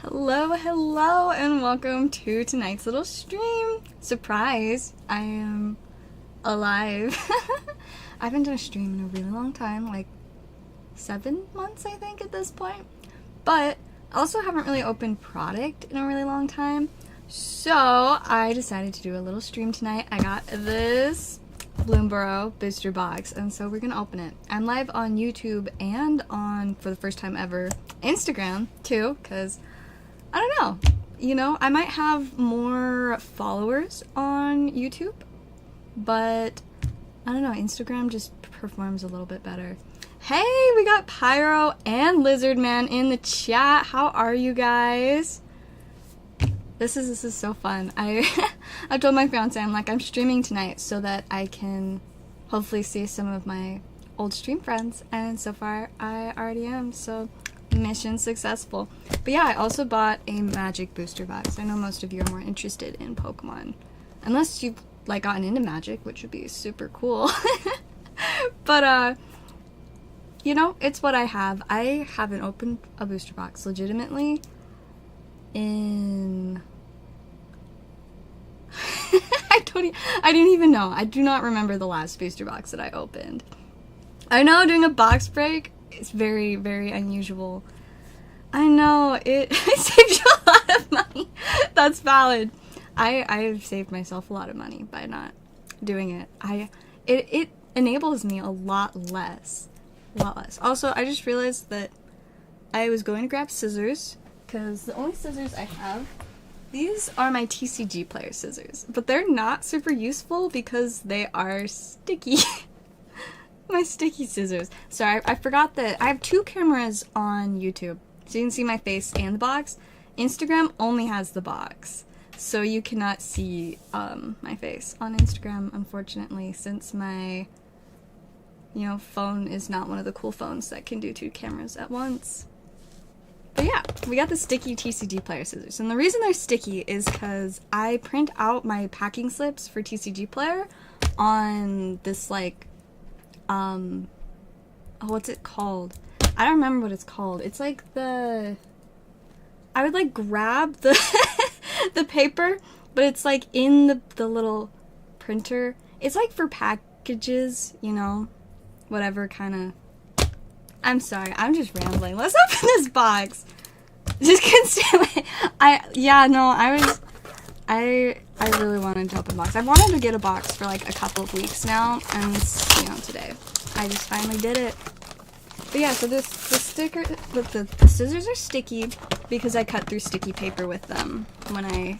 Hello, and welcome to tonight's little stream. Surprise, I am alive. I haven't done a stream in a really long time, like 7 months, I think, at this point. But I also haven't really opened product in a really long time. So I decided to do a little stream tonight. I got this Bloomburrow booster box, and so we're gonna open it. I'm live on YouTube and on, for the first time ever, Instagram too, because I don't know, you know, I might have more followers on YouTube, but I don't know, Instagram just performs a little bit better. Hey, we got Pyro and Lizardman in the chat. How are you guys? This is so fun. I told my fiance, I'm like, I'm streaming tonight so that I can hopefully see some of my old stream friends, and so far I already am, so mission successful. But yeah, I also bought a Magic booster box. I know most of you are more interested in Pokemon, unless you've like gotten into Magic, which would be super cool. But you know, it's what I have. I haven't opened a booster box legitimately in I didn't even know. I do not remember the last booster box that I opened. I know doing a box break is very, very unusual. I know, it saves you a lot of money. That's valid. I've saved myself a lot of money by not doing it. It enables me a lot less. Also, I just realized that I was going to grab scissors, because the only scissors I have, these are my TCG player scissors, but they're not super useful because they are sticky. My sticky scissors. Sorry, I forgot that I have 2 cameras on YouTube, so you can see my face and the box. Instagram only has the box, so you cannot see my face on Instagram, unfortunately, since my phone is not one of the cool phones that can do 2 cameras at once. But yeah, we got the sticky TCG player scissors, and the reason they're sticky is because I print out my packing slips for TCG player on this like what's it called? I don't remember what it's called. It's like I would like grab the the paper, but it's like in the little printer. It's like for packages, you know, whatever kind of. I'm sorry, I'm just rambling. Let's open this box. Just consider I really wanted to open a box. I've wanted to get a box for like a couple of weeks now, and today I just finally did it. But yeah, so the scissors are sticky because I cut through sticky paper with them when I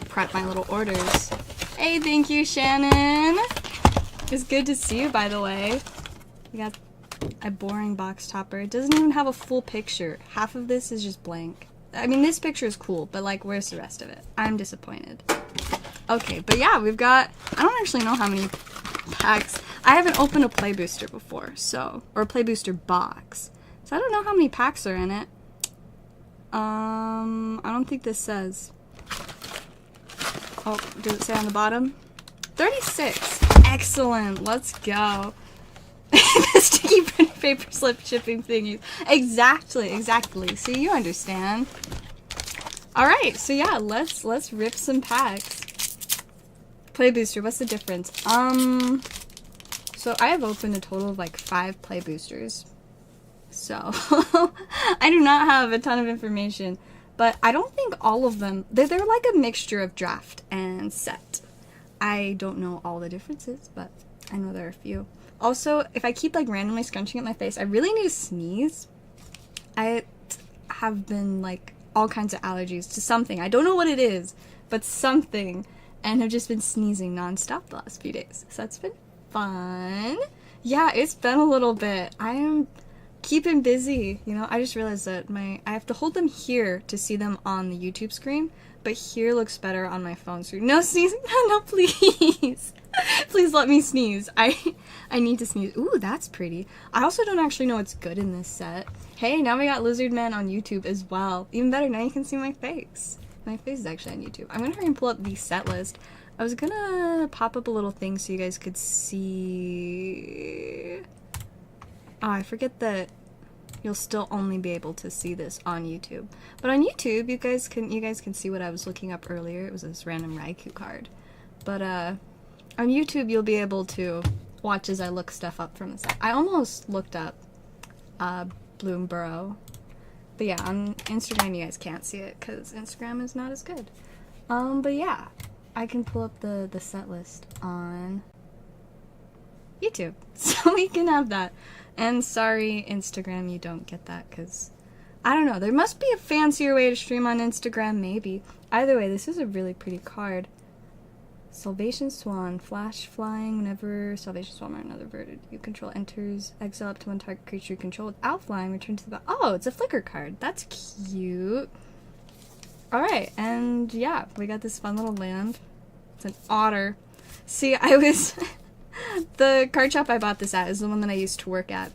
prep my little orders. Hey, thank you, Shannon. It's good to see you, by the way. We got a boring box topper. It doesn't even have a full picture. Half of this is just blank. I mean, this picture is cool, but like, where's the rest of it? I'm disappointed. Okay, but yeah, we've got, I don't actually know how many packs. I haven't opened a play booster before, or a play booster box, so I don't know how many packs are in it. I don't think this says. Oh, does it say on the bottom? 36. Excellent. Let's go. The sticky print paper slip shipping thingies. Exactly. So you understand. Alright, so yeah, let's rip some packs. Play booster, what's the difference? So I have opened a total of like 5 play boosters. So I do not have a ton of information, but I don't think all of them, they're like a mixture of draft and set. I don't know all the differences, but I know there are a few. Also, if I keep like randomly scrunching at my face, I really need to sneeze. I have been like all kinds of allergies to something. I don't know what it is, but something, and have just been sneezing nonstop the last few days. So that's been fun. Yeah, it's been a little bit. I am keeping busy, you know. I just realized that I have to hold them here to see them on the YouTube screen, but here looks better on my phone screen. No sneezing. No, please. Please let me sneeze. I need to sneeze. Ooh, that's pretty. I also don't actually know what's good in this set. Hey, now we got Lizardman on YouTube as well. Even better, now you can see my face. My face is actually on YouTube. I'm gonna hurry and pull up the set list. I was gonna pop up a little thing so you guys could see. Oh, I forget that you'll still only be able to see this on YouTube. But on YouTube, you guys can see what I was looking up earlier. It was this random Raikou card. But on YouTube, you'll be able to watch as I look stuff up from the side. I almost looked up Bloomburrow. But yeah, on Instagram you guys can't see it because Instagram is not as good. But yeah, I can pull up the set list on YouTube, so we can have that. And sorry, Instagram, you don't get that because, I don't know, there must be a fancier way to stream on Instagram, maybe. Either way, this is a really pretty card. Salvation Swan, flash flying whenever Salvation Swan or another bird you control enters, exile up to one target creature you control without flying, return to the oh, it's a flicker card. That's cute. Alright, and yeah, we got this fun little land. It's an otter. See, I was the card shop I bought this at is the one that I used to work at,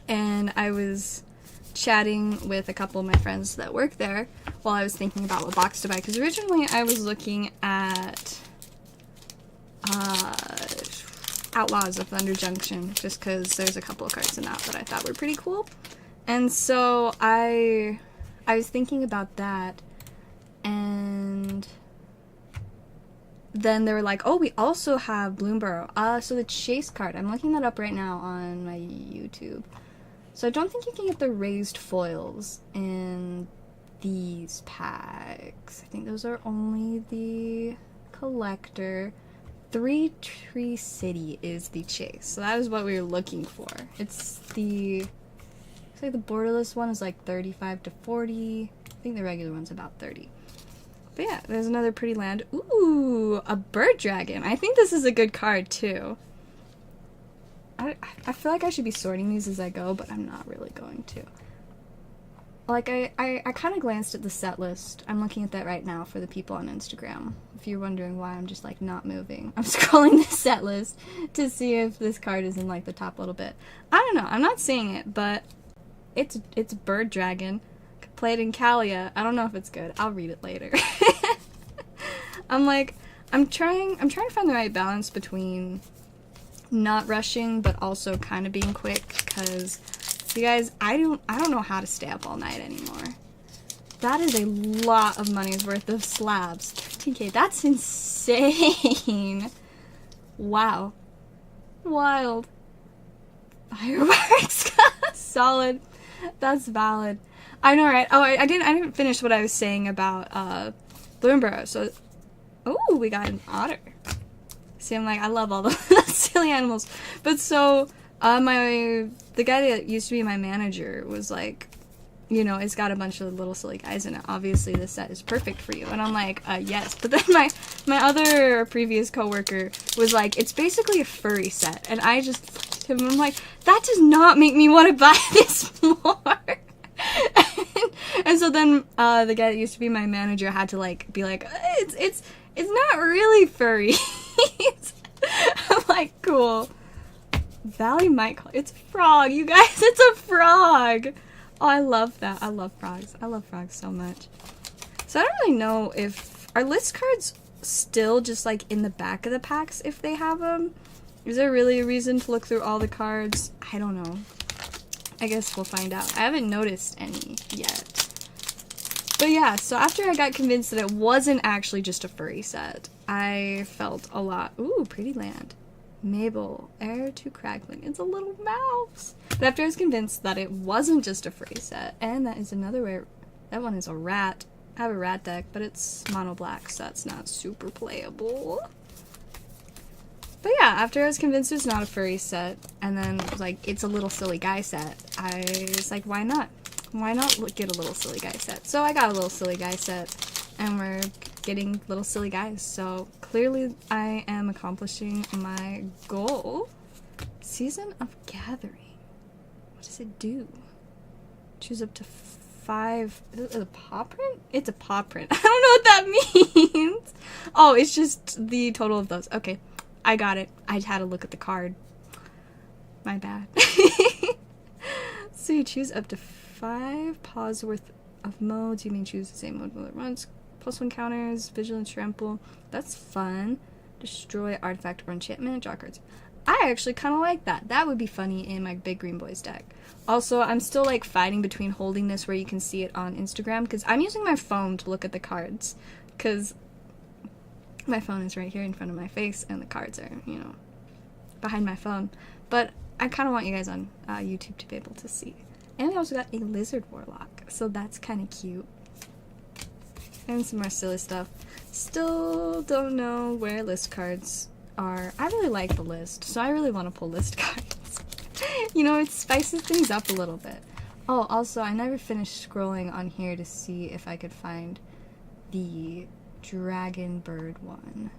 and I was chatting with a couple of my friends that work there while I was thinking about what box to buy, because originally I was looking at Outlaws of Thunder Junction, just because there's a couple of cards in that I thought were pretty cool. And so I was thinking about that, and then they were like, oh, we also have Bloomburrow. So the chase card, I'm looking that up right now on my YouTube. So I don't think you can get the raised foils in these packs. I think those are only the collector. 3 Tree City is the chase. So that is what we were looking for. It's like the borderless one is like 35 to 40. I think the regular one's about 30. But yeah, there's another pretty land. Ooh, a bird dragon. I think this is a good card too. I feel like I should be sorting these as I go, but I'm not really going to. Like, I kind of glanced at the set list. I'm looking at that right now for the people on Instagram. If you're wondering why I'm just, like, not moving. I'm scrolling the set list to see if this card is in, like, the top little bit. I don't know. I'm not seeing it, but it's Bird Dragon. Played in Kalia. I don't know if it's good. I'll read it later. I'm trying to find the right balance between not rushing, but also kind of being quick, because you guys, I don't know how to stay up all night anymore. That is a lot of money's worth of slabs. 13K, that's insane. Wow. Wild. Fireworks. Solid. That's valid. I know, right? Oh, I didn't finish what I was saying about Bloomburrow. So, oh, we got an otter. See, I'm like, I love all the silly animals. But so, the guy that used to be my manager was like, you know, it's got a bunch of little silly guys in it. Obviously, this set is perfect for you. And I'm like, yes. But then my other previous coworker was like, it's basically a furry set. And I just, I'm like, that does not make me want to buy this more. And so then the guy that used to be my manager had to like be like, it's not really furry. I'm like, cool. Valley might call it's a frog, you guys. It's a frog. Oh, I love that. I love frogs. I love frogs so much. So I don't really know if are list cards still just like in the back of the packs if they have them. Is there really a reason to look through all the cards? I don't know. I guess we'll find out. I haven't noticed any yet. But yeah, so after I got convinced that it wasn't actually just a furry set, I felt a lot. Ooh, pretty land. Mabel, heir to Crackling. It's a little mouse. But after I was convinced that it wasn't just a furry set, and that is another way. That one is a rat. I have a rat deck, but it's mono black, so that's not super playable. But yeah, after I was convinced it was not a furry set, and then was like, it's a little silly guy set, I was like, why not? Why not get a little silly guy set? So I got a little silly guy set, and we're getting little silly guys. So clearly I am accomplishing my goal. Season of Gathering. What does it do? Choose up to 5. Is it a paw print? It's a paw print. I don't know what that means. Oh, it's just the total of those. Okay. I got it. I had to look at the card. My bad. So you choose up to 5 paws worth of modes. You may choose the same mode while it runs. +1 counters, vigilance, trample. That's fun. Destroy artifact or enchantment. Draw cards. I actually kind of like that. That would be funny in my Big Green Boys deck. Also, I'm still like fighting between holding this where you can see it on Instagram, because I'm using my phone to look at the cards, because my phone is right here in front of my face and the cards are, you know, behind my phone. But I kind of want you guys on YouTube to be able to see. And we also got a Lizard Warlock, so that's kind of cute. And some more silly stuff. Still don't know where list cards are. I really like the list, so I really want to pull list cards. You know, it spices things up a little bit. Oh, also, I never finished scrolling on here to see if I could find the Dragon Bird one.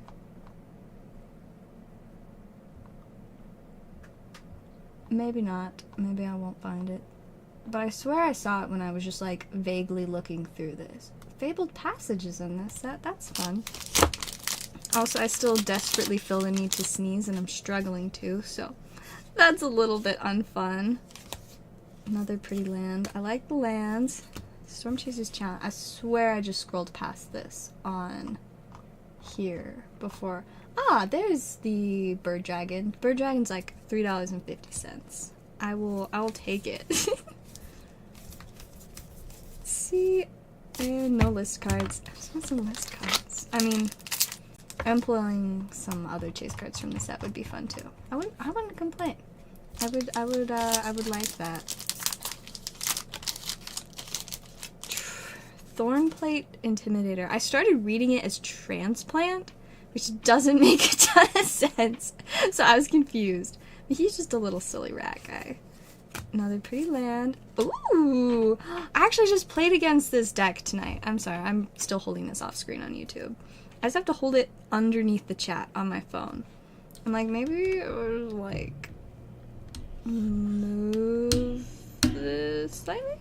Maybe not. Maybe I won't find it. But I swear I saw it when I was just, like, vaguely looking through this. Fabled Passages in this set. That's fun. Also, I still desperately feel the need to sneeze, and I'm struggling to, so that's a little bit unfun. Another pretty land. I like the lands. Storm Chaser's Challenge. I swear I just scrolled past this on here before. Ah, there's the Bird Dragon. Bird Dragon's like $3.50. I will take it. See, and no list cards. I just want some list cards. I mean, I'm pulling some other chase cards from the set would be fun too. I wouldn't complain. I would like that. Thornplate Intimidator. I started reading it as Transplant, which doesn't make a ton of sense. So I was confused. But he's just a little silly rat guy. Another pretty land. Ooh! I actually just played against this deck tonight. I'm sorry, I'm still holding this off screen on YouTube. I just have to hold it underneath the chat on my phone. I'm like, maybe like move this slightly?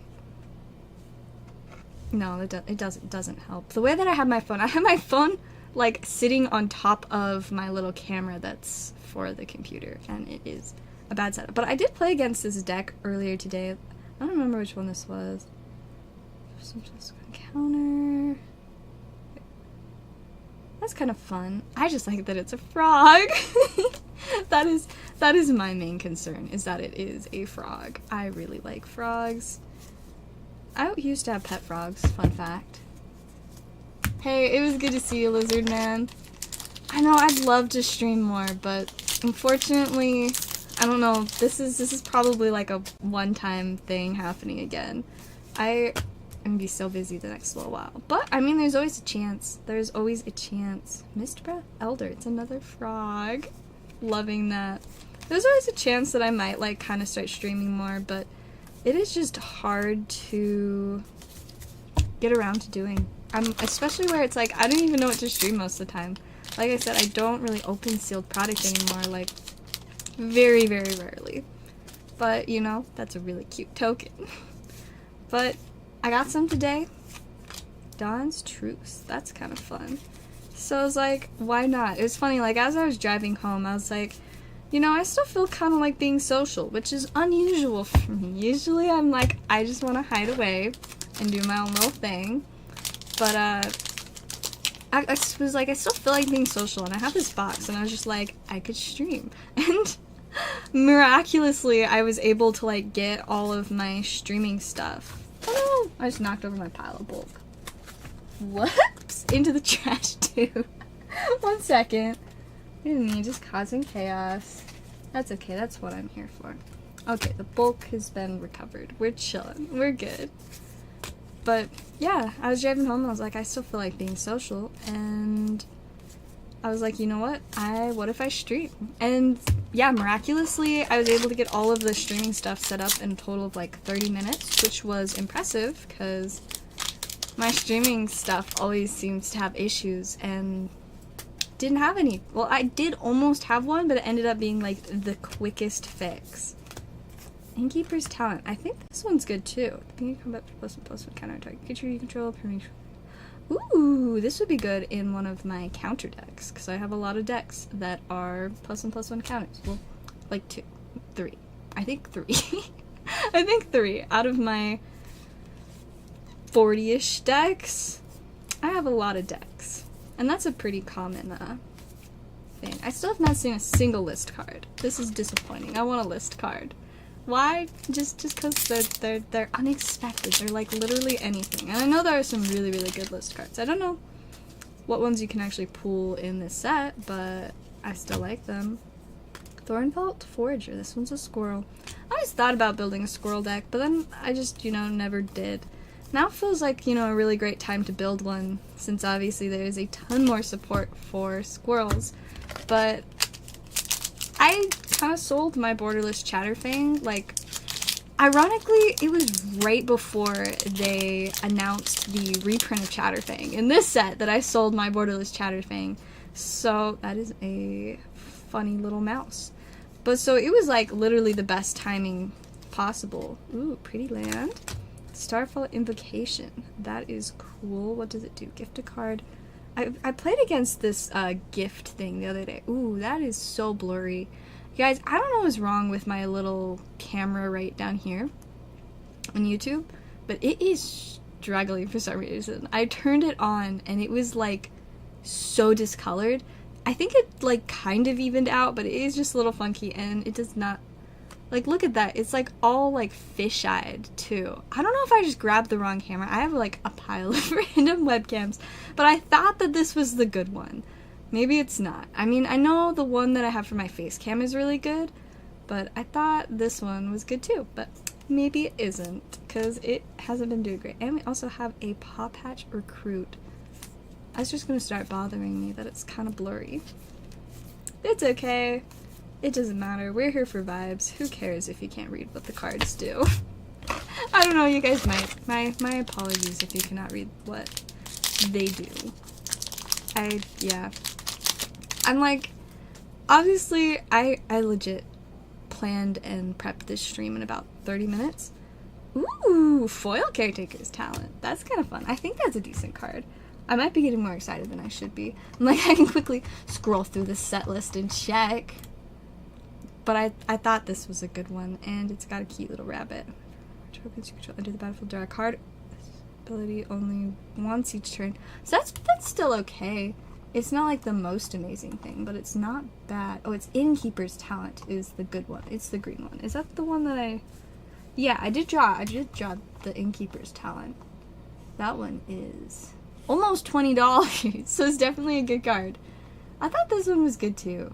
No, it doesn't help. The way that I have my phone like sitting on top of my little camera that's for the computer, and it is a bad setup. But I did play against this deck earlier today. I don't remember which one this was. Some encounter. That's kind of fun. I just like that it's a frog. That is my main concern, is that it is a frog. I really like frogs. I used to have pet frogs, fun fact. Hey, it was good to see you, Lizard Man. I know I'd love to stream more, but unfortunately, I don't know, this is probably like a one-time thing happening again. I'm gonna be so busy the next little while. But, I mean, there's always a chance. There's always a chance. Mist Breath Elder, it's another frog. Loving that. There's always a chance that I might, like, kind of start streaming more, but it is just hard to get around to doing. Especially where it's like, I don't even know what to stream most of the time. Like I said, I don't really open sealed product anymore, like, very, very rarely. But, you know, that's a really cute token. But I got some today. Dawn's Truce. That's kind of fun. So I was like, why not? It was funny, like, as I was driving home, I was like, you know, I still feel kind of like being social, which is unusual for me. Usually I'm like, I just want to hide away and do my own little thing. But, I was like, I still feel like being social, and I have this box, and I was just like, I could stream. And miraculously, I was able to, like, get all of my streaming stuff. Oh no! I just knocked over my pile of bulk. Whoops! Into the trash, too. 1 second. Me just causing chaos. That's okay, that's what I'm here for. Okay, the bulk has been recovered. We're chilling. We're good. But, yeah, I was driving home and I was like, I still feel like being social, and I was like, you know what? What if I stream? And, yeah, miraculously, I was able to get all of the streaming stuff set up in a total of, like, 30 minutes, which was impressive, because my streaming stuff always seems to have issues, and didn't have any. Well, I did almost have one, but it ended up being, like, the quickest fix. Innkeeper's Talent. I think this one's good too. Beginning combat +1/+1 counter attack. Creature you control. Ooh, this would be good in one of my counter decks, because I have a lot of decks that are +1/+1 counters. Well, like 2, 3. I think 3. I think 3 out of my 40-ish decks. I have a lot of decks, and that's a pretty common anything. I still have not seen a single list card. This is disappointing. I want a list card. Why? Just because they're unexpected. They're like literally anything. And I know there are some really, really good list cards. I don't know what ones you can actually pull in this set, but I still like them. Thornvault Forager. This one's a squirrel. I always thought about building a squirrel deck, but then I just, you know, never did. Now feels like, you know, a really great time to build one, since obviously there is a ton more support for squirrels. But I kind of sold my borderless Chatterfang. Like, ironically, it was right before they announced the reprint of Chatterfang in this set that I sold my borderless Chatterfang. So that is a funny little mouse. But so it was like literally the best timing possible. Ooh, pretty land. Starfall Invocation. That is cool. What does it do? Gift a card. I played against this gift thing the other day. Ooh, that is so blurry. You guys, I don't know what's wrong with my little camera right down here on YouTube, but it is struggling for some reason. I turned it on and it was like so discolored. I think it like kind of evened out, but it is just a little funky and it does not, like, look at that. It's like all like fish-eyed too. I don't know if I just grabbed the wrong camera. I have like a pile of random webcams, but I thought that this was the good one. Maybe it's not. I mean, I know the one that I have for my face cam is really good, but I thought this one was good too, but maybe it isn't, because it hasn't been doing great. And we also have a Paw Patch Recruit. That's just gonna start bothering me that it's kind of blurry. It's okay. It doesn't matter. We're here for vibes. Who cares if you can't read what the cards do? I don't know, you guys might. My apologies if you cannot read what they do. Yeah. I'm like, obviously, I legit planned and prepped this stream in about 30 minutes. Ooh, Foil Caretaker's Talent. That's kind of fun. I think that's a decent card. I might be getting more excited than I should be. I'm like, I can quickly scroll through the set list and check. But I thought this was a good one, and it's got a cute little rabbit. Tokens you control enter the battlefield, draw a card. Ability only once each turn. So that's still okay. It's not like the most amazing thing, but it's not bad. Oh, it's Innkeeper's Talent is the good one. It's the green one. Is that the one that I... Yeah, I did draw the Innkeeper's Talent. That one is almost $20, so it's definitely a good card. I thought this one was good too.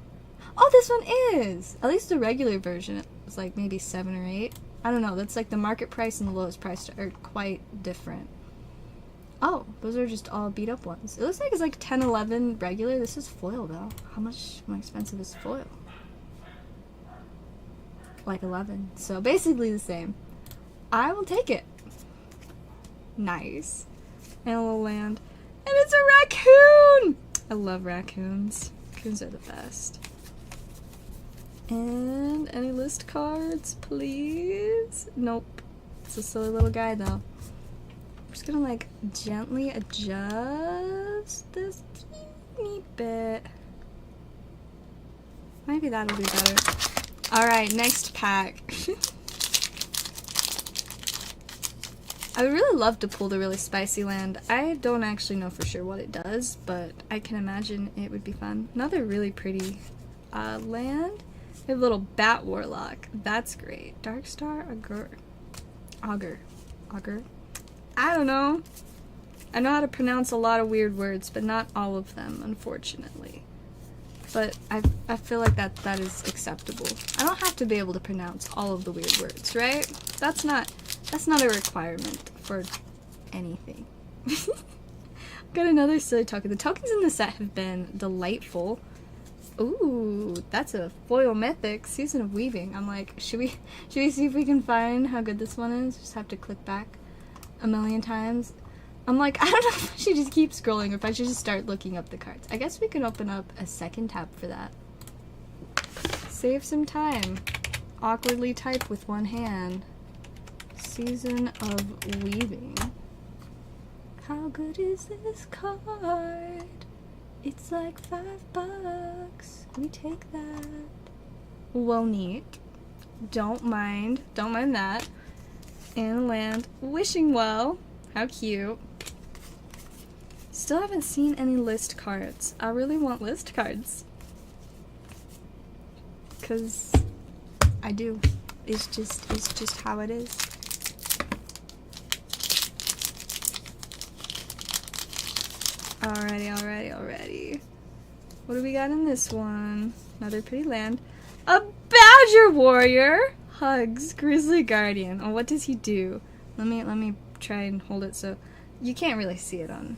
Oh, this one is! At least the regular version was like maybe 7 or 8. I don't know, that's like the market price and the lowest price are quite different. Oh, those are just all beat up ones. It looks like it's like 10, 11 regular. This is foil though. How much more expensive is foil? Like 11. So basically the same. I will take it. Nice. And a little land. And it's a raccoon! I love raccoons. Raccoons are the best. And any list cards, please? Nope. It's a silly little guy though. I'm just gonna like gently adjust this teeny bit. Maybe that'll be better. Alright, next pack. I would really love to pull the really spicy land. I don't actually know for sure what it does, but I can imagine it would be fun. Another really pretty land. We have a little Bat Warlock. That's great. Darkstar Augur. I don't know. I know how to pronounce a lot of weird words, but not all of them, unfortunately. But I feel like that is acceptable. I don't have to be able to pronounce all of the weird words, right? That's not a requirement for anything. Got another silly token. The tokens in the set have been delightful. Ooh, that's a foil mythic, Season of Weaving. I'm like, should we see if we can find how good this one is? Just have to click back a million times. I'm like, I don't know if I should just keep scrolling or if I should just start looking up the cards. I guess we can open up a second tab for that. Save some time. Awkwardly type with one hand. Season of Weaving. How good is this card? It's like $5. We take that. Well, neat. Don't mind that. And land. Wishing Well. How cute. Still haven't seen any list cards. I really want list cards. because I do. It's just how it is. Alrighty. What do we got in this one? Another pretty land. A Badger Warrior! Hugs, Grizzly Guardian. Oh, what does he do? Let me try and hold it so you can't really see it on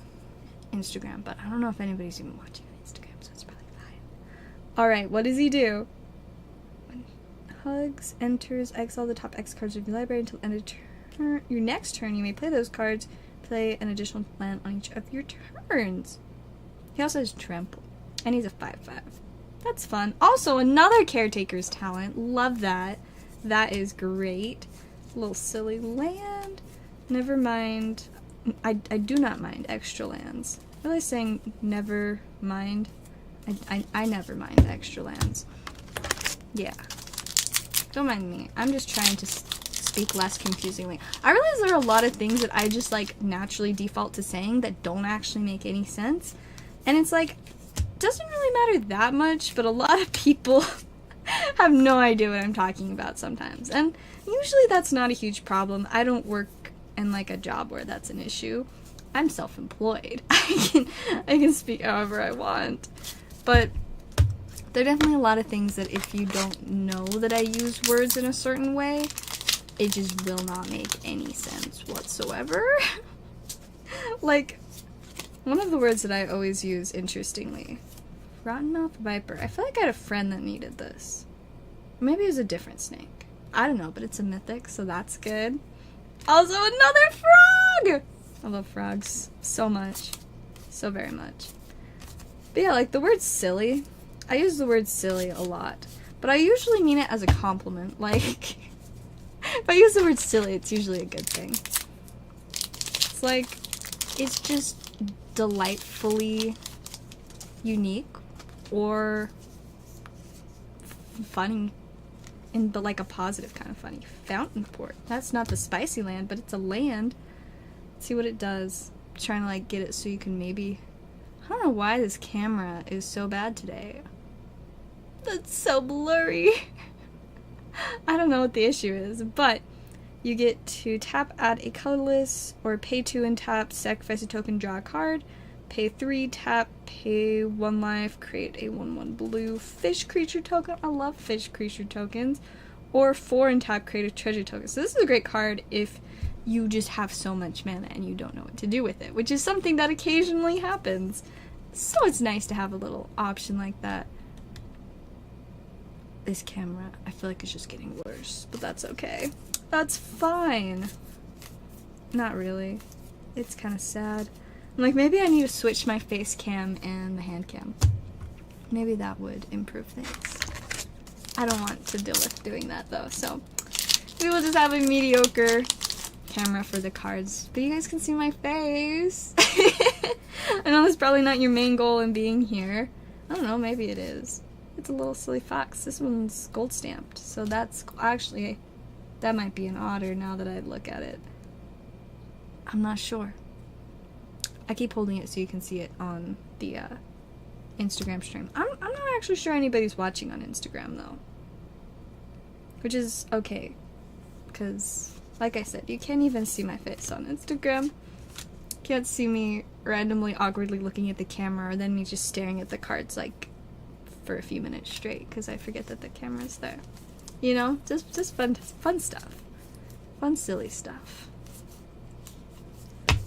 Instagram, but I don't know if anybody's even watching on Instagram, so it's probably fine. Alright, what does he do? When hugs, enters, exile the top X cards of your library until end of turn. Your next turn, you may play those cards. Play an additional land on each of your turns. He also has trample, and he's a 5/5. That's fun. Also, another Caretaker's talent. Love that. That is great. A little silly land. Never mind. I do not mind extra lands. I realize saying never mind. I never mind extra lands. Yeah. Don't mind me. I'm just trying to speak less confusingly. I realize there are a lot of things that I just like naturally default to saying that don't actually make any sense. And it's like, doesn't really matter that much, but a lot of people have no idea what I'm talking about sometimes. And usually that's not a huge problem. I don't work in like a job where that's an issue. I'm self-employed. I can speak however I want. But there are definitely a lot of things that if you don't know that I use words in a certain way, it just will not make any sense whatsoever. Like, one of the words that I always use, interestingly, rotten off viper. I feel like I had a friend that needed this. Maybe it was a different snake. I don't know, but it's a mythic, so that's good. Also, another frog! I love frogs so much. So very much. But yeah, like the word silly. I use the word silly a lot. But I usually mean it as a compliment. Like, if I use the word silly, it's usually a good thing. It's like, it's just delightfully unique or funny, but like a positive kind of funny. Fountain Port. That's not the spicy land, but it's a land. Let's see what it does. I'm trying to like get it so you can maybe. I don't know why this camera is so bad today. That's so blurry. I don't know what the issue is, but you get to tap, add a colorless, or pay 2 and tap, sacrifice a token, draw a card, pay 3, tap, pay 1 life, create a 1/1 blue fish creature token. I love fish creature tokens. Or 4 and tap, create a treasure token. So this is a great card if you just have so much mana and you don't know what to do with it, which is something that occasionally happens. So it's nice to have a little option like that. This camera, I feel like it's just getting worse, but that's okay. That's fine. Not really. It's kind of sad. I'm like, maybe I need to switch my face cam and the hand cam. Maybe that would improve things. I don't want to deal with doing that though, so we will just have a mediocre camera for the cards. But you guys can see my face. I know that's probably not your main goal in being here. I don't know, maybe it is. It's a little silly fox. This one's gold stamped, so that's actually, that might be an otter now that I look at it. I'm not sure. I keep holding it so you can see it on the Instagram stream. I'm not actually sure anybody's watching on Instagram though, which is okay, because like I said, you can't even see my face on Instagram. Can't see me randomly awkwardly looking at the camera, or then me just staring at the cards like for a few minutes straight because I forget that the camera's there. You know, just fun stuff, fun silly stuff.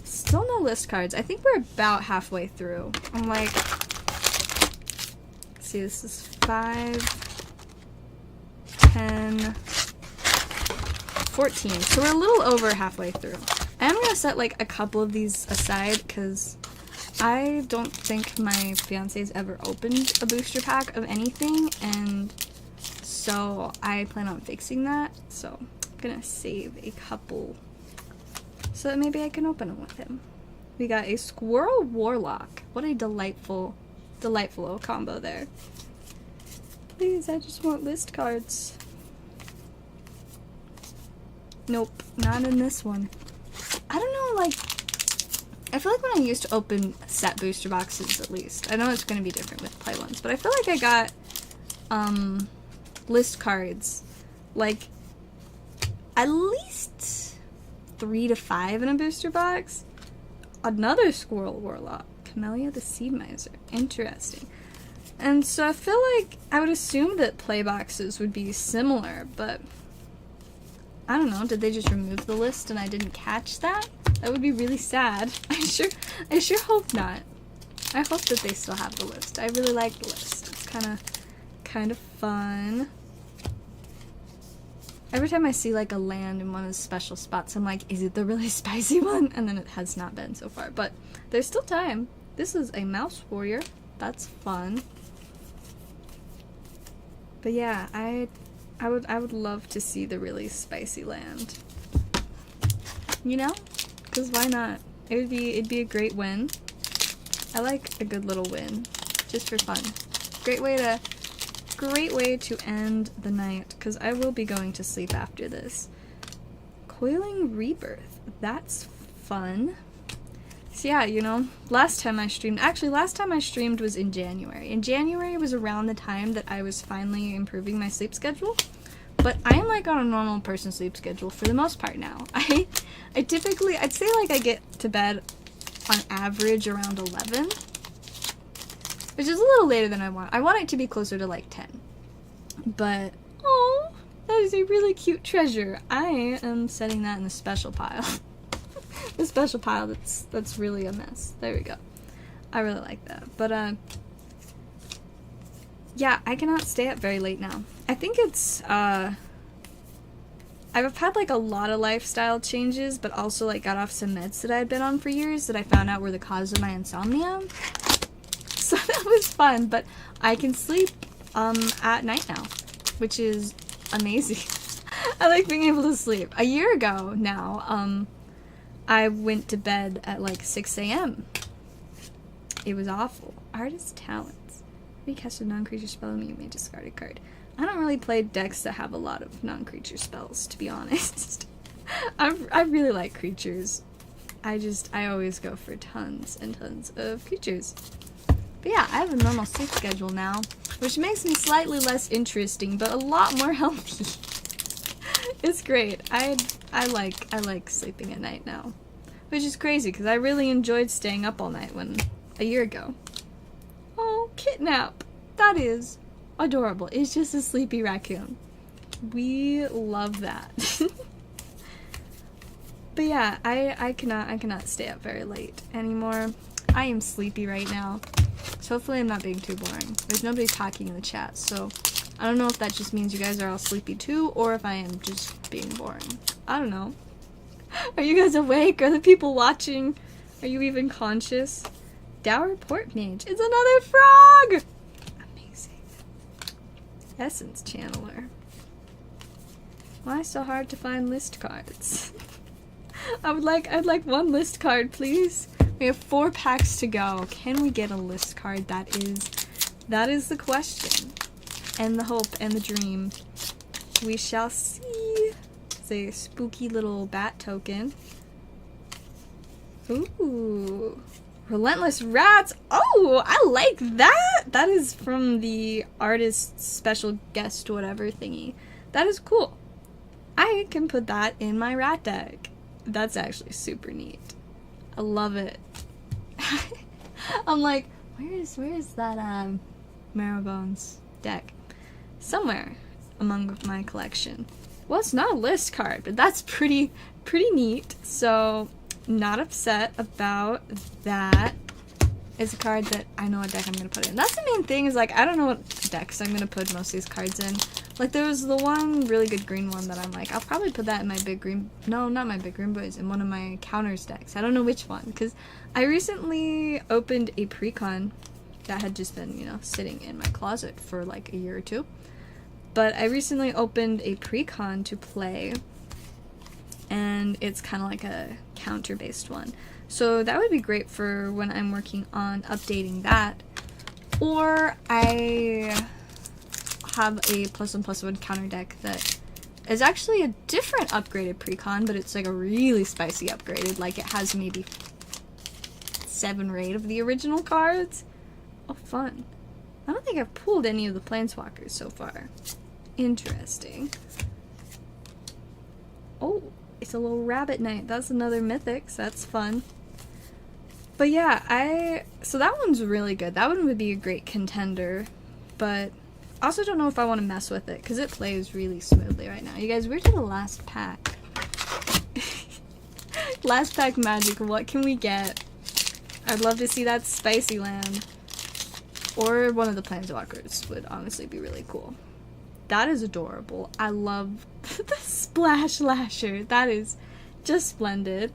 Still no list cards. I think we're about halfway through. I'm like, let's see, this is 5, 10, 14. So we're a little over halfway through. I am gonna set like a couple of these aside because I don't think my fiance's ever opened a booster pack of anything, and so I plan on fixing that. So I'm gonna save a couple so that maybe I can open them with him. We got a Squirrel Warlock. What a delightful little combo there. Please, I just want list cards. Nope, not in this one. I don't know, like, I feel like when I used to open set booster boxes, at least, I know it's going to be different with play ones, but I feel like I got, list cards. Like, at least 3 to 5 in a booster box. Another Squirrel Warlock. Camellia the Seed Miser. Interesting. And so I feel like I would assume that play boxes would be similar, but I don't know. Did they just remove the list and I didn't catch that? That would be really sad. I sure hope not. I hope that they still have the list. I really like the list. It's kind of fun. Every time I see like a land in one of the special spots, I'm like, is it the really spicy one? And then it has not been so far, but there's still time. This is a Mouse Warrior. That's fun. But yeah, I would love to see the really spicy land. You know? Because why not? It'd be a great win. I like a good little win, just for fun. Great way to end the night, because I will be going to sleep after this. Coiling Rebirth, that's fun. So yeah, you know, last time I streamed was in January. And January was around the time that I was finally improving my sleep schedule. But I'm like on a normal person sleep schedule for the most part now. I typically, I'd say like I get to bed on average around 11. Which is a little later than I want. I want it to be closer to like 10. But, oh, that is a really cute treasure. I am setting that in the special pile. The special pile that's really a mess. There we go. I really like that. But, yeah, I cannot stay up very late now. I think it's, I've had like a lot of lifestyle changes, but also like got off some meds that I had been on for years that I found out were the cause of my insomnia. So that was fun, but I can sleep at night now, which is amazing. I like being able to sleep. A year ago now, I went to bed at like 6 a.m. It was awful. Artist talents. When you cast a non-creature spell, you may discard a card. I don't really play decks that have a lot of non-creature spells, to be honest. I really like creatures. I always go for tons and tons of creatures. But yeah, I have a normal sleep schedule now, which makes me slightly less interesting, but a lot more healthy. It's great. I like sleeping at night now, which is crazy because I really enjoyed staying up all night a year ago. Oh, Kidnap. That is adorable. It's just a sleepy raccoon. We love that. But yeah, I cannot stay up very late anymore. I am sleepy right now. So hopefully I'm not being too boring. There's nobody talking in the chat, so I don't know if that just means you guys are all sleepy too, or if I am just being boring. I don't know. Are you guys awake? Are the people watching? Are you even conscious? Dour Port Mage. It's another frog! Amazing. Essence Channeler. Why so hard to find list cards? I'd like one list card, please. We have 4 packs to go. Can we get a list card? That is the question. And the hope and the dream. We shall see. It's a spooky little bat token. Ooh. Relentless Rats. Oh, I like that. That is from the artist's special guest whatever thingy. That is cool. I can put that in my rat deck. That's actually super neat. I love it. I'm like, where is that Marrowbones deck? Somewhere among my collection. Well, it's not a list card, but that's pretty neat. So, not upset about that. It's a card that I know what deck I'm gonna put in. That's the main thing, is like I don't know what decks I'm gonna put most of these cards in. Like there was the one really good green one that I'm like, I'll probably put that in my big green, no, not my big green boys, in one of my counters decks. I don't know which one, because I recently opened a precon that had just been, you know, sitting in my closet for like a year or two. But I recently opened a precon to play, and it's kind of like a counter-based one. So that would be great for when I'm working on updating that. Or I have a +1/+1 counter deck that is actually a different upgraded precon, but it's like a really spicy upgraded. Like it has maybe 7 or 8 of the original cards. Oh, fun. I don't think I've pulled any of the Planeswalkers so far. Interesting. Oh, it's a little rabbit knight. That's another mythic, so that's fun. But yeah, so that one's really good. That one would be a great contender, but I also don't know if I want to mess with it because it plays really smoothly right now. You guys, we're to the last pack. Last pack magic, what can we get? I'd love to see that spicy land. Or one of the planeswalkers would honestly be really cool. That is adorable. I love the Splash Lasher. That is just splendid.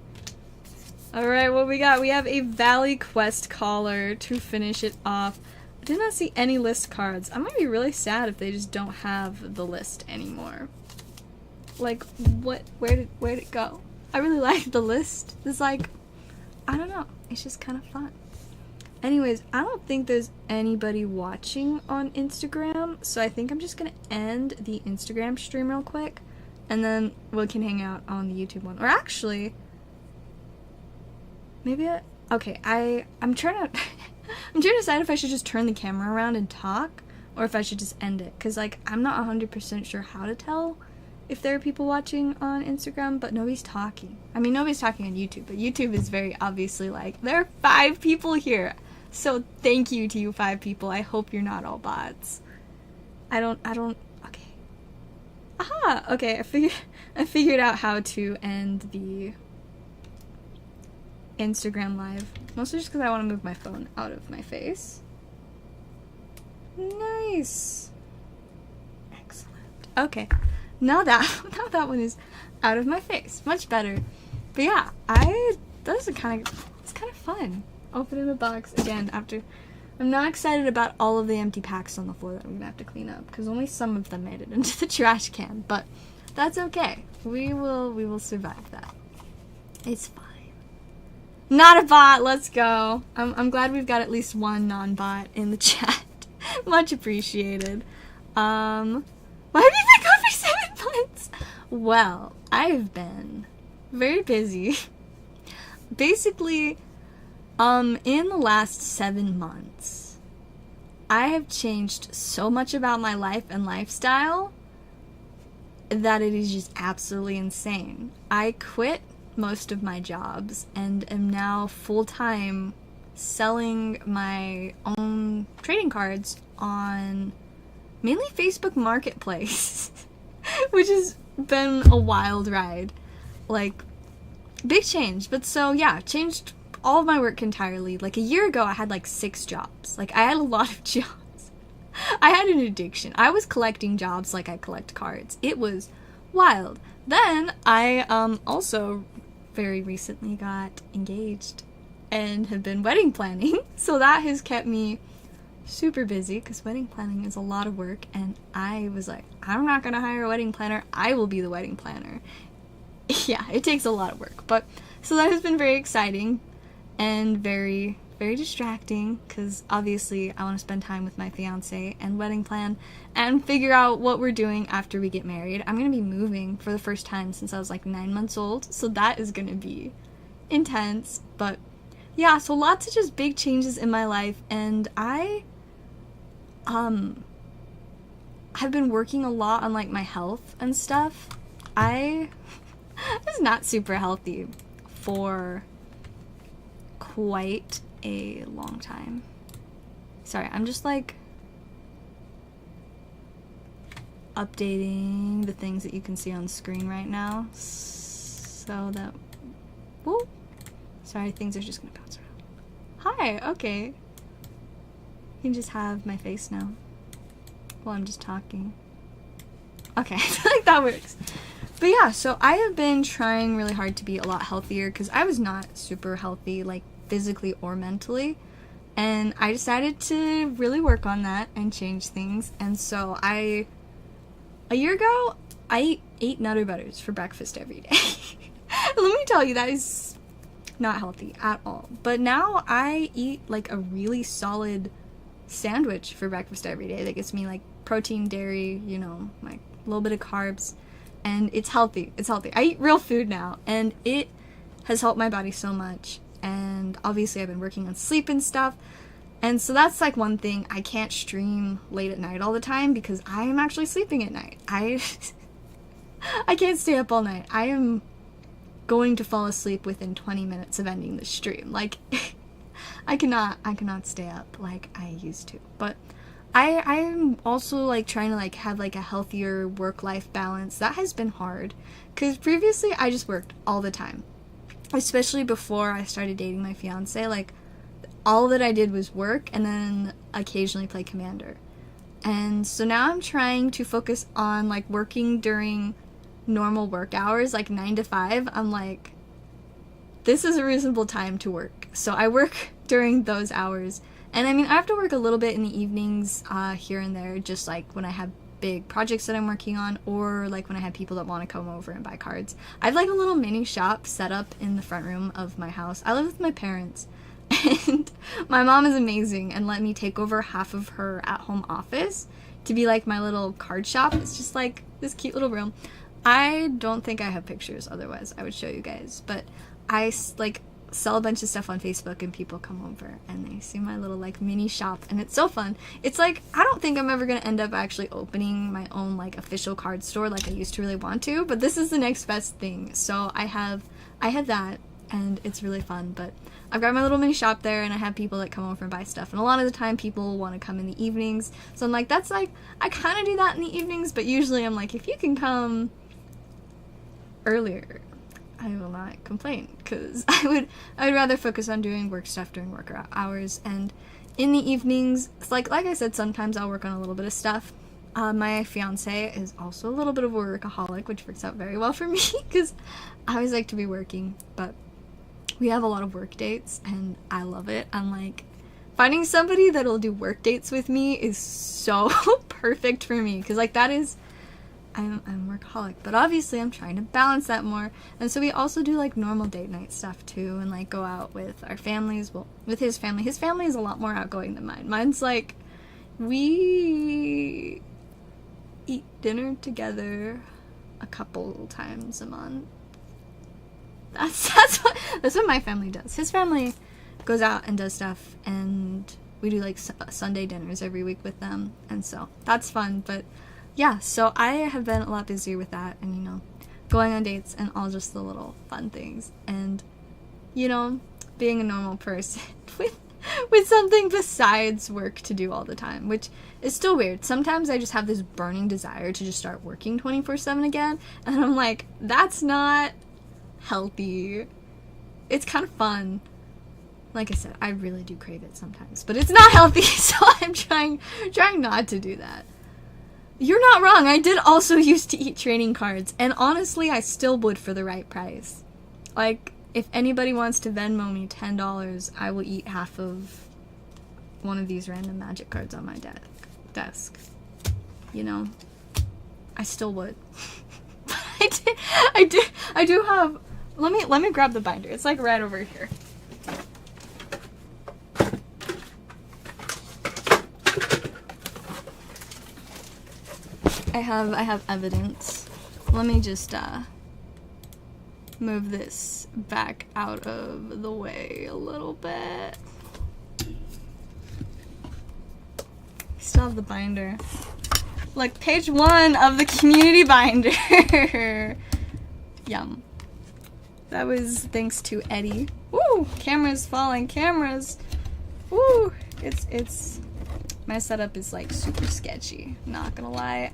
Alright, what we got? We have a Valley Quest Caller to finish it off. I did not see any list cards. I might be really sad if they just don't have the list anymore. Like, what? Where'd it go? I really like the list. It's like, I don't know. It's just kind of fun. Anyways, I don't think there's anybody watching on Instagram, so I think I'm just gonna end the Instagram stream real quick, and then we can hang out on the YouTube one. Or actually, maybe I'm trying to I'm trying to decide if I should just turn the camera around and talk, or if I should just end it, because like I'm not 100% sure how to tell if there are people watching on Instagram, but nobody's talking. I mean, nobody's talking on YouTube, but YouTube is very obviously like, there are 5 people here. So thank you to you 5 people. I hope you're not all bots. okay. Aha! Okay, I figured out how to end the Instagram live. Mostly just because I want to move my phone out of my face. Nice. Excellent. Okay. Now that one is out of my face. Much better. But yeah, it's kind of fun. Opening a box again after. I'm not excited about all of the empty packs on the floor that I'm gonna have to clean up, because only some of them made it into the trash can, but that's okay. We will survive that. It's fine. Not a bot, let's go. I'm glad we've got at least one non-bot in the chat. Much appreciated. Why have you been gone for 7 months? Well, I've been very busy. Basically, in the last 7 months, I have changed so much about my life and lifestyle that it is just absolutely insane. I quit most of my jobs and am now full-time selling my own trading cards on mainly Facebook Marketplace, which has been a wild ride. Like, big change. But so, yeah, changed all of my work entirely. Like, a year ago, I had, like, 6 jobs. Like, I had a lot of jobs. I had an addiction. I was collecting jobs like I collect cards. It was wild. Then, I, also very recently got engaged and have been wedding planning. So that has kept me super busy, because wedding planning is a lot of work, and I was like, I'm not gonna hire a wedding planner, I will be the wedding planner. Yeah, it takes a lot of work, but so that has been very exciting and very, very distracting, because obviously I want to spend time with my fiance and wedding plan and figure out what we're doing after we get married. I'm gonna be moving for the first time since I was like 9 months old, so that is gonna be intense. But yeah, so lots of just big changes in my life, and I've been working a lot on like my health and stuff. I was not super healthy for quite a long time. Sorry, I'm just like updating the things that you can see on screen right now, so that, whoa, sorry, things are just gonna bounce around. Hi, okay. You can just have my face now while I'm just talking. Okay, I feel like that works. But yeah, so I have been trying really hard to be a lot healthier, because I was not super healthy, like physically or mentally, and I decided to really work on that and change things. And so a year ago, I ate 8 Nutter Butters for breakfast every day. Let me tell you, that is not healthy at all. But now I eat like a really solid sandwich for breakfast every day that gets me like protein, dairy, you know, like a little bit of carbs, and it's healthy. It's healthy. I eat real food now, and it has helped my body so much. And obviously I've been working on sleep and stuff, And so that's like one thing. I can't stream late at night all the time because I am actually sleeping at night. I can't stay up all night. I am going to fall asleep within 20 minutes of ending the stream. Like, I cannot stay up like I used to. But I'm also like trying to like have like a healthier work-life balance. That has been hard because previously I just worked all the time, especially before I started dating my fiance. Like, all that I did was work and then occasionally play Commander. And so now I'm trying to focus on like working during normal work hours, like 9 to 5. I'm like, this is a reasonable time to work. So I work during those hours. And I mean, I have to work a little bit in the evenings here and there, just like when I have big projects that I'm working on, or like when I have people that want to come over and buy cards. I have like a little mini shop set up in the front room of my house. I live with my parents. And my mom is amazing and let me take over half of her at-home office to be like my little card shop. It's just like this cute little room. I don't think I have pictures, otherwise I would show you guys. But I like sell a bunch of stuff on Facebook and people come over and they see my little like mini shop and it's so fun. It's like, I don't think I'm ever gonna end up actually opening my own like official card store like I used to really want to, but this is the next best thing. So I have that and it's really fun. But I've got my little mini shop there and I have people that come over and buy stuff, and a lot of the time people want to come in the evenings, so I'm like, that's like, I kind of do that in the evenings, but usually I'm like, if you can come earlier I will not complain, because I would rather focus on doing work stuff during work hours. And in the evenings, it's like I said, sometimes I'll work on a little bit of stuff. My fiance is also a little bit of a workaholic, which works out very well for me because I always like to be working, but we have a lot of work dates and I love it. I'm like, finding somebody that'll do work dates with me is so perfect for me, because like that is, I'm a workaholic, but obviously I'm trying to balance that more. And so we also do like normal date night stuff too, and like go out with our families. Well, with his family is a lot more outgoing than mine. Mine's like, we eat dinner together a couple times a month. That's what my family does. His family goes out and does stuff, and we do like Sunday dinners every week with them, and so that's fun. But yeah, so I have been a lot busier with that, and, you know, going on dates and all just the little fun things, and, you know, being a normal person with something besides work to do all the time, which is still weird. Sometimes I just have this burning desire to just start working 24/7 again, and I'm like, that's not healthy. It's kind of fun. Like I said, I really do crave it sometimes, but it's not healthy, so I'm trying not to do that. You're not wrong. I did also used to eat trading cards, and honestly, I still would for the right price. Like, if anybody wants to Venmo me $10, I will eat half of one of these random Magic cards on my desk. You know, I still would. I do have. Let me grab the binder. It's like right over here. I have evidence. Let me just move this back out of the way a little bit. Still have the binder. Like, page 1 of the community binder. Yum. That was thanks to Eddie. Woo! Cameras falling, cameras. Woo! It's my setup is like super sketchy. Not gonna lie.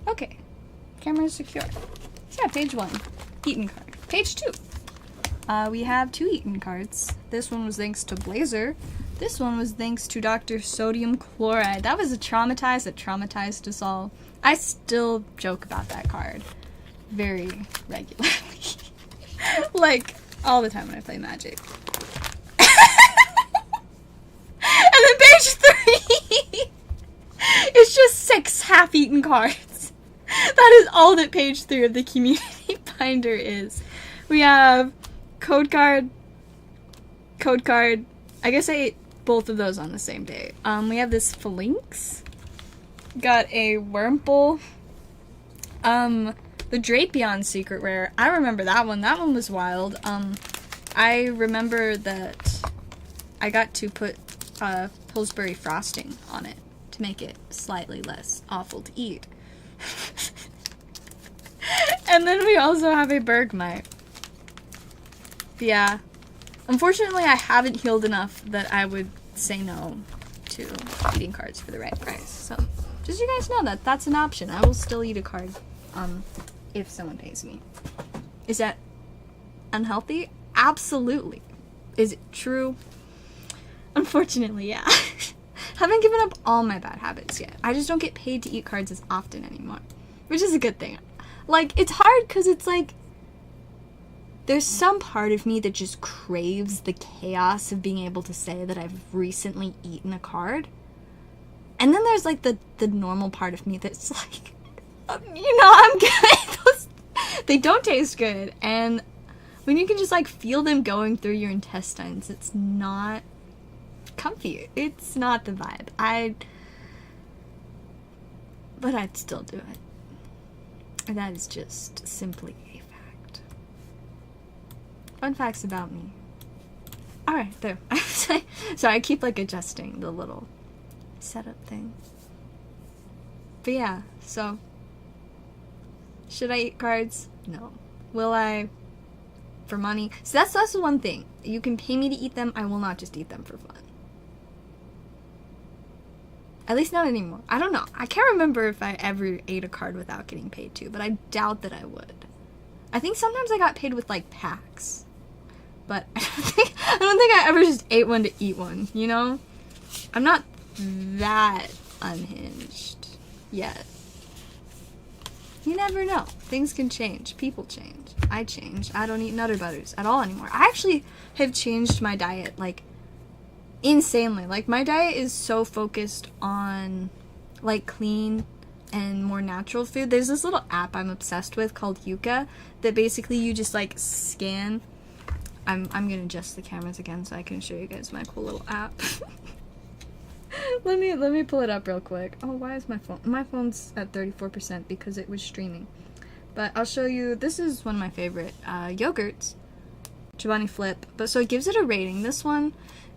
Okay. Camera is secure. So yeah, page 1. Eaton card. Page 2. We have 2 Eaton cards. This one was thanks to Blazer. This one was thanks to Dr. Sodium Chloride. That was a traumatized that traumatized us all. I still joke about that card very regularly. Like, all the time when I play Magic. And then page 3 is just 6 half-eaten cards. That is all that page 3 of the community binder is. We have code card. I guess I ate both of those on the same day. We have this Phalanx. Got a Wurmple. The Drapion Secret Rare. I remember that one. That one was wild. I remember that I got to put Pillsbury frosting on it to make it slightly less awful to eat. And then we also have a Bergmite. Yeah. Unfortunately, I haven't healed enough that I would say no to eating cards for the right price. So, just so you guys know that that's an option. I will still eat a card, if someone pays me. Is that unhealthy? Absolutely. Is it true? Unfortunately, yeah. Haven't given up all my bad habits yet. I just don't get paid to eat cards as often anymore, which is a good thing. Like, it's hard because it's like, there's some part of me that just craves the chaos of being able to say that I've recently eaten a card. And then there's like the normal part of me that's like, I'm good. They don't taste good. And when you can just like feel them going through your intestines, it's not comfy. It's not the vibe. But I'd still do it. And that is just simply a fact. Fun facts about me. Alright, there. So I keep like adjusting the little setup thing. But yeah, so should I eat cards? No. Will I? For money? So that's the one thing. You can pay me to eat them. I will not just eat them for fun. At least not anymore. I don't know. I can't remember if I ever ate a card without getting paid to, but I doubt that I would. I think sometimes I got paid with like packs. But I don't think I ever just ate one to eat one, you know? I'm not that unhinged yet. You never know. Things can change. People change. I change. I don't eat Nutter Butters at all anymore. I actually have changed my diet, like, insanely. Like, my diet is so focused on, like, clean and more natural food. There's this little app I'm obsessed with called Yuka that basically you just, like, scan. I'm gonna adjust the cameras again so I can show you guys my cool little app. Let me pull it up real quick. Oh, why is my phone? My phone's at 34% because it was streaming. But I'll show you. This is one of my favorite yogurts. Chobani Flip. But so it gives it a rating. This one,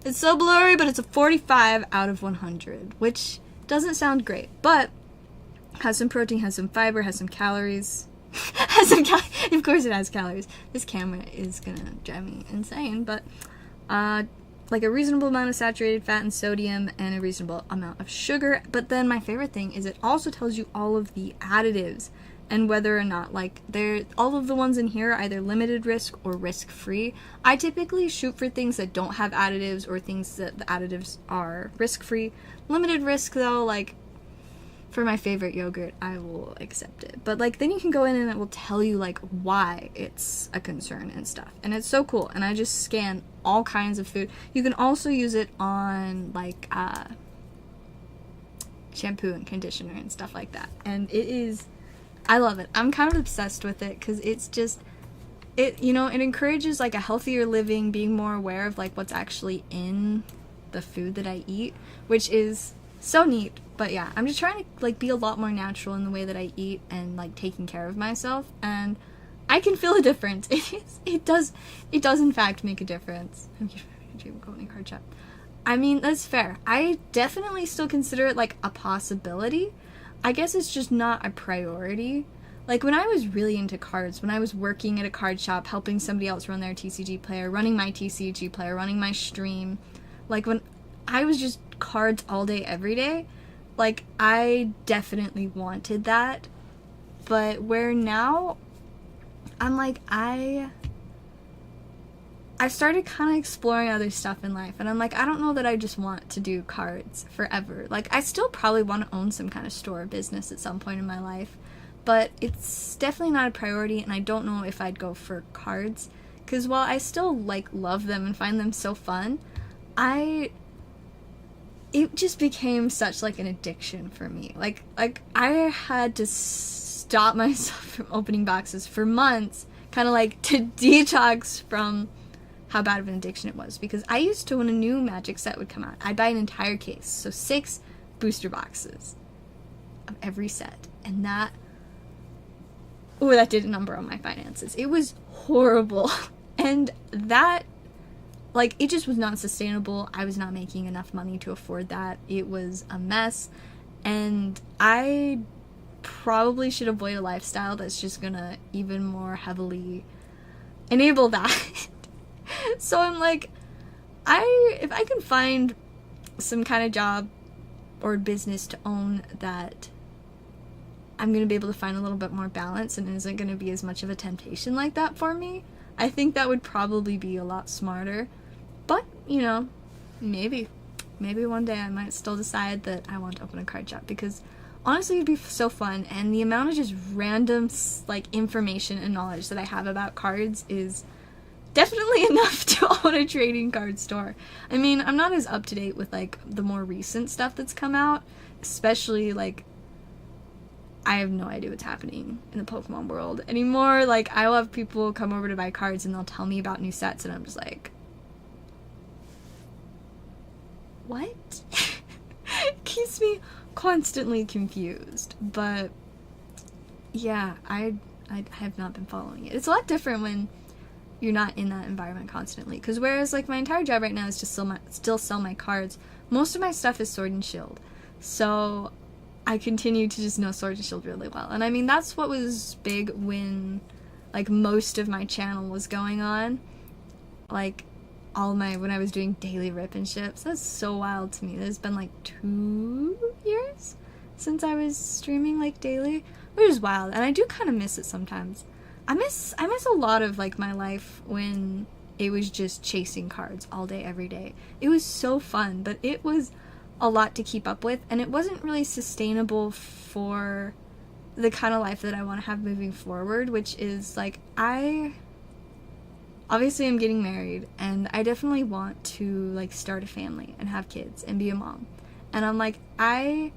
it's so blurry, but it's a 45 out of 100, which doesn't sound great, but has some protein, has some fiber, has some calories. Of course it has calories. This camera is gonna drive me insane, but like a reasonable amount of saturated fat and sodium and a reasonable amount of sugar. But then my favorite thing is it also tells you all of the additives and whether or not, like, all of the ones in here are either limited risk or risk free. I typically shoot for things that don't have additives or things that the additives are risk free. Limited risk though, like for my favorite yogurt, I will accept it. But like then you can go in and it will tell you like why it's a concern and stuff. And it's so cool. And I just scan all kinds of food. You can also use it on like shampoo and conditioner and stuff like that. And it is, I love it. I'm kind of obsessed with it because it's just, it encourages like a healthier living, being more aware of like what's actually in the food that I eat, which is so neat. But yeah, I'm just trying to like be a lot more natural in the way that I eat and like taking care of myself, and I can feel a difference. It does in fact make a difference. I mean, that's fair. I definitely still consider it like a possibility. I guess it's just not a priority. Like when I was really into cards, when I was working at a card shop, helping somebody else run their TCG player, running my TCG player, running my stream, like when I was just cards all day, every day, like I definitely wanted that. But where now, I'm like, I started kind of exploring other stuff in life, and I'm like, I don't know that I just want to do cards forever. Like, I still probably want to own some kind of store or business at some point in my life, but it's definitely not a priority, and I don't know if I'd go for cards, because while I still, like, love them and find them so fun, it just became such, like, an addiction for me. Like, I had to stop myself from opening boxes for months, kind of, like, to detox from how bad of an addiction it was. Because I used to, when a new Magic set would come out, I'd buy an entire case. So 6 booster boxes of every set. And that did a number on my finances. It was horrible. And that like, it just was not sustainable. I was not making enough money to afford that. It was a mess, and I probably should avoid a lifestyle that's just gonna even more heavily enable that. So I'm like, if I can find some kind of job or business to own that I'm gonna be able to find a little bit more balance and isn't gonna be as much of a temptation like that for me, I think that would probably be a lot smarter. But, you know, maybe one day I might still decide that I want to open a card shop, because honestly it'd be so fun, and the amount of just random, like, information and knowledge that I have about cards is definitely enough to own a trading card store. I mean, I'm not as up to date with, like, the more recent stuff that's come out, especially, like, I have no idea what's happening in the Pokemon world anymore. Like, I will have people come over to buy cards and they'll tell me about new sets, and I'm just like, what? It keeps me constantly confused. But yeah, I have not been following it. It's a lot different when you're not in that environment constantly, because whereas, like, my entire job right now is to still sell my cards, most of my stuff is Sword and Shield, so I continue to just know Sword and Shield really well. And I mean, that's what was big when, like, most of my channel was going on, like, when I was doing daily rip and ships. That's so wild to me. There's been like 2 years since I was streaming, like, daily, which is wild, and I do kind of miss it sometimes. I miss a lot of, like, my life when it was just chasing cards all day, every day. It was so fun, but it was a lot to keep up with, and it wasn't really sustainable for the kind of life that I want to have moving forward, which is, like, obviously I'm getting married, and I definitely want to, like, start a family and have kids and be a mom. And I'm like, I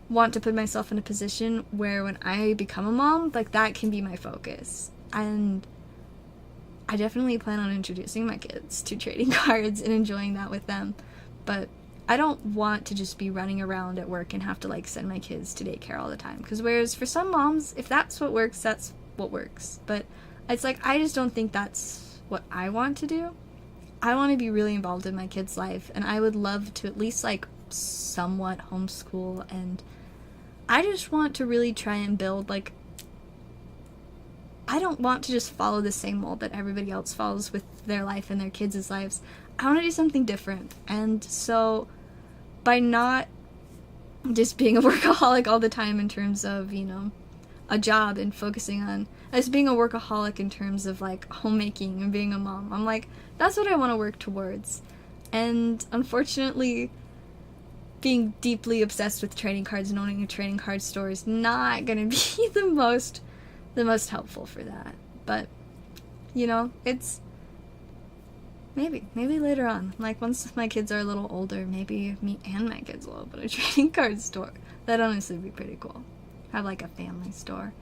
want to put myself in a position where when I become a mom, like, that can be my focus. And I definitely plan on introducing my kids to trading cards and enjoying that with them. But I don't want to just be running around at work and have to, like, send my kids to daycare all the time. Because whereas for some moms, if that's what works, that's what works. But it's like, I just don't think that's what I want to do. I want to be really involved in my kids' life, and I would love to at least, like, somewhat homeschool, and I just want to really try and build, like, I don't want to just follow the same mold that everybody else follows with their life and their kids' lives. I want to do something different. And so by not just being a workaholic all the time in terms of, you know, a job, and focusing on as being a workaholic in terms of, like, homemaking and being a mom, I'm like, that's what I want to work towards. And unfortunately, being deeply obsessed with trading cards and owning a trading card store is not gonna be the most helpful for that. But, you know, it's maybe later on, like, once my kids are a little older, maybe me and my kids will open a trading card store. That'd honestly be pretty cool. Have, like, a family store.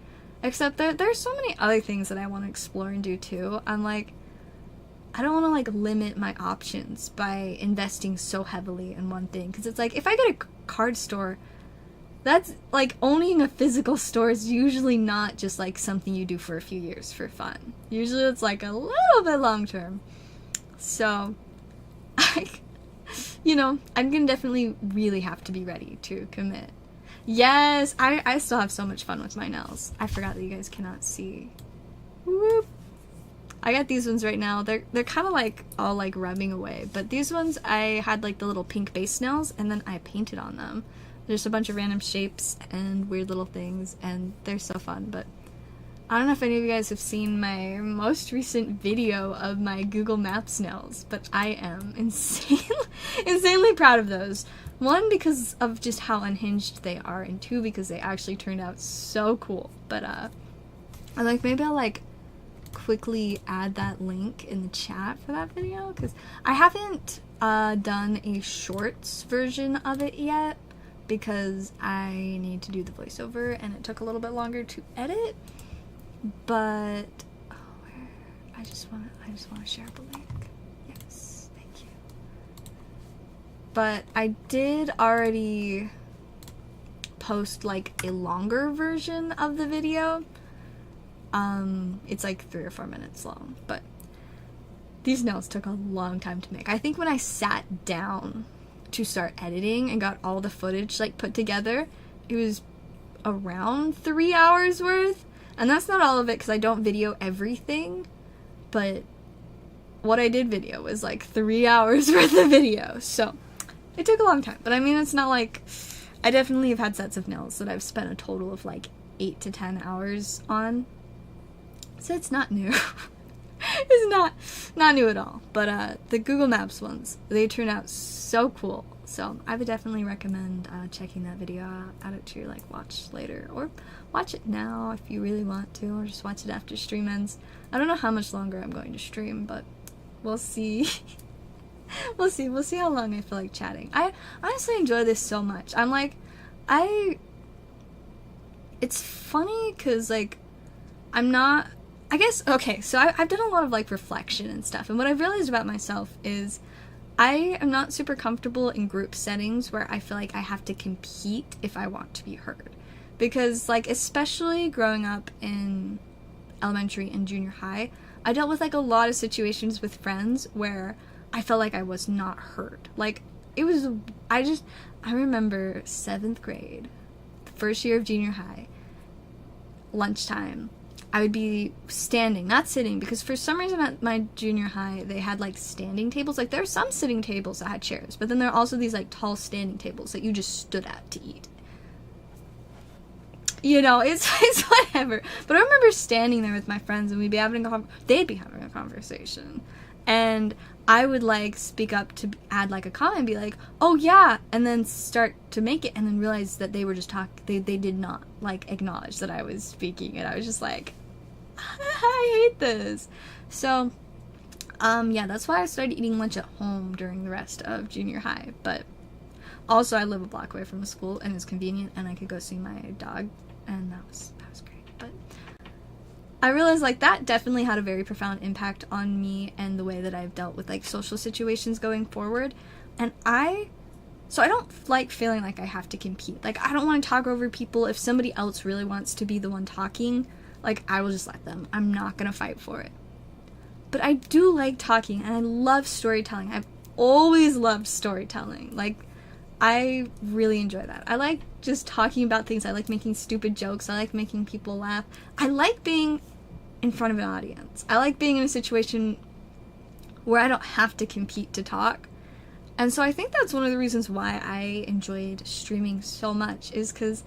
Except there's so many other things that I want to explore and do too. I'm like, I don't want to, like, limit my options by investing so heavily in one thing. Because it's like, if I get a card store, that's, like, owning a physical store is usually not just, like, something you do for a few years for fun. Usually it's, like, a little bit long term. So, you know, I'm gonna definitely really have to be ready to commit. Yes, I still have so much fun with my nails. I forgot that you guys cannot see. Whoop. I got these ones right now. They're kind of, like, all, like, rubbing away. But these ones, I had, like, the little pink base nails, and then I painted on them. There's a bunch of random shapes and weird little things, and they're so fun. But I don't know if any of you guys have seen my most recent video of my Google Maps nails, but I am insanely proud of those. 1, because of just how unhinged they are, and 2, because they actually turned out so cool. But, I'm like, maybe I'll, like, quickly add that link in the chat for that video, because I haven't, done a shorts version of it yet, because I need to do the voiceover, and it took a little bit longer to edit. But, I just want to share the link. Yes, thank you. But I did already post, like, a longer version of the video. It's like 3 or 4 minutes long, but these nails took a long time to make. I think when I sat down to start editing and got all the footage like put together, it was around 3 hours worth. And that's not all of it because I don't video everything, but what I did video was like 3 hours worth of video. So it took a long time, but I mean, it's not like, I definitely have had sets of nails that I've spent a total of like 8 to 10 hours on. So it's not new. It's not new at all. But the Google Maps ones, they turned out so cool. So I would definitely recommend checking that video out, add it to your like watch later, or watch it now if you really want to, or just watch it after stream ends. I don't know how much longer I'm going to stream, but we'll see. We'll see how long I feel like chatting. I honestly enjoy this so much. I'm like, it's funny because like, I'm not, I guess, okay, so I've done a lot of like reflection and stuff, and what I've realized about myself is I am not super comfortable in group settings where I feel like I have to compete if I want to be heard. Because like, especially growing up in elementary and junior high, I dealt with like a lot of situations with friends where I felt like I was not heard. Like, it was, I remember 7th grade, the first year of junior high, lunchtime, I would be standing, not sitting, because for some reason at my junior high, they had like standing tables. Like, there are some sitting tables that had chairs, but then there are also these like tall standing tables that you just stood at to eat. You know, it's whatever. But I remember standing there with my friends, and they'd be having a conversation. And I would like speak up to add like a comment and be like, oh yeah, and then start to make it, and then realize that they were just they did not like acknowledge that I was speaking, and I was just like, I hate this. So yeah, that's why I started eating lunch at home during the rest of junior high. But also I live a block away from the school, and it's convenient, and I could go see my dog, and that was great. But I realized like that definitely had a very profound impact on me and the way that I've dealt with like social situations going forward. And so I don't like feeling like I have to compete. Like, I don't want to talk over people. If somebody else really wants to be the one talking, like, I will just let them. I'm not gonna fight for it. But I do like talking, and I love storytelling. I've always loved storytelling. Like, I really enjoy that. I like just talking about things. I like making stupid jokes. I like making people laugh. I like being in front of an audience. I like being in a situation where I don't have to compete to talk. And so I think that's one of the reasons why I enjoyed streaming so much, is because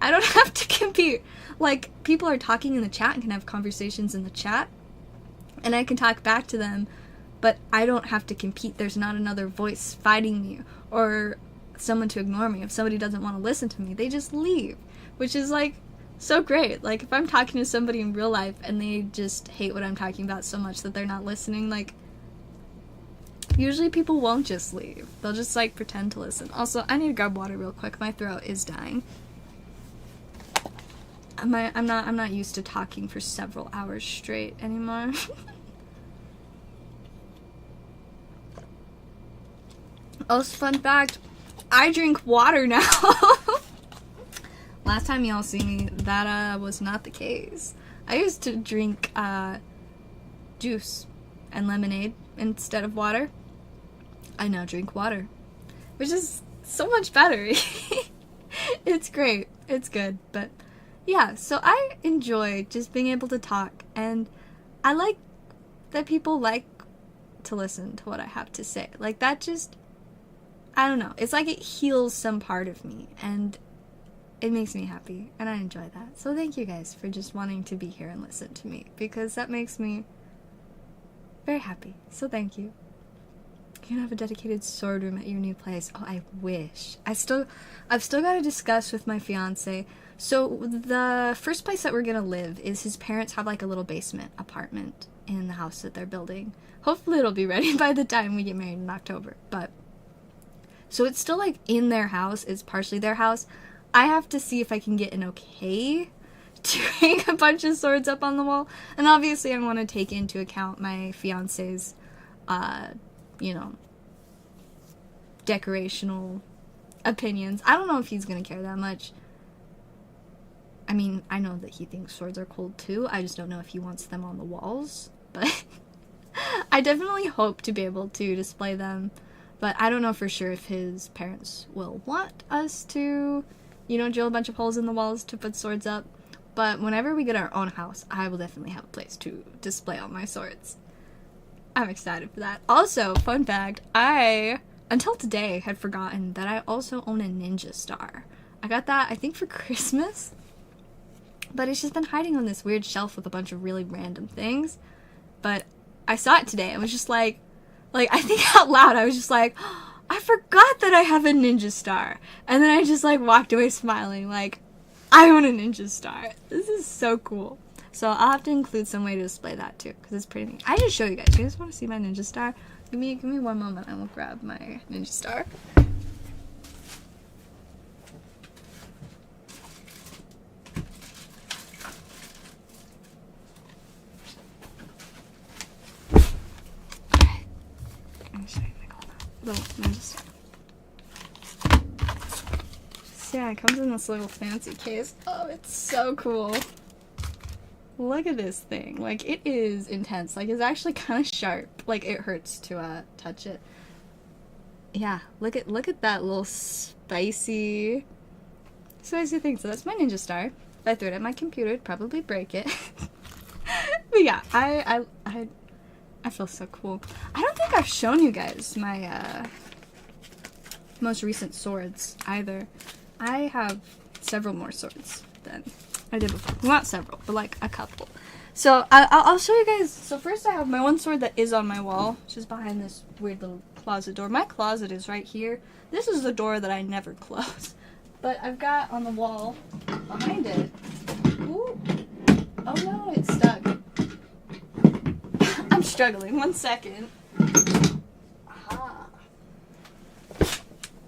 I don't have to compete. Like, people are talking in the chat and can have conversations in the chat, and I can talk back to them, but I don't have to compete. There's not another voice fighting me or someone to ignore me. If somebody doesn't want to listen to me, they just leave, which is like so great. Like, if I'm talking to somebody in real life and they just hate what I'm talking about so much that they're not listening, like, usually people won't just leave. They'll just like pretend to listen. Also, I need to grab water real quick. My throat is dying. I'm not used to talking for several hours straight anymore. Also, fun fact, I drink water now. Last time y'all see me, that was not the case. I used to drink juice and lemonade instead of water. I now drink water, which is so much better. It's great. It's good. But yeah, so I enjoy just being able to talk, and I like that people like to listen to what I have to say. Like, that just, I don't know. It's like it heals some part of me, and it makes me happy, and I enjoy that. So thank you guys for just wanting to be here and listen to me, because that makes me very happy. So thank you. You can have a dedicated sword room at your new place. Oh, I wish. I've still got to discuss with my fiance. So the first place that we're gonna live is his parents have like a little basement apartment in the house that they're building. Hopefully it'll be ready by the time we get married in October. But so it's still like in their house. It's partially their house. I have to see if I can get an okay to hang a bunch of swords up on the wall. And obviously I want to take into account my fiance's decorational opinions. I don't know if he's gonna care that much. I mean, I know that he thinks swords are cool too. I just don't know if he wants them on the walls. But I definitely hope to be able to display them, but I don't know for sure if his parents will want us to, you know, drill a bunch of holes in the walls to put swords up. But whenever we get our own house, I will definitely have a place to display all my swords. I'm excited for that. Also, fun fact, I, until today, had forgotten that I also own a ninja star. I got that, I think, for Christmas. But it's just been hiding on this weird shelf with a bunch of really random things. But I saw it today. I was just like, I think out loud, I was just like, oh, I forgot that I have a ninja star. And then I just, like, walked away smiling, like, I own a ninja star. This is so cool. So I'll have to include some way to display that, too, because it's pretty neat. I just show you guys. You guys want to see my ninja star? Give me one moment. I will grab my ninja star. Little ninja star. So yeah, it comes in this little fancy case. Oh, it's so cool. Look at this thing. Like, it is intense. Like, it's actually kind of sharp. Like, it hurts to touch it. Yeah, look at that little spicy thing. So that's my ninja star. If I threw it at my computer, it'd probably break it. But yeah, I feel so cool. I don't think I've shown you guys my most recent swords either. I have several more swords than I did before. Well, not several, but like a couple. So I'll show you guys. So first I have my one sword that is on my wall, which is behind this weird little closet door. My closet is right here. This is the door that I never close. But I've got on the wall behind it. Ooh. Oh no, it's stuck. I'm struggling. 1 second. Aha.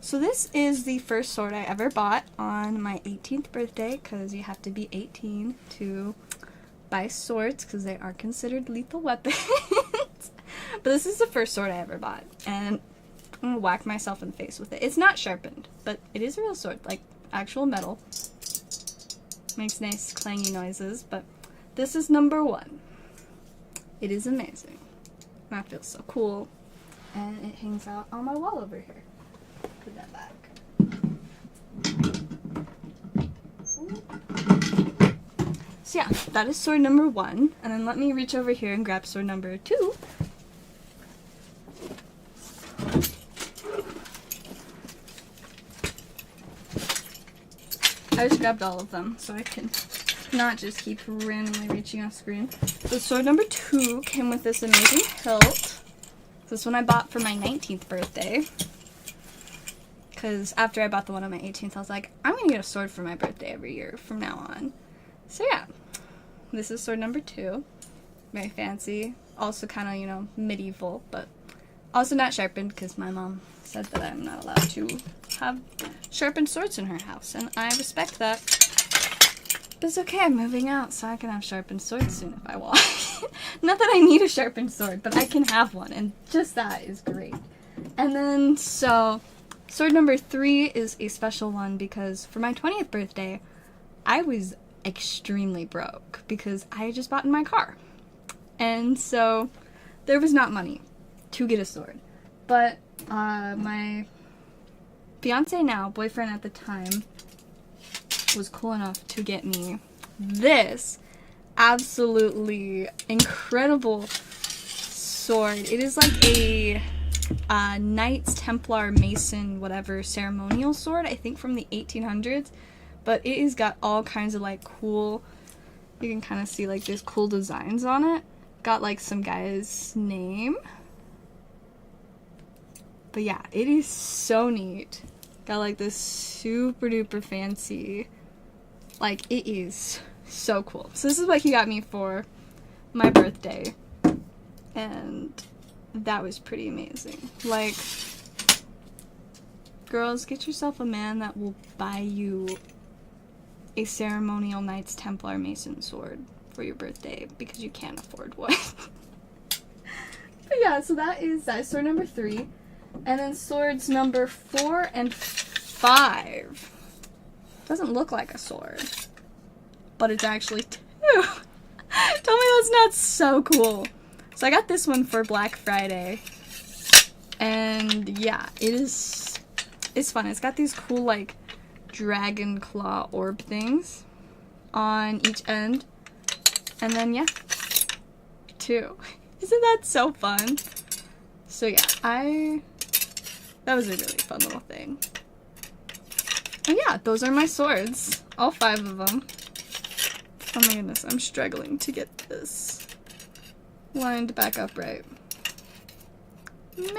So this is the first sword I ever bought on my 18th birthday, because you have to be 18 to buy swords, because they are considered lethal weapons. But this is the first sword I ever bought, and I'm gonna whack myself in the face with it. It's not sharpened, but it is a real sword, like actual metal. Makes nice clangy noises, but this is number 1. It is amazing. And that feels so cool. And it hangs out on my wall over here. Put that back. So yeah, that is sword number 1. And then let me reach over here and grab sword number 2. I just grabbed all of them so I can not just keep randomly reaching off screen. So sword number 2 came with this amazing hilt. This one I bought for my 19th birthday. Because after I bought the one on my 18th, I was like, I'm going to get a sword for my birthday every year from now on. So yeah, this is sword number 2. Very fancy. Also kind of, you know, medieval, but also not sharpened because my mom said that I'm not allowed to have sharpened swords in her house, and I respect that. But it's okay, I'm moving out, so I can have sharpened swords soon if I want. Not that I need a sharpened sword, but I can have one, and just that is great. And then, so, sword number 3 is a special one because for my 20th birthday, I was extremely broke because I had just bought in my car. And so, there was not money to get a sword. But, my fiance now, boyfriend at the time, was cool enough to get me this absolutely incredible sword. It is like a Knights Templar Mason whatever ceremonial sword, I think from the 1800s, but it has got all kinds of like cool, you can kind of see like there's cool designs on it. Got like some guy's name, but yeah, it is so neat. Got like this super duper fancy, like it is so cool. So this is what he got me for my birthday, and that was pretty amazing. Like, girls, get yourself a man that will buy you a ceremonial Knights Templar Mason sword for your birthday because you can't afford one. But yeah, so that is sword number 3. And then swords number 4 and 5. Doesn't look like a sword, but it's actually 2. Tell me that's not so cool. So I got this one for Black Friday. And yeah, it's fun. It's got these cool like dragon claw orb things on each end. And then yeah, 2. Isn't that so fun? So yeah, that was a really fun little thing. And yeah, those are my swords. All 5 of them. Oh my goodness, I'm struggling to get this lined back up right. Maybe.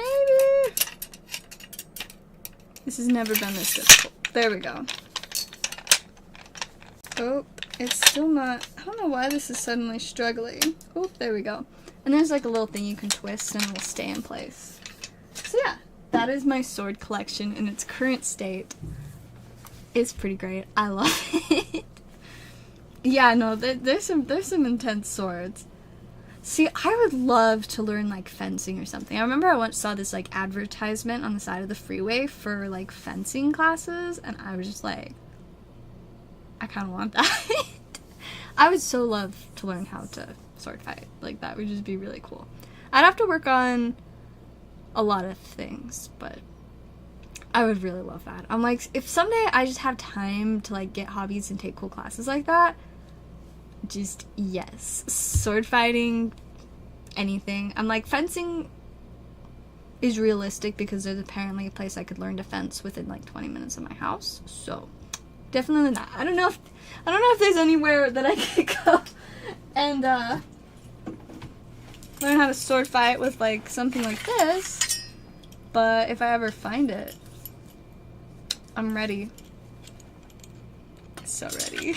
This has never been this difficult. There we go. Oh, it's still not. I don't know why this is suddenly struggling. Oh, there we go. And there's like a little thing you can twist and it'll stay in place. So yeah, that is my sword collection in its current state. It's pretty great. I love it. Yeah, no, there's some intense swords. See, I would love to learn like fencing or something. I remember I once saw this like advertisement on the side of the freeway for like fencing classes, and I was just like, I kind of want that. I would so love to learn how to sword fight. Like, that would just be really cool. I'd have to work on a lot of things, but I would really love that. I'm like, if someday I just have time to like get hobbies and take cool classes like that, just yes. Sword fighting, anything. I'm like, fencing is realistic because there's apparently a place I could learn to fence within like 20 minutes of my house. So definitely not. I don't know if there's anywhere that I could go and learn how to sword fight with like something like this. But if I ever find it, I'm ready. So ready.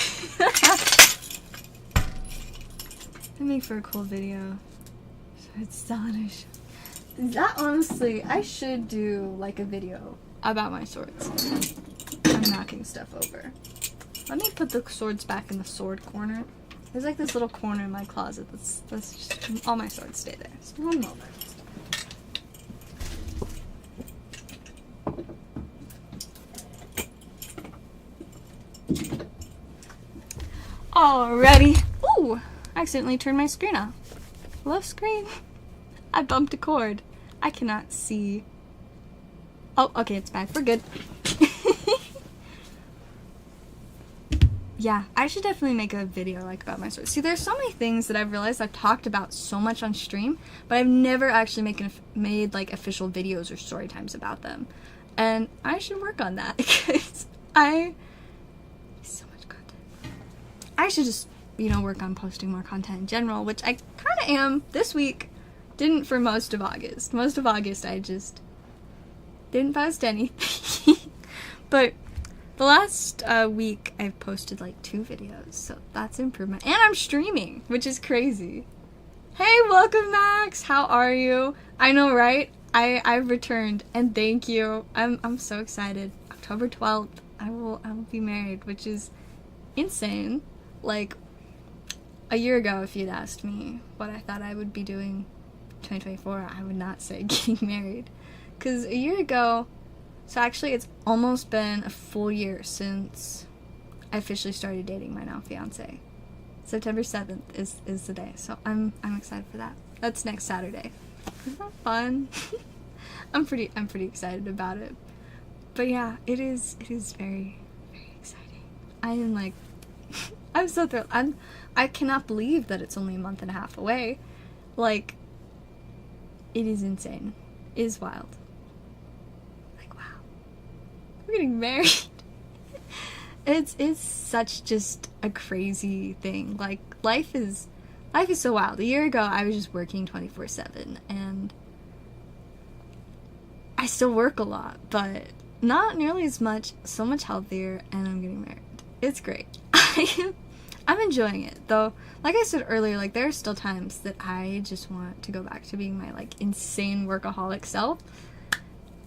That'd make for a cool video. So it's stylish. That honestly, I should do like a video about my swords. I'm knocking stuff over. Let me put the swords back in the sword corner. There's like this little corner in my closet that's just, all my swords stay there. So one moment. Alrighty. Ooh, I accidentally turned my screen off. Love screen. I bumped a cord. I cannot see. Oh, okay, it's back. We're good. Yeah, I should definitely make a video like about my swords. See, there's so many things that I've realized I've talked about so much on stream, but I've never actually made like official videos or story times about them. And I should work on that because so much content. I should just, work on posting more content in general, which I kind of am this week. Didn't for most of August. Most of August I just didn't post anything. But the last week I've posted like 2 videos, so that's improvement. And I'm streaming, which is crazy. Hey, welcome Max! How are you? I know, right? I've returned, and thank you. I'm so excited. October 12th, I will be married, which is insane. Like, a year ago, if you'd asked me what I thought I would be doing 2024, I would not say getting married. Because a year ago, so actually it's almost been a full year since I officially started dating my now fiance. September 7th is the day, so I'm excited for that. That's next Saturday. Isn't that fun? I'm pretty excited about it. But yeah, it is very, very exciting. I am like, I'm so thrilled. I cannot believe that it's only a month and a half away. Like, it is insane. It is wild. Like, wow. We're getting married. It's such just a crazy thing. Like, life is so wild. A year ago, I was just working 24/7, and I still work a lot, but not nearly as much, so much healthier, and I'm getting married. It's great. I'm enjoying it, though. Like I said earlier, like, there are still times that I just want to go back to being my, like, insane workaholic self.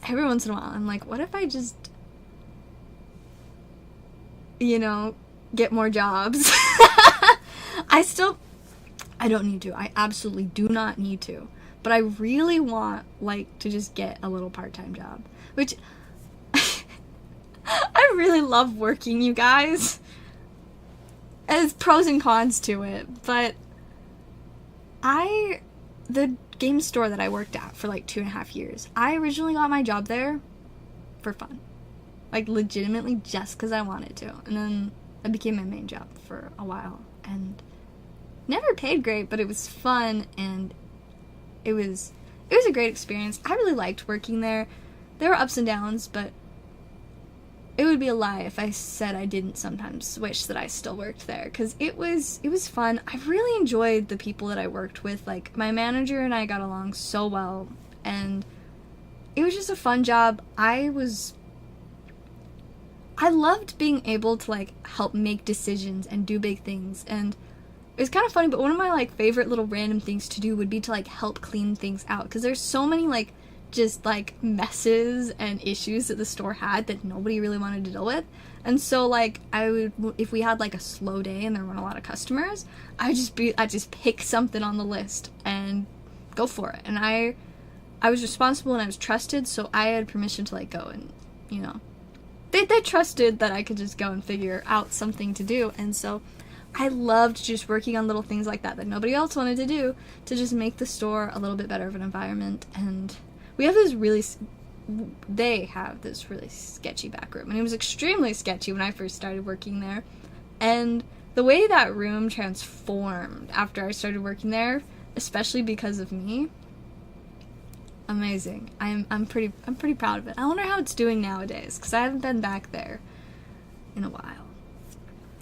Every once in a while, I'm like, what if I just, get more jobs? I don't need to. I absolutely do not need to. But I really want, like, to just get a little part-time job. Which, I really love working, you guys. There's pros and cons to it. But the game store that I worked at for like 2.5 years, I originally got my job there for fun. Like, legitimately just because I wanted to. And then it became my main job for a while. And never paid great, but it was fun, and it was a great experience. I really liked working there. There were ups and downs, but it would be a lie if I said I didn't sometimes wish that I still worked there, because it was fun. I really enjoyed the people that I worked with. Like, my manager and I got along so well, and it was just a fun job. I loved being able to, like, help make decisions and do big things, and it was kind of funny, but one of my, like, favorite little random things to do would be to, like, help clean things out, because there's so many, like, just, like, messes and issues that the store had that nobody really wanted to deal with. And so, like, if we had, like, a slow day and there weren't a lot of customers, I'd just pick something on the list and go for it. And I was responsible and I was trusted, so I had permission to, like, go and, you know, they trusted that I could just go and figure out something to do. And so I loved just working on little things like that nobody else wanted to do, to just make the store a little bit better of an environment. And they have this really sketchy back room, and it was extremely sketchy when I first started working there. And the way that room transformed after I started working there, especially because of me, amazing. I'm pretty proud of it. I wonder how it's doing nowadays, because I haven't been back there in a while.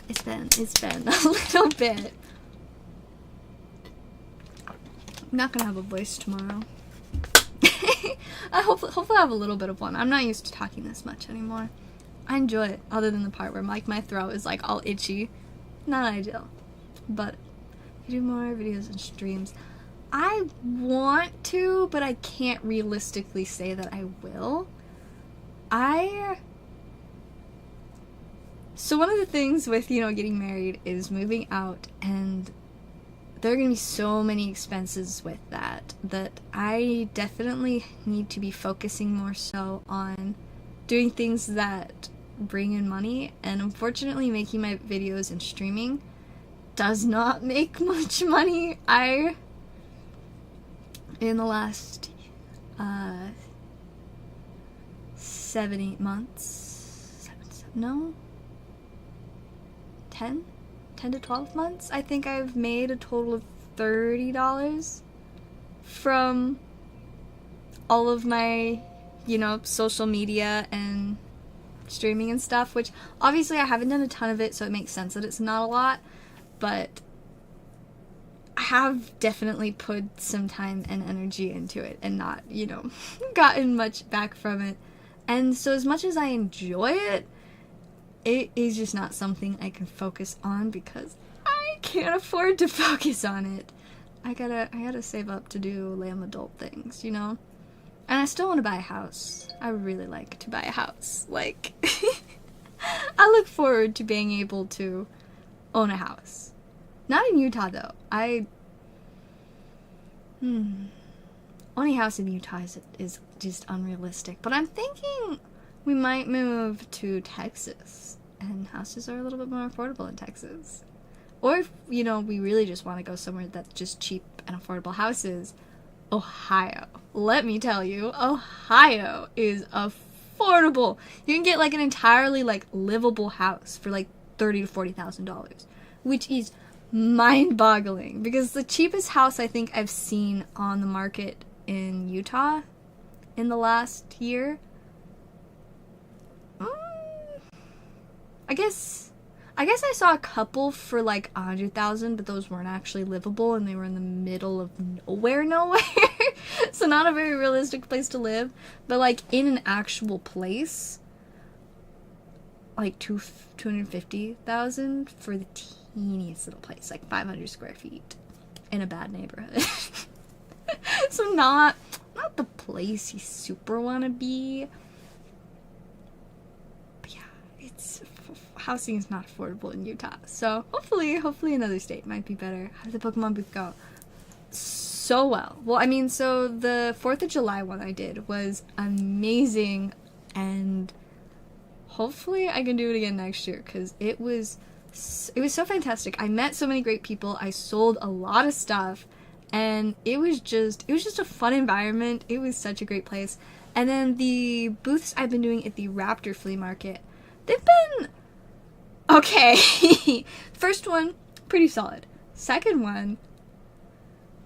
It's been a little bit. I'm not gonna have a voice tomorrow. Hopefully I have a little bit of one. I'm not used to talking this much anymore. I enjoy it, other than the part where, like, my throat is, like, all itchy. Not ideal. But I do more videos and streams. I want to, but I can't realistically say that I will. So one of the things with, you know, getting married is moving out, and there are going to be so many expenses with that I definitely need to be focusing more so on doing things that bring in money. And unfortunately, making my videos and streaming does not make much money. In the last 7-8 months, 10 to 12 months, I think I've made a total of $30 from all of my, you know, social media and streaming and stuff, which obviously I haven't done a ton of it, so it makes sense that it's not a lot, but I have definitely put some time and energy into it and not, you know, gotten much back from it. And so as much as I enjoy it, it is just not something I can focus on, because I can't afford to focus on it. I gotta save up to do lame adult things, you know? And I still want to buy a house. I would really like to buy a house. Like, I look forward to being able to own a house. Not in Utah, though. Owning a house in Utah is just unrealistic. But I'm thinking we might move to Texas, and houses are a little bit more affordable in Texas. Or if, you know, we really just want to go somewhere that's just cheap and affordable houses, Ohio. Let me tell you, Ohio is affordable. You can get, like, an entirely, like, livable house for, like, $30,000 to $40,000, which is mind-boggling, because the cheapest house I think I've seen on the market in Utah in the last year, I guess I saw a couple for like $100,000, but those weren't actually livable, and they were in the middle of nowhere. So not a very realistic place to live, but like in an actual place, like $250,000 for the teeniest little place, like 500 square feet in a bad neighborhood. So not the place you super want to be. But yeah, housing is not affordable in Utah. So hopefully another state might be better. How did the Pokemon booth go? So well. Well, I mean, so the 4th of July one I did was amazing, and hopefully I can do it again next year, because it was so fantastic. I met so many great people. I sold a lot of stuff, And it was just a fun environment. It was such a great place. And then the booths I've been doing at the Raptor Flea Market, they've been okay. First one, pretty solid. Second one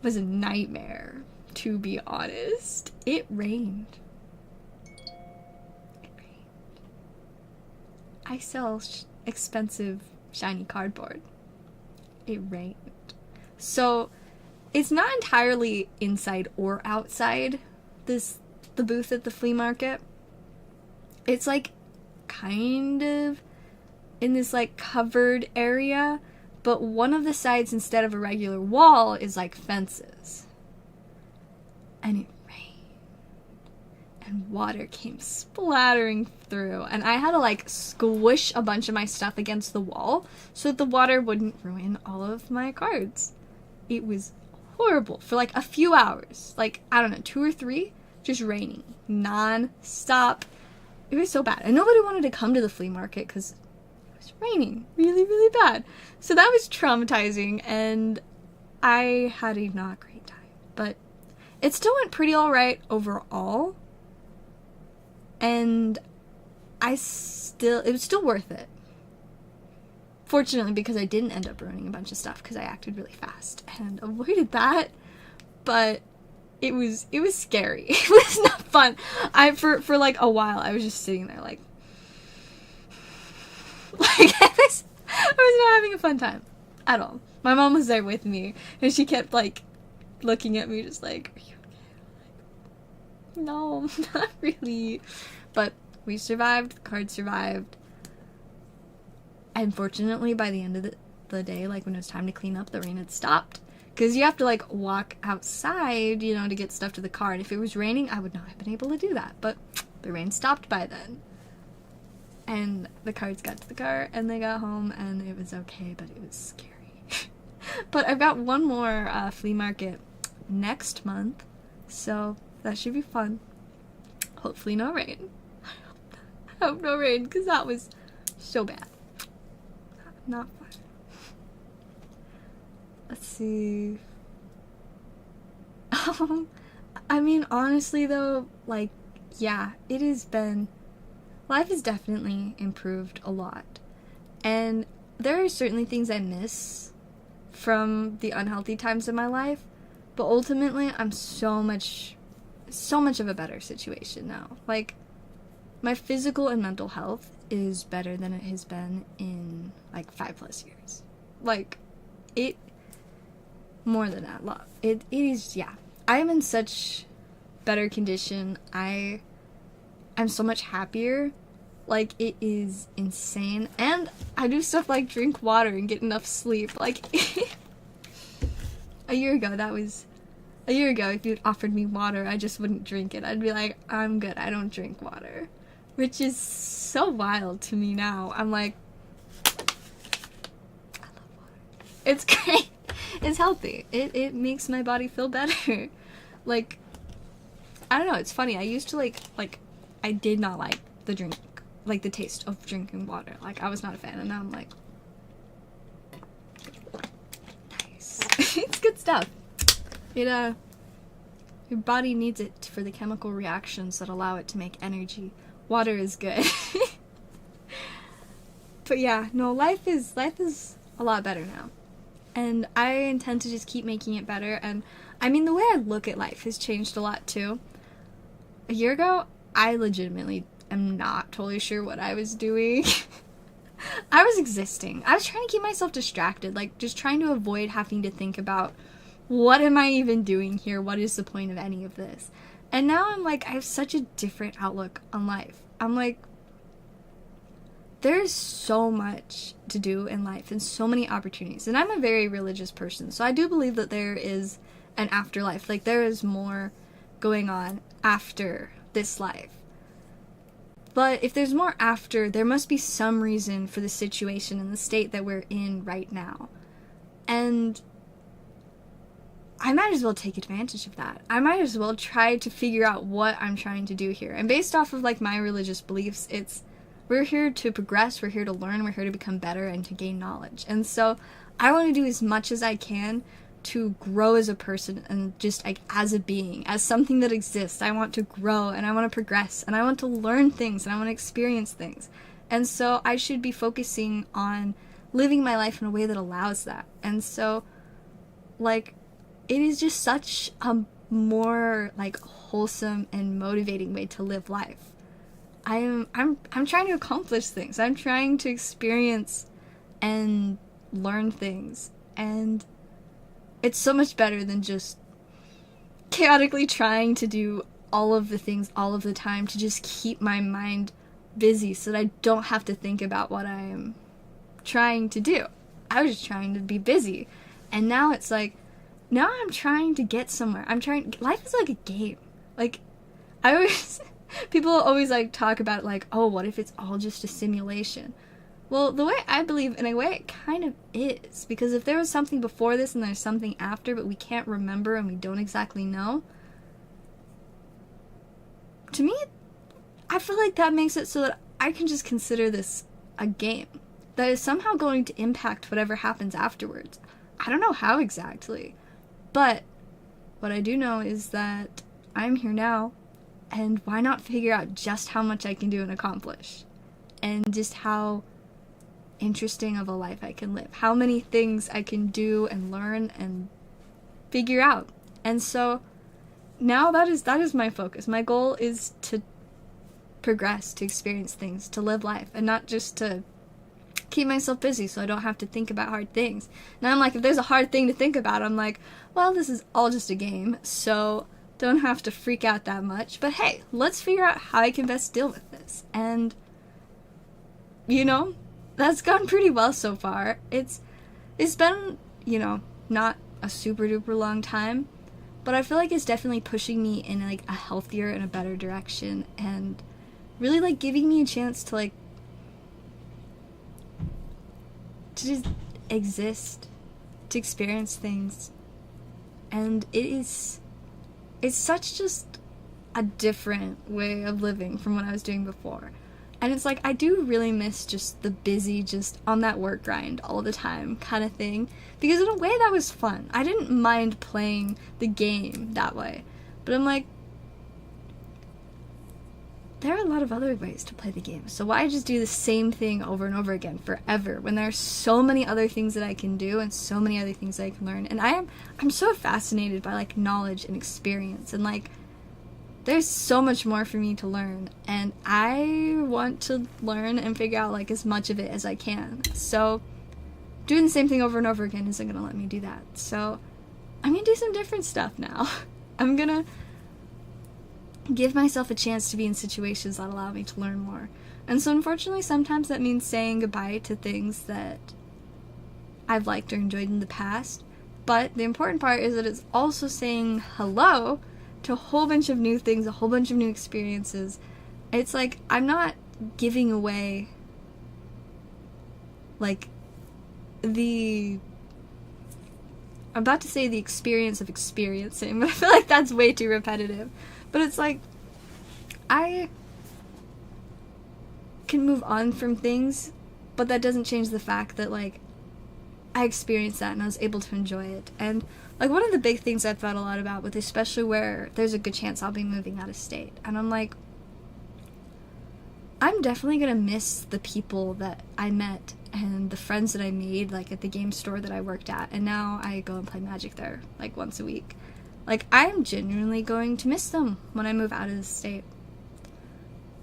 was a nightmare, to be honest. It rained. I sell expensive, shiny cardboard. It rained. So, it's not entirely inside or outside the booth at the flea market. It's like kind of in this like covered area, but one of the sides, instead of a regular wall, is like fences. And it rained. And water came splattering through. And I had to like squish a bunch of my stuff against the wall so that the water wouldn't ruin all of my cards. It was horrible for like a few hours. Like, I don't know, 2 or 3, just raining non-stop. It was so bad. And nobody wanted to come to the flea market because it was raining really, really bad. So that was traumatizing, and I had a not great time. But it still went pretty alright overall. And it was still worth it. Fortunately, because I didn't end up ruining a bunch of stuff because I acted really fast and avoided that. But it was scary. It was not fun. For like a while I was just sitting there like I was not having a fun time at all. My mom was there with me and she kept like looking at me just like, are you okay? Like, no, not really. But we survived, the card survived. And fortunately, by the end of the day, like when it was time to clean up, the rain had stopped. Because you have to like walk outside, you know, to get stuff to the car. And if it was raining, I would not have been able to do that. But the rain stopped by then. And the cards got to the car and they got home and it was okay, but it was scary. But I've got one more flea market next month. So that should be fun. Hopefully no rain. I hope no rain because that was so bad. Not fun. Let's see. I mean, honestly though, like, yeah, it has been, life has definitely improved a lot. And there are certainly things I miss from the unhealthy times of my life, but ultimately I'm so much of a better situation now. Like, my physical and mental health is better than it has been in like 5+ years. Like, it, more than that, love. It is, yeah. I am in such better condition. I'm so much happier. Like, it is insane. And I do stuff like drink water and get enough sleep. Like, a year ago, if you'd offered me water, I just wouldn't drink it. I'd be like, I'm good, I don't drink water. Which is so wild to me now. I'm like, I love water. It's great. It's healthy. It makes my body feel better. Like, I don't know, it's funny. I used to like, I did not like the taste of drinking water. Like, I was not a fan, and now I'm like, nice. It's good stuff. Your body needs it for the chemical reactions that allow it to make energy. Water is good. But yeah, no, life is a lot better now. And I intend to just keep making it better. And I mean, the way I look at life has changed a lot too. A year ago, I legitimately am not totally sure what I was doing. I was existing. I was trying to keep myself distracted, like just trying to avoid having to think about, what am I even doing here? What is the point of any of this? And now I'm like, I have such a different outlook on life. I'm like, there's so much to do in life and so many opportunities. And I'm a very religious person, so I do believe that there is an afterlife. Like, there is more going on after this life. But if there's more after, there must be some reason for the situation and the state that we're in right now. And I might as well take advantage of that. I might as well try to figure out what I'm trying to do here. And based off of, like, my religious beliefs, we're here to progress, we're here to learn, we're here to become better and to gain knowledge. And so I want to do as much as I can to grow as a person and just like as a being, as something that exists. I want to grow and I want to progress and I want to learn things and I want to experience things. And so I should be focusing on living my life in a way that allows that. And so, like, it is just such a more like wholesome and motivating way to live life. I'm trying to accomplish things. I'm trying to experience and learn things, and it's so much better than just chaotically trying to do all of the things all of the time to just keep my mind busy so that I don't have to think about what I am trying to do. I was just trying to be busy, and now it's like, now I'm trying to get somewhere. Life is like a game. Like, people always like talk about like, oh, what if it's all just a simulation? Well, the way I believe, in a way, it kind of is. Because if there was something before this and there's something after, but we can't remember and we don't exactly know, to me, I feel like that makes it so that I can just consider this a game that is somehow going to impact whatever happens afterwards. I don't know how exactly, but what I do know is that I'm here now, and why not figure out just how much I can do and accomplish, and just how interesting of a life I can live, how many things I can do and learn and figure out. And so now that is my focus. My goal is to progress, to experience things, to live life, and not just to keep myself busy so I don't have to think about hard things. Now I'm like, if there's a hard thing to think about, I'm like, well, this is all just a game, so don't have to freak out that much. But hey, let's figure out how I can best deal with this. And, you know, that's gone pretty well so far. It's been, you know, not a super duper long time, but I feel like it's definitely pushing me in like a healthier and a better direction, and really like giving me a chance to like to just exist, to experience things. And it's such just a different way of living from what I was doing before. And it's like, I do really miss just the busy, just on that work grind all the time kind of thing. Because in a way that was fun. I didn't mind playing the game that way. But I'm like, there are a lot of other ways to play the game. So why just do the same thing over and over again forever when there are so many other things that I can do and so many other things that I can learn? And I'm so fascinated by like knowledge and experience, and like there's so much more for me to learn, and I want to learn and figure out like as much of it as I can. So doing the same thing over and over again isn't gonna let me do that. So I'm gonna do some different stuff now. I'm gonna give myself a chance to be in situations that allow me to learn more. And so unfortunately sometimes that means saying goodbye to things that I've liked or enjoyed in the past. But the important part is that it's also saying hello to a whole bunch of new things, a whole bunch of new experiences. It's like, I'm not giving away like I'm about to say the experience of experiencing, but I feel like that's way too repetitive. But it's like, I can move on from things, but that doesn't change the fact that like I experienced that and I was able to enjoy it. And like one of the big things I've thought a lot about, with especially where there's a good chance I'll be moving out of state, and I'm like, I'm definitely gonna miss the people that I met and the friends that I made like at the game store that I worked at, and now I go and play Magic there like once a week. Like, I'm genuinely going to miss them when I move out of the state.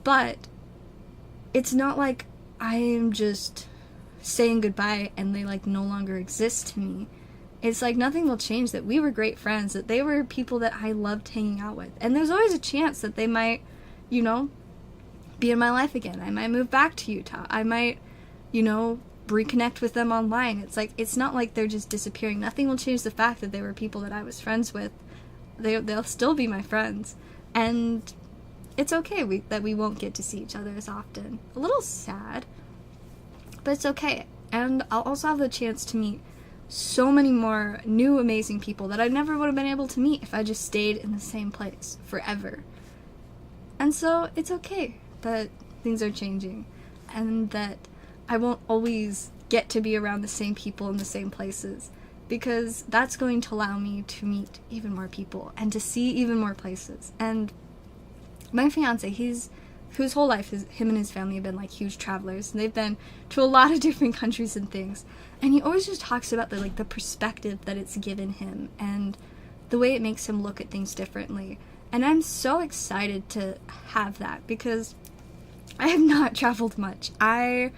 But it's not like I'm just saying goodbye and they like no longer exist to me. It's like nothing will change, that we were great friends, that they were people that I loved hanging out with. And there's always a chance that they might, you know, be in my life again. I might move back to Utah. I might, you know, reconnect with them online. It's like, it's not like they're just disappearing. Nothing will change the fact that they were people that I was friends with. They'll still be my friends, and it's okay that we won't get to see each other as often. A little sad, but it's okay. And I'll also have the chance to meet so many more new amazing people that I never would have been able to meet if I just stayed in the same place forever. And so it's okay that things are changing, and that I won't always get to be around the same people in the same places, because that's going to allow me to meet even more people and to see even more places. And my fiance, whose whole life him and his family have been like huge travelers, and they've been to a lot of different countries and things, and he always just talks about the perspective that it's given him and the way it makes him look at things differently. And I'm so excited to have that, because I have not traveled much. I've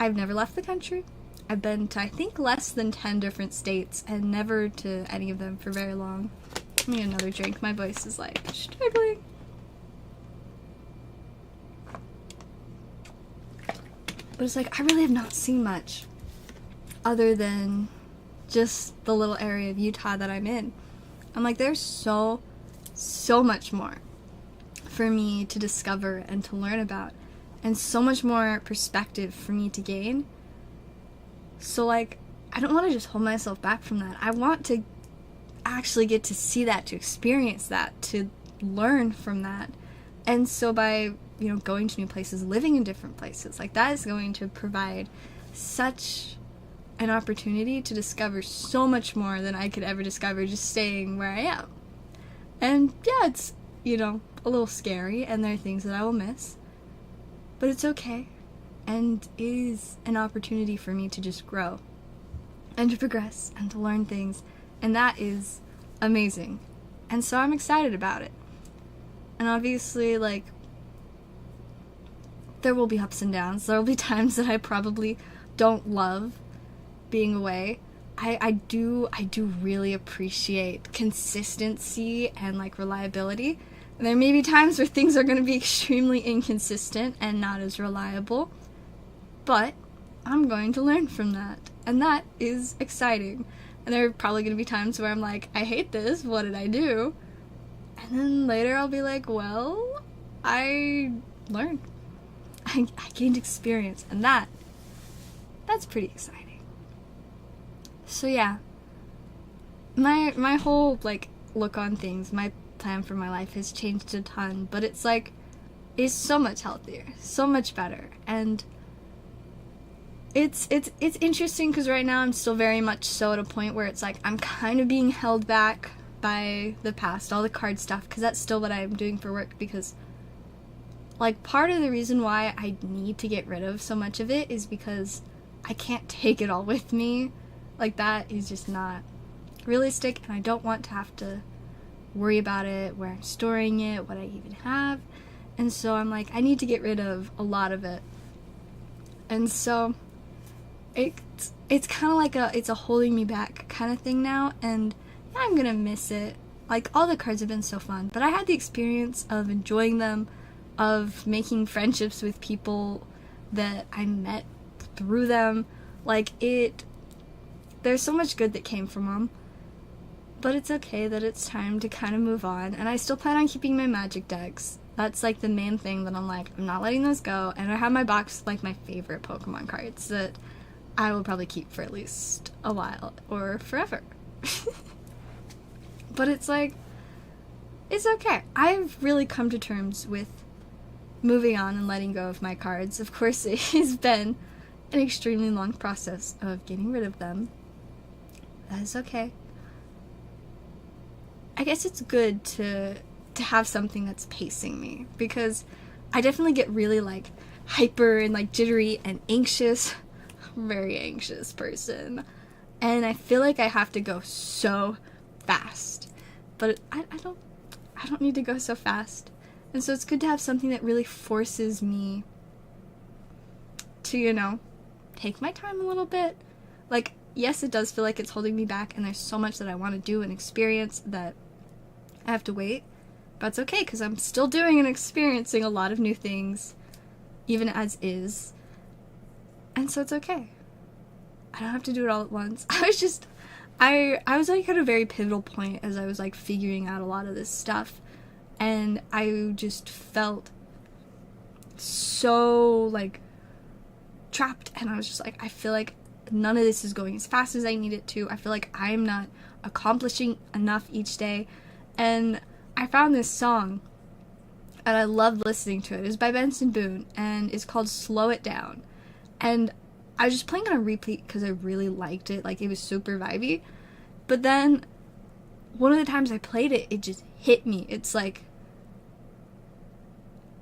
never left the country. I've been to, I think, less than 10 different states, and never to any of them for very long. Let me get another drink. My voice is like struggling. But it's like, I really have not seen much other than just the little area of Utah that I'm in. I'm like, there's so much more for me to discover and to learn about, and so much more perspective for me to gain. So like, I don't want to just hold myself back from that. I want to actually get to see that, to experience that, to learn from that. And so by, going to new places, living in different places, like, that is going to provide such an opportunity to discover so much more than I could ever discover just staying where I am. And yeah, it's, a little scary, and there are things that I will miss, but it's okay, and is an opportunity for me to just grow and to progress and to learn things, and that is amazing. And so I'm excited about it. And obviously, like, there will be ups and downs. There will be times that I probably don't love being away. I do really appreciate consistency and, like, reliability. And there may be times where things are going to be extremely inconsistent and not as reliable, but I'm going to learn from that, and that is exciting. And there are probably going to be times where I'm like, I hate this, what did I do? And then later I'll be like, well, I learned. I gained experience, and that's pretty exciting. So yeah, my whole, like, look on things, my plan for my life has changed a ton, but it's like, it's so much healthier, so much better. And it's interesting, because right now I'm still very much so at a point where it's like, I'm kind of being held back by the past, all the card stuff, because that's still what I'm doing for work, because, like, part of the reason why I need to get rid of so much of it is because I can't take it all with me. Like, that is just not realistic, and I don't want to have to worry about it, where I'm storing it, what I even have. And so I'm like, I need to get rid of a lot of it. And so it's kind of like it's a holding me back kind of thing now, and yeah, I'm gonna miss it. Like, all the cards have been so fun, but I had the experience of enjoying them, of making friendships with people that I met through them. Like, there's so much good that came from them, but it's okay that it's time to kind of move on. And I still plan on keeping my Magic decks. That's, like, the main thing that I'm like, I'm not letting those go. And I have my box of, like, my favorite Pokemon cards that I will probably keep for at least a while, or forever. But it's like, it's okay. I've really come to terms with moving on and letting go of my cards. Of course, it has been an extremely long process of getting rid of them. That is okay. I guess it's good to have something that's pacing me, because I definitely get really, like, hyper and, like, jittery and anxious. Very anxious person, and I feel like I have to go so fast, but I don't need to go so fast. And so it's good to have something that really forces me to, take my time a little bit. Like, yes, it does feel like it's holding me back, and there's so much that I want to do and experience that I have to wait, but it's okay, because I'm still doing and experiencing a lot of new things, even as is. And so it's okay. I don't have to do it all at once. I was like at a very pivotal point as I was, like, figuring out a lot of this stuff. And I just felt so, like, trapped. And I was just like, I feel like none of this is going as fast as I need it to. I feel like I'm not accomplishing enough each day. And I found this song, and I loved listening to it. It's by Benson Boone, and it's called Slow It Down. And I was just playing on a repeat because I really liked it. Like, it was super vibey. But then, one of the times I played it, it just hit me. It's like,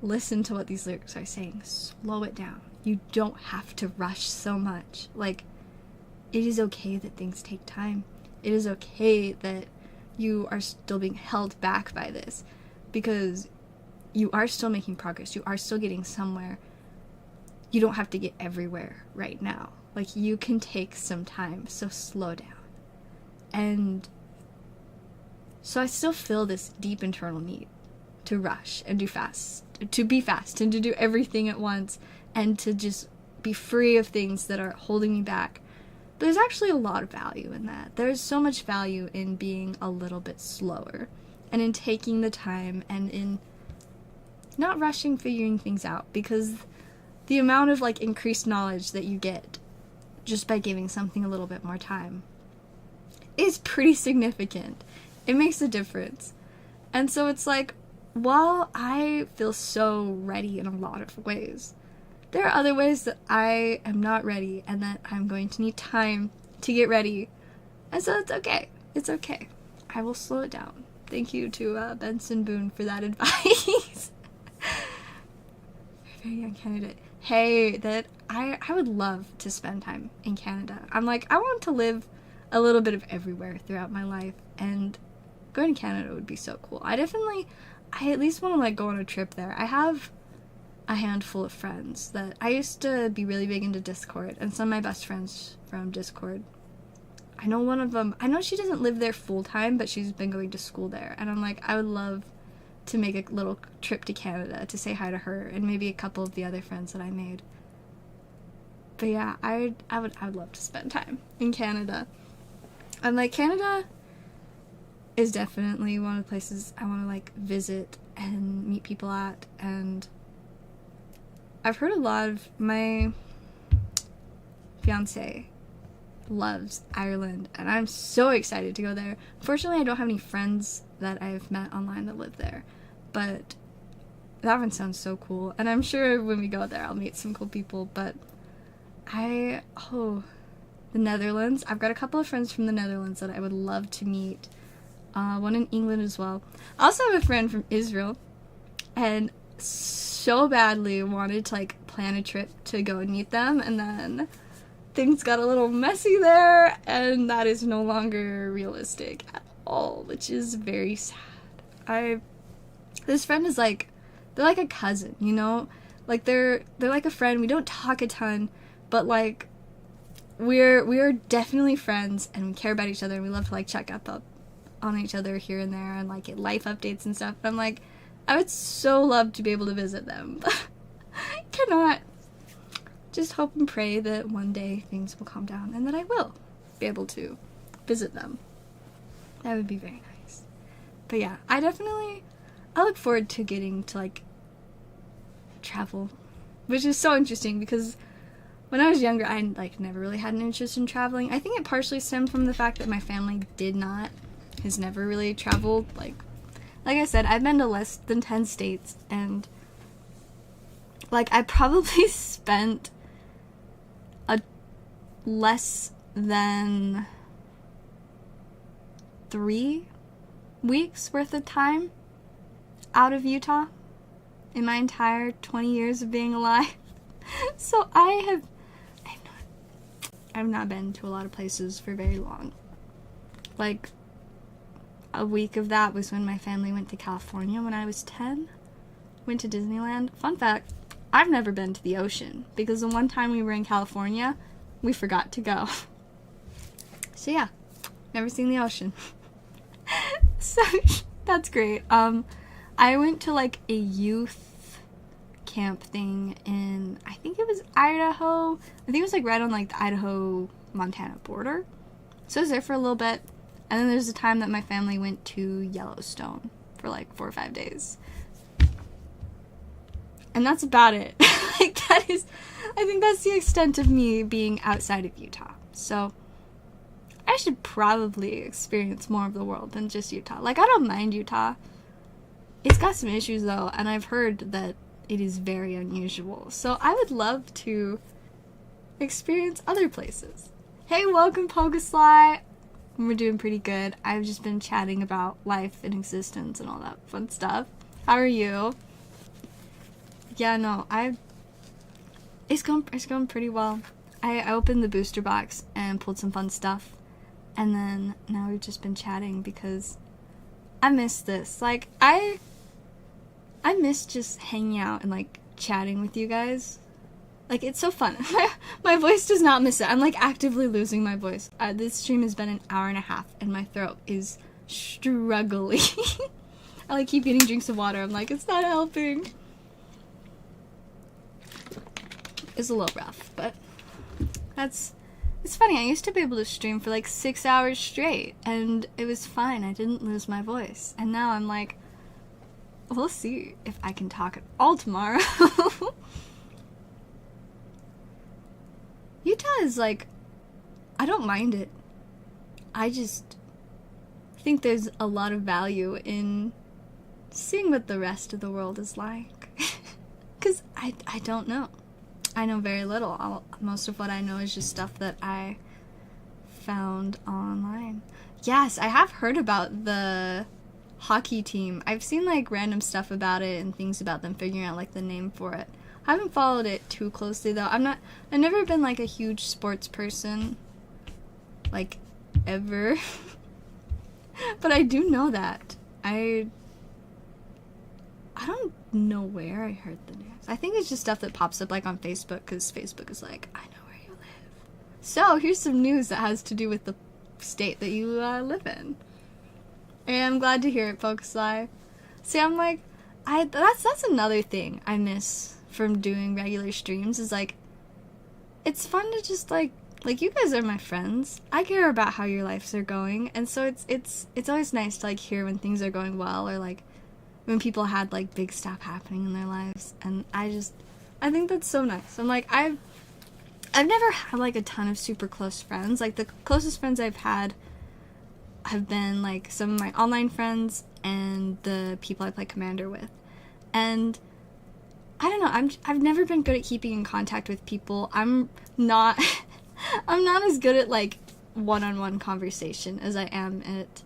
listen to what these lyrics are saying. Slow it down. You don't have to rush so much. Like, it is okay that things take time. It is okay that you are still being held back by this, because you are still making progress. You are still getting somewhere. You don't have to get everywhere right now. Like, you can take some time, so slow down. And so I still feel this deep internal need to rush and do fast, to be fast and to do everything at once and to just be free of things that are holding me back. But there's actually a lot of value in that. There's so much value in being a little bit slower and in taking the time and in not rushing figuring things out, because the amount of like increased knowledge that you get just by giving something a little bit more time is pretty significant. It makes a difference. And so it's like, while I feel so ready in a lot of ways, there are other ways that I am not ready and that I'm going to need time to get ready. And so it's okay. It's okay. I will slow it down. Thank you to Benson Boone for that advice. Very young candidate. Hey, that I would love to spend time in Canada. I'm like, I want to live a little bit of everywhere throughout my life, and going to Canada would be so cool. I at least want to like go on a trip there. I have a handful of friends that I used to be really big into Discord, and some of my best friends from Discord. I know one of them, I know she doesn't live there full time, but she's been going to school there, and I'm like, I would love to make a little trip to Canada to say hi to her and maybe a couple of the other friends that I made. But yeah, I would love to spend time in Canada. And like, Canada is definitely one of the places I want to like visit and meet people at. And I've heard a lot of my fiance loves Ireland, and I'm so excited to go there. Unfortunately, I don't have any friends that I've met online that live there, but that one sounds so cool, and I'm sure when we go there I'll meet some cool people. But the Netherlands, I've got a couple of friends from the Netherlands that I would love to meet, one in England as well. I also have a friend from Israel, and so badly wanted to like plan a trip to go and meet them, and then things got a little messy there, and that is no longer realistic at all, which is very sad. This friend is like, they're like a cousin, you know? Like, they're like a friend. We don't talk a ton, but like, we are definitely friends, and we care about each other, and we love to like check up on each other here and there, and like get life updates and stuff. But I'm like, I would so love to be able to visit them, but I cannot. Just hope and pray that one day things will calm down and that I will be able to visit them. That would be very nice. But yeah, I look forward to getting to like travel, which is so interesting because when I was younger, I like never really had an interest in traveling. I think it partially stemmed from the fact that my family has never really traveled. Like I said, I've been to less than 10 states, and like I probably spent less than 3 weeks worth of time out of Utah in my entire 20 years of being alive. So I've not been to a lot of places for very long. Like, a week of that was when my family went to California when I was 10. Went to Disneyland. Fun fact, I've never been to the ocean, because the one time we were in California, we forgot to go. So yeah, never seen the ocean. So that's great. I went to like a youth camp thing in, I think it was Idaho. I think it was like right on like the Idaho-Montana border. So I was there for a little bit, and then there's a time that my family went to Yellowstone for like 4 or 5 days. And that's about it. I think that's the extent of me being outside of Utah. So I should probably experience more of the world than just Utah. Like, I don't mind Utah. It's got some issues though, and I've heard that it is very unusual. So I would love to experience other places. Hey, welcome, Pokesly. We're doing pretty good. I've just been chatting about life and existence and all that fun stuff. How are you? Yeah, no, it's going pretty well. I opened the booster box and pulled some fun stuff, and then now we've just been chatting because I miss this. Like, I miss just hanging out and, like, chatting with you guys. Like, it's so fun. My voice does not miss it. I'm, like, actively losing my voice. This stream has been an hour and a half, and my throat is struggling. I, like, keep getting drinks of water. I'm like, it's not helping. It's a little rough, but it's funny. I used to be able to stream for, like, 6 hours straight, and it was fine. I didn't lose my voice. And now I'm like, we'll see if I can talk at all tomorrow. Utah is like, I don't mind it. I just think there's a lot of value in seeing what the rest of the world is like. Because I don't know. I know very little. Most of what I know is just stuff that I found online. Yes, I have heard about the hockey team. I've seen, like, random stuff about it and things about them figuring out, like, the name for it. I haven't followed it too closely, though. I've never been, like, a huge sports person, like, ever. But I do know that. I don't know where I heard the news. I think it's just stuff that pops up, like, on Facebook, because Facebook is like, I know where you live. So, here's some news that has to do with the state that you live in. And I'm glad to hear it, Pokesly. See, I'm like, that's another thing I miss from doing regular streams, is, like, it's fun to just, like, you guys are my friends. I care about how your lives are going, and so it's always nice to, like, hear when things are going well, or, like, when people had, like, big stuff happening in their lives, and I think that's so nice. I'm like, I've never had, like, a ton of super close friends. Like, the closest friends I've had have been, like, some of my online friends and the people I play Commander with. And I don't know, I've never been good at keeping in contact with people. I'm not as good at, like, one-on-one conversation as I am at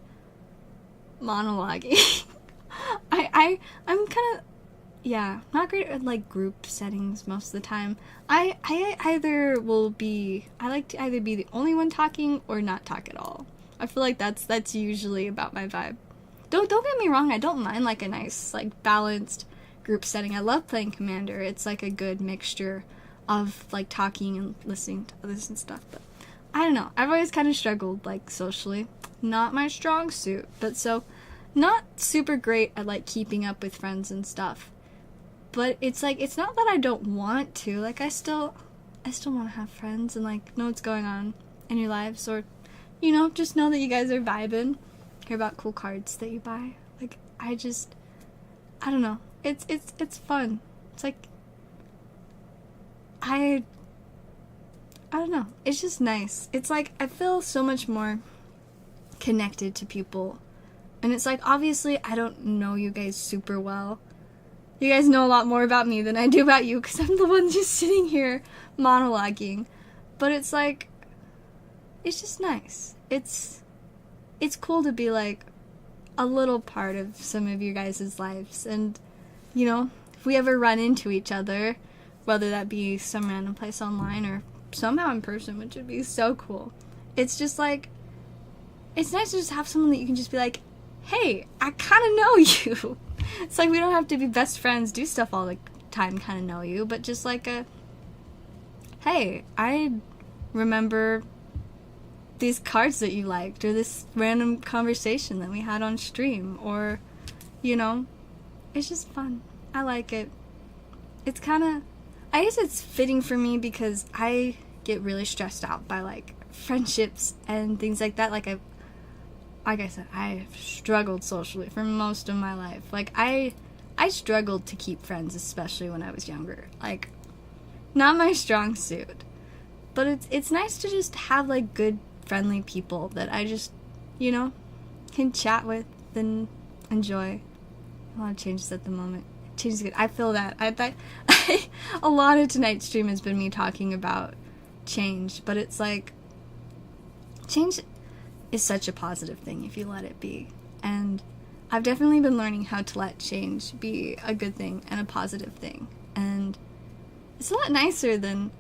monologuing. I'm kind of, yeah, not great at, like, group settings most of the time. I like to either be the only one talking or not talk at all. I feel like that's usually about my vibe. Don't get me wrong, I don't mind, like, a nice, like, balanced group setting. I love playing Commander. It's, like, a good mixture of, like, talking and listening to others and stuff, but I don't know. I've always kind of struggled, like, socially. Not my strong suit, but so not super great at, like, keeping up with friends and stuff. But it's, like, it's not that I don't want to. Like, I still want to have friends and, like, know what's going on in your lives, or, you know, just know that you guys are vibing. Hear about cool cards that you buy. Like, I don't know. It's fun. It's like, I don't know. It's just nice. It's like, I feel so much more connected to people. And it's like, obviously, I don't know you guys super well. You guys know a lot more about me than I do about you, because I'm the one just sitting here monologuing. But it's like, it's just nice. It's cool to be, like, a little part of some of your guys' lives. And, you know, if we ever run into each other, whether that be some random place online or somehow in person, which would be so cool, it's just like, it's nice to just have someone that you can just be like, hey, I kind of know you. It's like, we don't have to be best friends, do stuff all the time, kind of know you, but just like hey, I remember these cards that you liked, or this random conversation that we had on stream, or, you know, it's just fun. I like it. It's kind of, I guess it's fitting for me because I get really stressed out by, like, friendships and things like that. Like I said, I've struggled socially for most of my life. Like, I struggled to keep friends, especially when I was younger. Like, not my strong suit. But it's nice to just have, like, good, friendly people that I just, you know, can chat with and enjoy. A lot of changes at the moment. Changes good. I feel that. A lot of tonight's stream has been me talking about change, but it's like, change is such a positive thing if you let it be. And I've definitely been learning how to let change be a good thing and a positive thing. And it's a lot nicer than,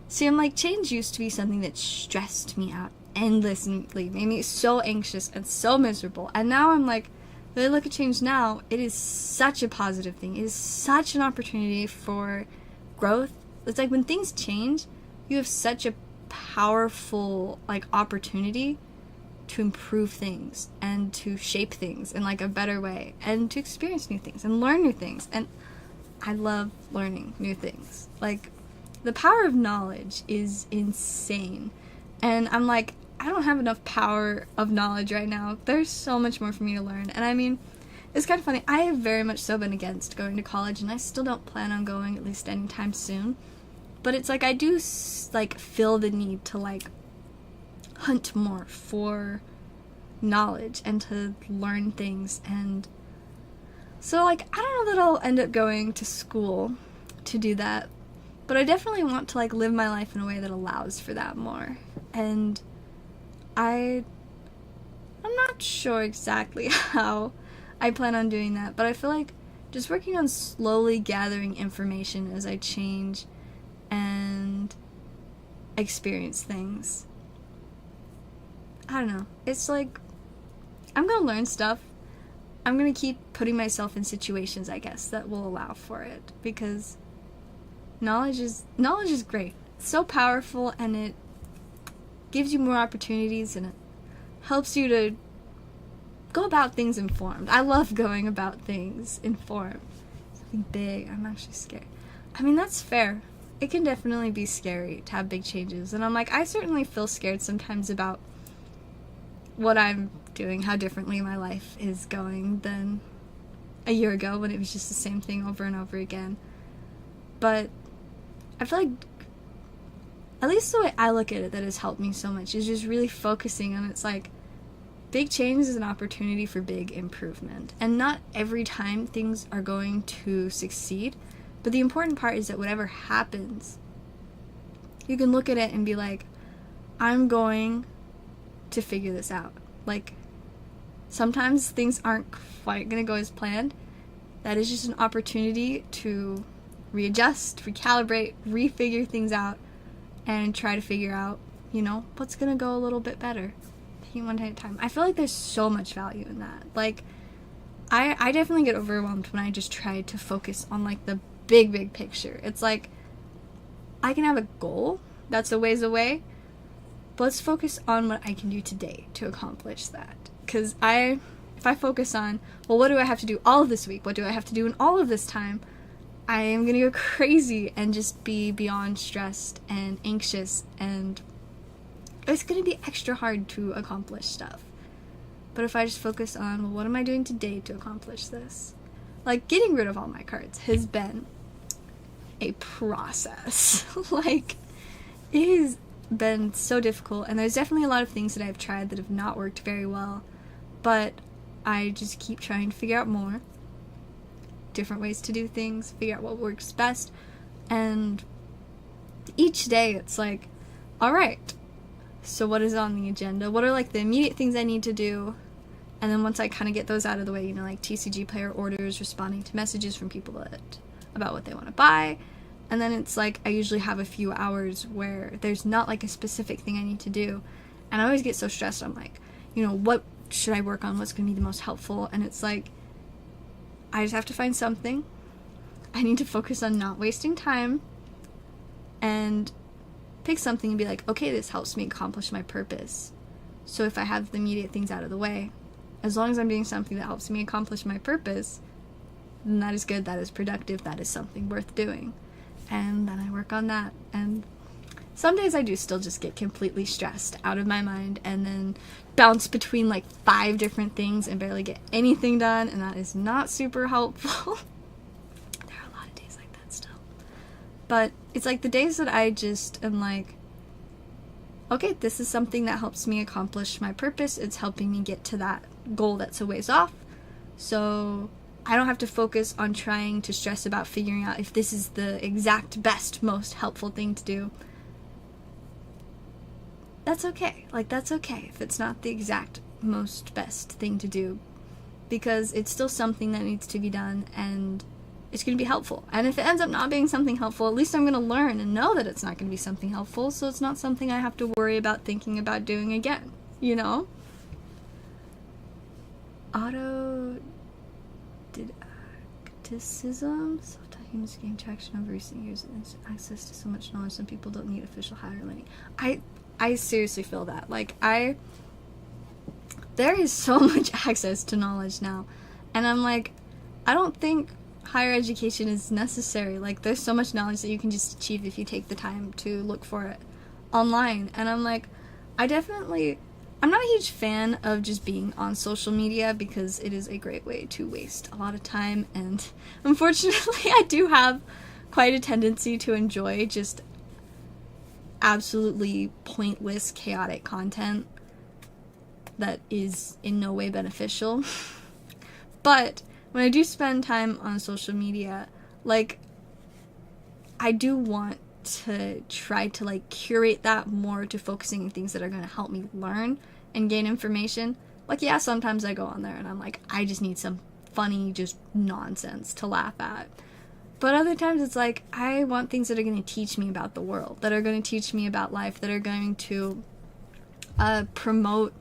see, I'm like, change used to be something that stressed me out endlessly, made me so anxious and so miserable. And now I'm like, when I look at change now, it is such a positive thing. It is such an opportunity for growth. It's like when things change, you have such a powerful, like, opportunity to improve things and to shape things in, like, a better way and to experience new things and learn new things. And I love learning new things. Like, the power of knowledge is insane. And I'm like, I don't have enough power of knowledge right now. There's so much more for me to learn. And I mean, it's kind of funny. I have very much so been against going to college, and I still don't plan on going, at least anytime soon. But it's like, I do, like, feel the need to, like, hunt more for knowledge and to learn things. And so, like, I don't know that I'll end up going to school to do that, but I definitely want to, like, live my life in a way that allows for that more. And I'm not sure exactly how I plan on doing that, but I feel like just working on slowly gathering information as I change and experience things. I don't know. It's like, I'm gonna learn stuff. I'm gonna keep putting myself in situations, I guess, that will allow for it, because knowledge is great. It's so powerful, and it gives you more opportunities, and it helps you to go about things informed. I love going about things informed. Something big. I'm actually scared. I mean, that's fair. It can definitely be scary to have big changes. And I'm like, I certainly feel scared sometimes about what I'm doing, how differently my life is going than a year ago when it was just the same thing over and over again. But I feel like, at least the way I look at it, that has helped me so much is just really focusing on, it's like, big change is an opportunity for big improvement. And not every time things are going to succeed, but the important part is that whatever happens, you can look at it and be like, I'm going to figure this out. Like, sometimes things aren't quite going to go as planned. That is just an opportunity to readjust, recalibrate, refigure things out, and try to figure out, you know, what's going to go a little bit better. Taking one day at a time. I feel like there's so much value in that. Like, I definitely get overwhelmed when I just try to focus on, like, the big picture. It's like, I can have a goal that's a ways away, but let's focus on what I can do today to accomplish that. Because if I focus on, well, what do I have to do all of this week? What do I have to do in all of this time? I am going to go crazy and just be beyond stressed and anxious, and it's going to be extra hard to accomplish stuff. But if I just focus on, well, what am I doing today to accomplish this? Like, getting rid of all my cards has been a process. Like, it has been so difficult, and there's definitely a lot of things that I've tried that have not worked very well, but I just keep trying to figure out more different ways to do things, figure out what works best, and each day it's like, alright, so what is on the agenda? What are, like, the immediate things I need to do? And then once I kind of get those out of the way, you know, like TCG player orders, responding to messages from people about what they want to buy, and then it's like, I usually have a few hours where there's not, like, a specific thing I need to do, and I always get so stressed. I'm like, you know, what should I work on? What's going to be the most helpful? And it's like, I just have to find something. I need to focus on not wasting time and pick something and be like, okay, this helps me accomplish my purpose. So if I have the immediate things out of the way, as long as I'm doing something that helps me accomplish my purpose, then that is good, that is productive, that is something worth doing. And then I work on that. And some days I do still just get completely stressed out of my mind and then bounce between, like, 5 different things and barely get anything done, and that is not super helpful. There are a lot of days like that still. But it's like the days that I just am like, okay, this is something that helps me accomplish my purpose. It's helping me get to that goal that's a ways off. So I don't have to focus on trying to stress about figuring out if this is the exact best, most helpful thing to do. that's okay. Like, that's okay if it's not the exact most best thing to do, because it's still something that needs to be done, and it's going to be helpful. And if it ends up not being something helpful, at least I'm going to learn and know that it's not going to be something helpful, so it's not something I have to worry about thinking about doing again, you know? Autodidacticism? Self-taught humans gain traction over recent years and access to so much knowledge some people don't need official higher learning. I seriously feel that. Like, there is so much access to knowledge now. And I'm like, I don't think higher education is necessary. Like, there's so much knowledge that you can just achieve if you take the time to look for it online. And I'm like, I'm not a huge fan of just being on social media, because it is a great way to waste a lot of time, and unfortunately I do have quite a tendency to enjoy just absolutely pointless, chaotic content that is in no way beneficial. But when I do spend time on social media, like, I do want to try to, like, curate that more to focusing on things that are going to help me learn and gain information. Like, yeah, sometimes I go on there and I'm like, I just need some funny, just nonsense to laugh at. But other times it's like, I want things that are going to teach me about the world, that are going to teach me about life, that are going to promote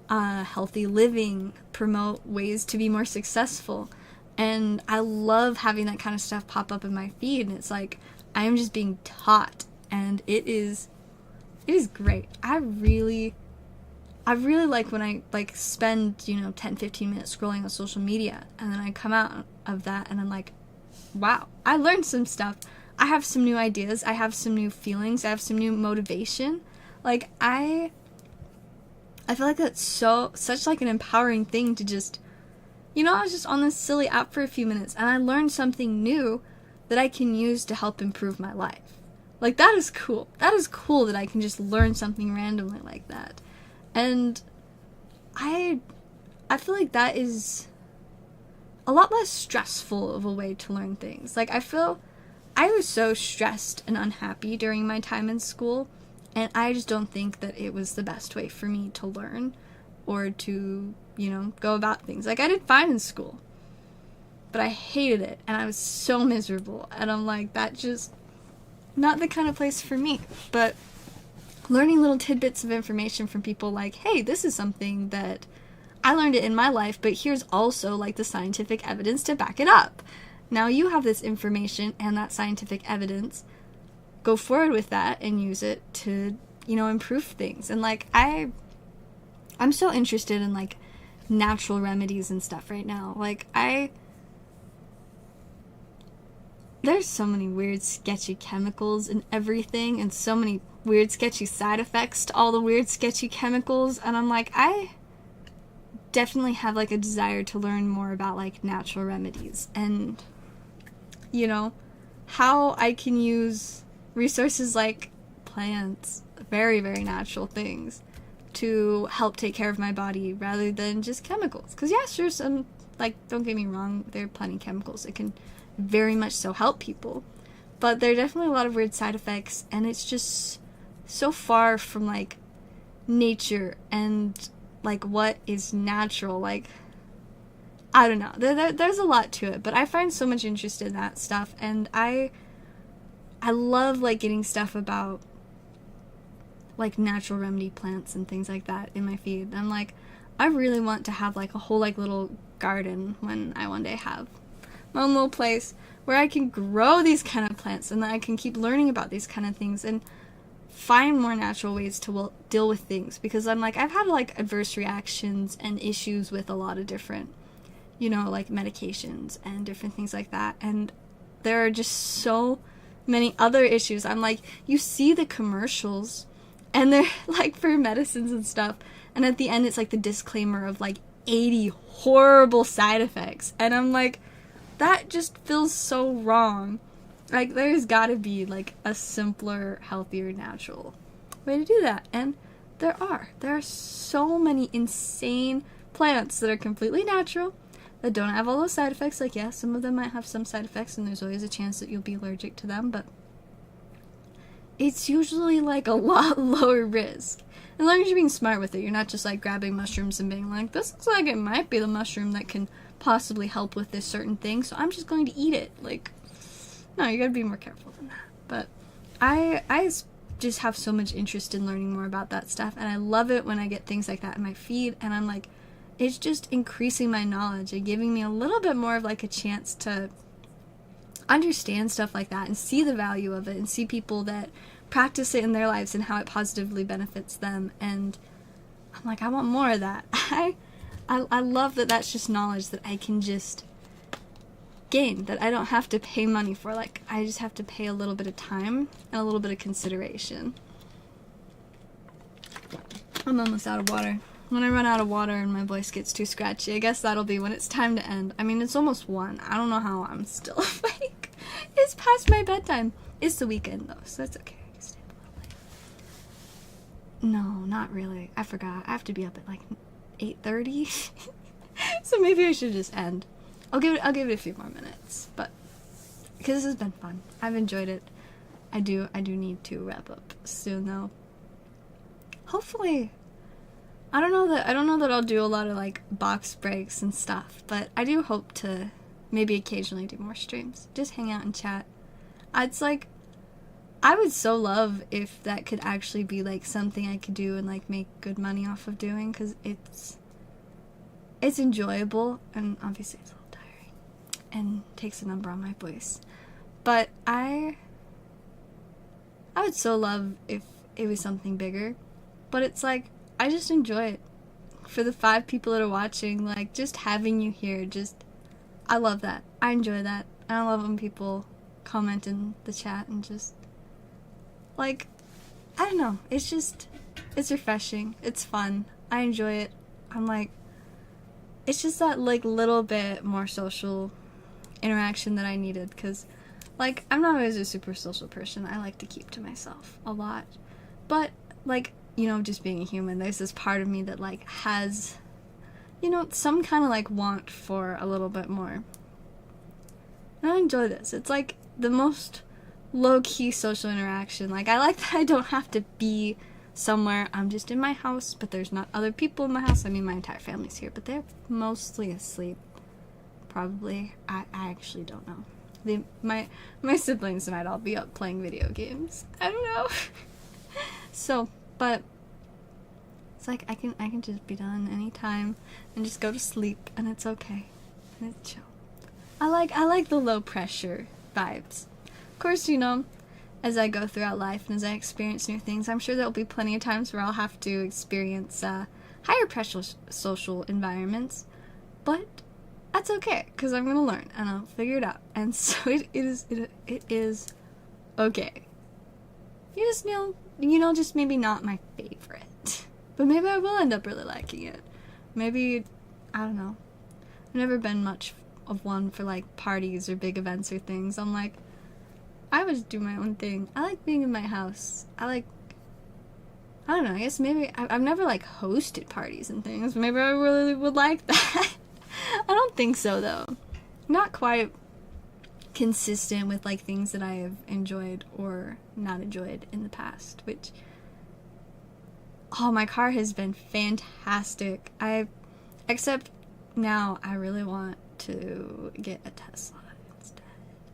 healthy living, promote ways to be more successful. And I love having that kind of stuff pop up in my feed, and it's like, I am just being taught, and it is great. I really like when I, like, spend, 10-15 minutes scrolling on social media, and then I come out of that and I'm like, wow, I learned some stuff. I have some new ideas. I have some new feelings. I have some new motivation. Like, I feel like that's such like an empowering thing to just, I was just on this silly app for a few minutes and I learned something new that I can use to help improve my life. Like, that is cool. That is cool that I can just learn something randomly like that. And I feel like that is a lot less stressful of a way to learn things. Like, I was so stressed and unhappy during my time in school, and I just don't think that it was the best way for me to learn or to, go about things. Like, I did fine in school, but I hated it, and I was so miserable, and I'm like, that just not the kind of place for me. But learning little tidbits of information from people like, hey, this is something that I learned it in my life, but here's also, like, the scientific evidence to back it up. Now you have this information and that scientific evidence. Go forward with that and use it to, improve things. And, like, I'm so interested in, like, natural remedies and stuff right now. Like, there's so many weird, sketchy chemicals in everything, and so many weird, sketchy side effects to all the weird, sketchy chemicals, and I'm like, I definitely have, like, a desire to learn more about, like, natural remedies, and, how I can use resources like plants, very, very natural things, to help take care of my body rather than just chemicals. Because, yeah, sure, some, like, don't get me wrong, there are plenty of chemicals that can very much so help people, but there are definitely a lot of weird side effects, and it's just so far from, like, nature and, like, what is natural. Like, I don't know, there's a lot to it, but I find so much interest in that stuff, and I love, like, getting stuff about, like, natural remedy plants and things like that in my feed. I'm like, I really want to have, like, a whole, like, little garden when I one day have my own little place where I can grow these kind of plants, and then I can keep learning about these kind of things and find more natural ways to deal with things. Because I'm like, I've had, like, adverse reactions and issues with a lot of different, like, medications and different things like that, and there are just so many other issues. I'm like, you see the commercials and they're, like, for medicines and stuff, and at the end it's like the disclaimer of, like, 80 horrible side effects, and I'm like, that just feels so wrong. Like, there's gotta be, like, a simpler, healthier, natural way to do that. And there are so many insane plants that are completely natural, that don't have all those side effects. Like, yeah, some of them might have some side effects, and there's always a chance that you'll be allergic to them, but it's usually like a lot lower risk. As long as you're being smart with it, you're not just like grabbing mushrooms and being like, this looks like it might be the mushroom that can possibly help with this certain thing, so I'm just going to eat it. Like, no, you gotta be more careful than that. But I just have so much interest in learning more about that stuff, and I love it when I get things like that in my feed, and I'm like, it's just increasing my knowledge and giving me a little bit more of like a chance to understand stuff like that and see the value of it and see people that practice it in their lives and how it positively benefits them. And I'm like, I want more of that. I love that that's just knowledge that I can just gain, that I don't have to pay money for. Like, I just have to pay a little bit of time and a little bit of consideration. I'm almost out of water. When I run out of water and my voice gets too scratchy, I guess that'll be when it's time to end. I mean, it's almost 1. I don't know how I'm still awake. It's past my bedtime. It's the weekend, though, so that's okay. I can stay up a little late. No, not really. I forgot. I have to be up at, like, 8:30. So maybe I should just end. I'll give it a few more minutes, but because this has been fun. I've enjoyed it. I do need to wrap up soon, though. Hopefully, I don't know that I'll do a lot of like box breaks and stuff, but I do hope to maybe occasionally do more streams. Just hang out and chat. It's like, I would so love if that could actually be like something I could do and like make good money off of doing, because it's enjoyable, and obviously it's a little tiring and takes a number on my voice. But I would so love if it was something bigger. But it's like, I just enjoy it. For the 5 people that are watching, like, just having you here, I love that. I enjoy that. And I love when people comment in the chat and just, like, I don't know. It's refreshing. It's fun. I enjoy it. I'm like, it's just that, like, little bit more social interaction that I needed. Because, like, I'm not always a super social person. I like to keep to myself a lot. But, like, you know, just being a human, there's this part of me that, like, has, you know, some kind of, like, want for a little bit more. And I enjoy this. It's, like, the most low-key social interaction. Like, I like that I don't have to be somewhere. I'm just in my house, but there's not other people in my house. I mean, my entire family's here, but they're mostly asleep. Probably. I actually don't know. My siblings might all be up playing video games. I don't know. So, but it's like I can just be done anytime and just go to sleep, and it's okay. And it's chill. I like the low pressure vibes. Of course, you know, as I go throughout life and as I experience new things, I'm sure there'll be plenty of times where I'll have to experience higher pressure social environments, but that's okay, because I'm gonna learn and I'll figure it out. And so it is okay. You know, just maybe not my favorite. But maybe I will end up really liking it. Maybe, I don't know. I've never been much of one for, like, parties or big events or things. I'm like, I would just do my own thing. I like being in my house. I don't know, I guess maybe, I've never, like, hosted parties and things. Maybe I really would like that. I don't think so, though. Not quite consistent with, like, things that I have enjoyed or not enjoyed in the past, which, oh, my car has been fantastic. Except now I really want to get a Tesla instead,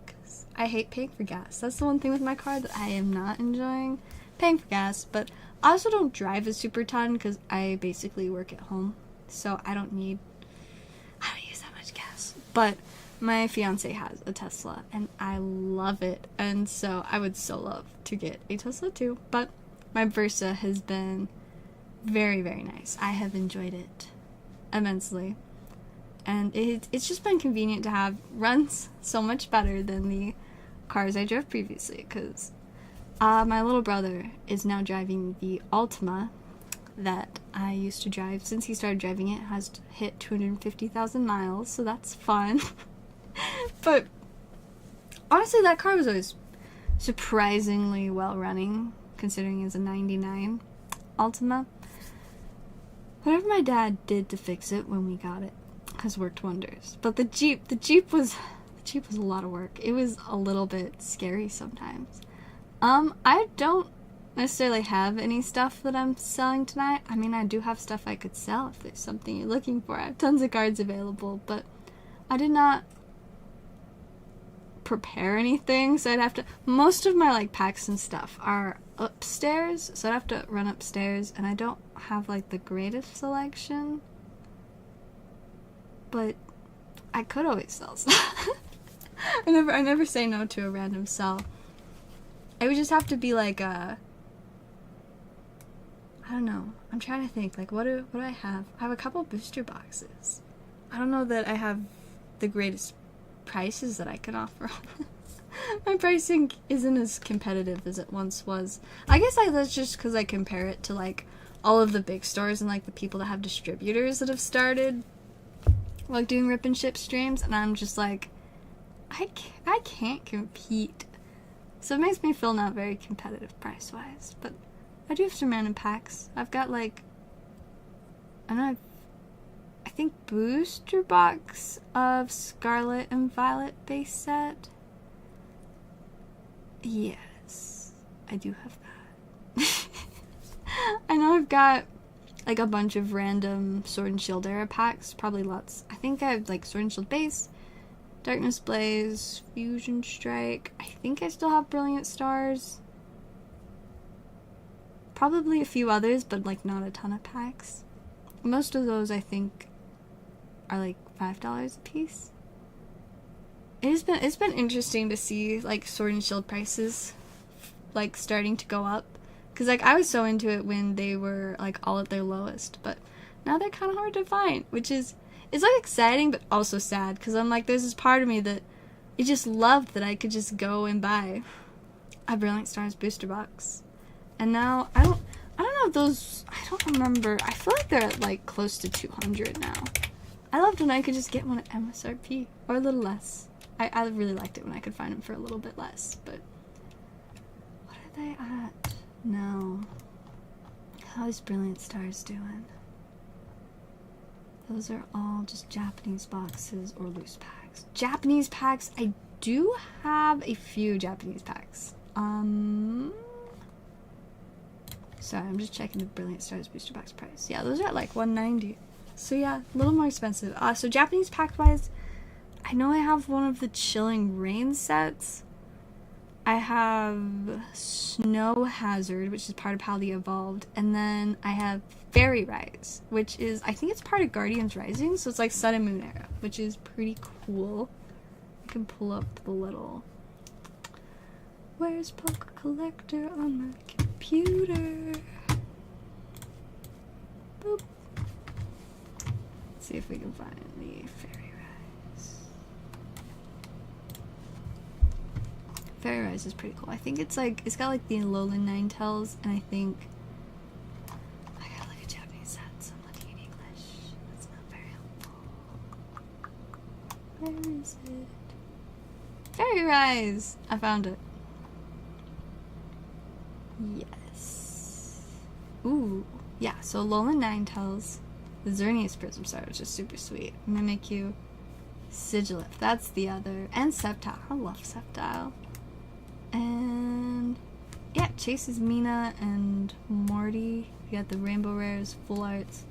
because I hate paying for gas. That's the one thing with my car that I am not enjoying, paying for gas. But I also don't drive a super ton because I basically work at home, so I don't use that much gas. But my fiance has a Tesla, and I love it, and so I would so love to get a Tesla too. But my Versa has been very, very nice. I have enjoyed it immensely, and it's just been convenient to have. Runs so much better than the cars I drove previously, because my little brother is now driving the Altima that I used to drive. Since he started driving it, has hit 250,000 miles, so that's fun. But honestly, that car was always surprisingly well running, considering it's a 99 Altima. Whatever my dad did to fix it when we got it has worked wonders. But the Jeep was a lot of work. It was a little bit scary sometimes. I don't necessarily have any stuff that I'm selling tonight. I mean, I do have stuff I could sell if there's something you're looking for. I have tons of cards available, but I did not prepare anything, so I'd have to... Most of my, like, packs and stuff are upstairs, so I'd have to run upstairs, and I don't have, like, the greatest selection. But I could always sell stuff. I never say no to a random sell. It would just have to be, like, I don't know. I'm trying to think, like, what do I have? I have a couple booster boxes. I don't know that I have the greatest prices that I can offer. My pricing isn't as competitive as it once was. I guess that's just because I compare it to, like, all of the big stores and, like, the people that have distributors that have started, like, doing rip and ship streams, and I'm just like, I can't compete. So it makes me feel not very competitive price-wise, but I do have some random packs. I've got, like, I think booster box of Scarlet and Violet base set. Yes, I do have that. I know I've got, like, a bunch of random Sword and Shield era packs, probably lots. I think I have, like, Sword and Shield base, Darkness Blaze, Fusion Strike. I think I still have Brilliant Stars. Probably a few others, but, like, not a ton of packs. Most of those, I think, are, like, $5 a piece. It's been interesting to see, like, Sword and Shield prices, like, starting to go up. Because, like, I was so into it when they were, like, all at their lowest. But now they're kind of hard to find, which is... It's, like, exciting, but also sad. Because I'm like, there's this part of me that it just loved that I could just go and buy a Brilliant Stars booster box. And now, I don't know if those... I don't remember. I feel like they're at, like, close to 200 now. I loved when I could just get one at MSRP. Or a little less. I really liked it when I could find them for a little bit less. But what are they at now? How is Brilliant Stars doing? Those are all just Japanese boxes or loose packs. Japanese packs, I do have a few Japanese packs. Sorry, I'm just checking the Brilliant Stars booster box price. Yeah, those are at like $190. So yeah, a little more expensive. So Japanese pack wise, I know I have one of the Chilling Rain sets. I have Snow Hazard, which is part of how they evolved, and then I have Fairy Rise, which is, I think it's part of Guardians Rising, so it's like Sun and Moon era, which is pretty cool. I can pull up the little... Where's Poke Collector on my computer? Boop. Let's see if we can find the Fairy Rise. Fairy Rise is pretty cool. I think it's like, it's got like the Alolan Ninetales, and I think... I gotta look at Japanese sets. I'm looking in English. That's not very helpful. Where is it? Fairy Rise! I found it. Yes. Ooh. Yeah, so Alolan Ninetales, the Xerneas Prism Star, which is super sweet. Mimikyu, Sigilyph, that's the other, and Sceptile. I love Sceptile. And yeah, Chase's Mina and Morty. You got the Rainbow Rares, Full Arts.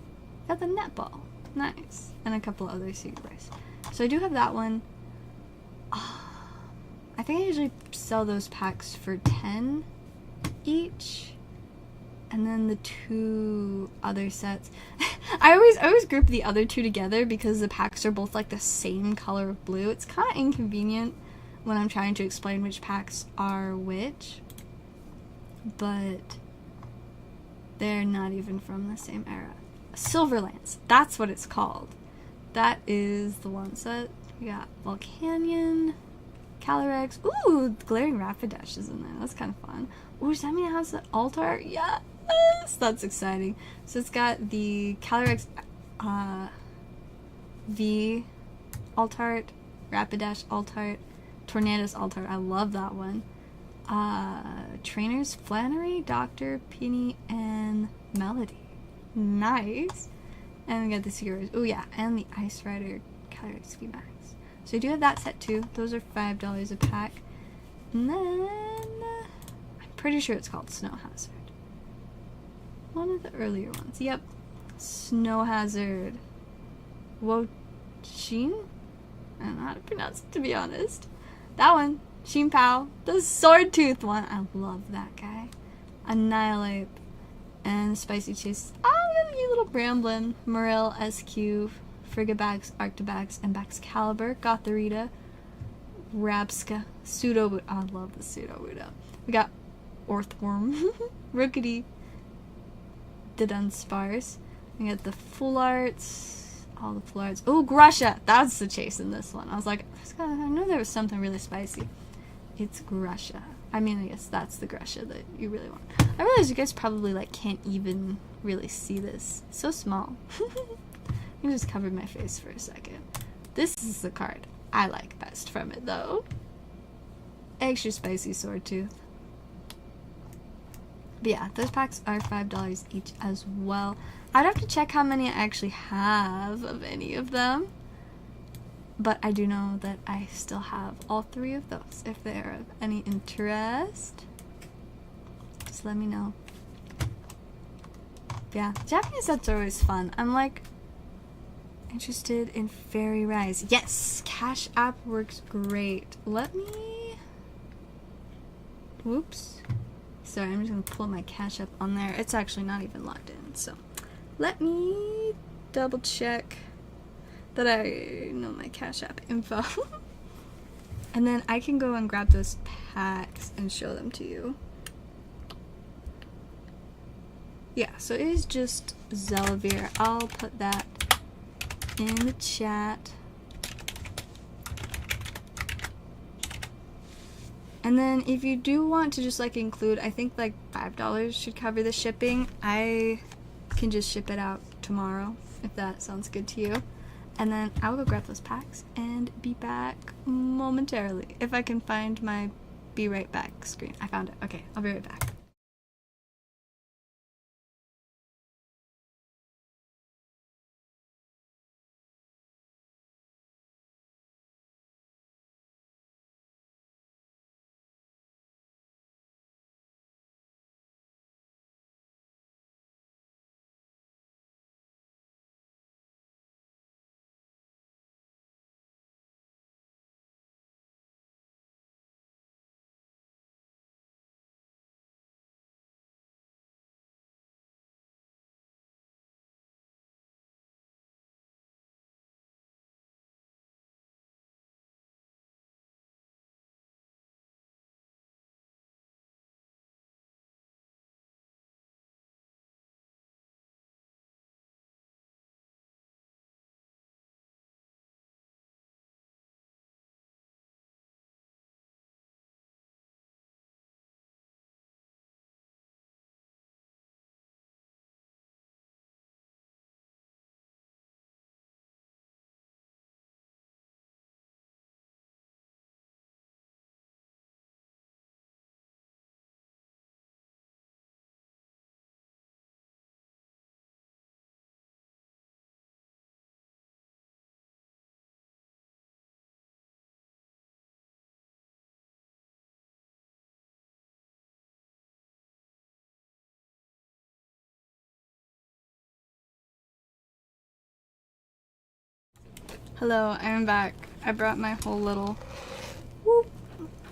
Got the Netball. Nice. And a couple other secret rares. So I do have that one. I think I usually sell those packs for 10 each. And then the two other sets. I always group the other two together because the packs are both like the same color of blue. It's kind of inconvenient when I'm trying to explain which packs are which. But they're not even from the same era. Silverlands, that's what it's called. That is the one set. We got Volcanion, Calyrex. Ooh, Glaring Rapidash is in there. That's kind of fun. Ooh, does that mean it has the alt art? Yes! That's exciting. So it's got the Calyrex V alt art, Rapidash alt art, Tornadus alt art. I love that one. Trainers Flannery, Dr. Penny, and Melody. Nice. And we got the Sears. Oh yeah, and the Ice Rider Calyrex VMAX. So I do have that set too. Those are $5 a pack. And then pretty sure it's called Snow Hazard. One of the earlier ones. Yep. Snow Hazard. Wochin? I don't know how to pronounce it, to be honest. That one. Xin Pao. The sword tooth one. I love that guy. Annihilate. And Spicy Chase. Oh, we have a little Bramblin. Morel, SQ, Frigibax, Arctibax, and Baxcalibur. Gotharita. Rabska. Pseudo. I love the Pseudo Wudo. We got Orthworm. Rookity. The Dunsparce. We got the Full Arts. All the Full Arts. Oh, Grusha! That's the chase in this one. I was like, I know there was something really spicy. It's Grusha. I mean, I guess that's the Grusha that you really want. I realize you guys probably like can't even really see this. It's so small. I just covered my face for a second. This is the card I like best from it, though. Extra Spicy Sword Tooth. But yeah, those packs are $5 each as well. I'd have to check how many I actually have of any of them. But I do know that I still have all 3 of those. If they are of any interest, just let me know. But yeah, Japanese sets are always fun. I'm like interested in Fairy Rise. Yes, Cash App works great. Let me. Whoops. Sorry, I'm just gonna pull my Cash App on there. It's actually not even logged in, so let me double check that I know my Cash App info. And then I can go and grab those packs and show them to you. Yeah, so it is just Zellaveire. I'll put that in the chat. And then if you do want to just like include, I think like $5 should cover the shipping. I can just ship it out tomorrow if that sounds good to you. And then I'll go grab those packs and be back momentarily. If I can find my be right back screen. I found it. Okay, I'll be right back. Hello, I'm back. I brought my whole little,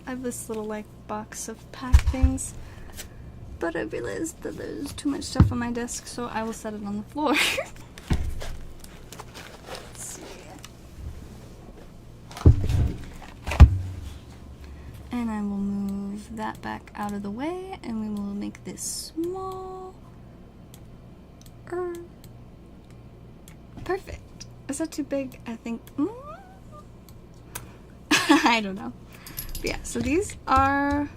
I have this little like box of pack things, but I realized that there's too much stuff on my desk, so I will set it on the floor. Let's see. And I will move that back out of the way, and we will make this small. Perfect. Is that too big? I think. I don't know. But yeah, so these are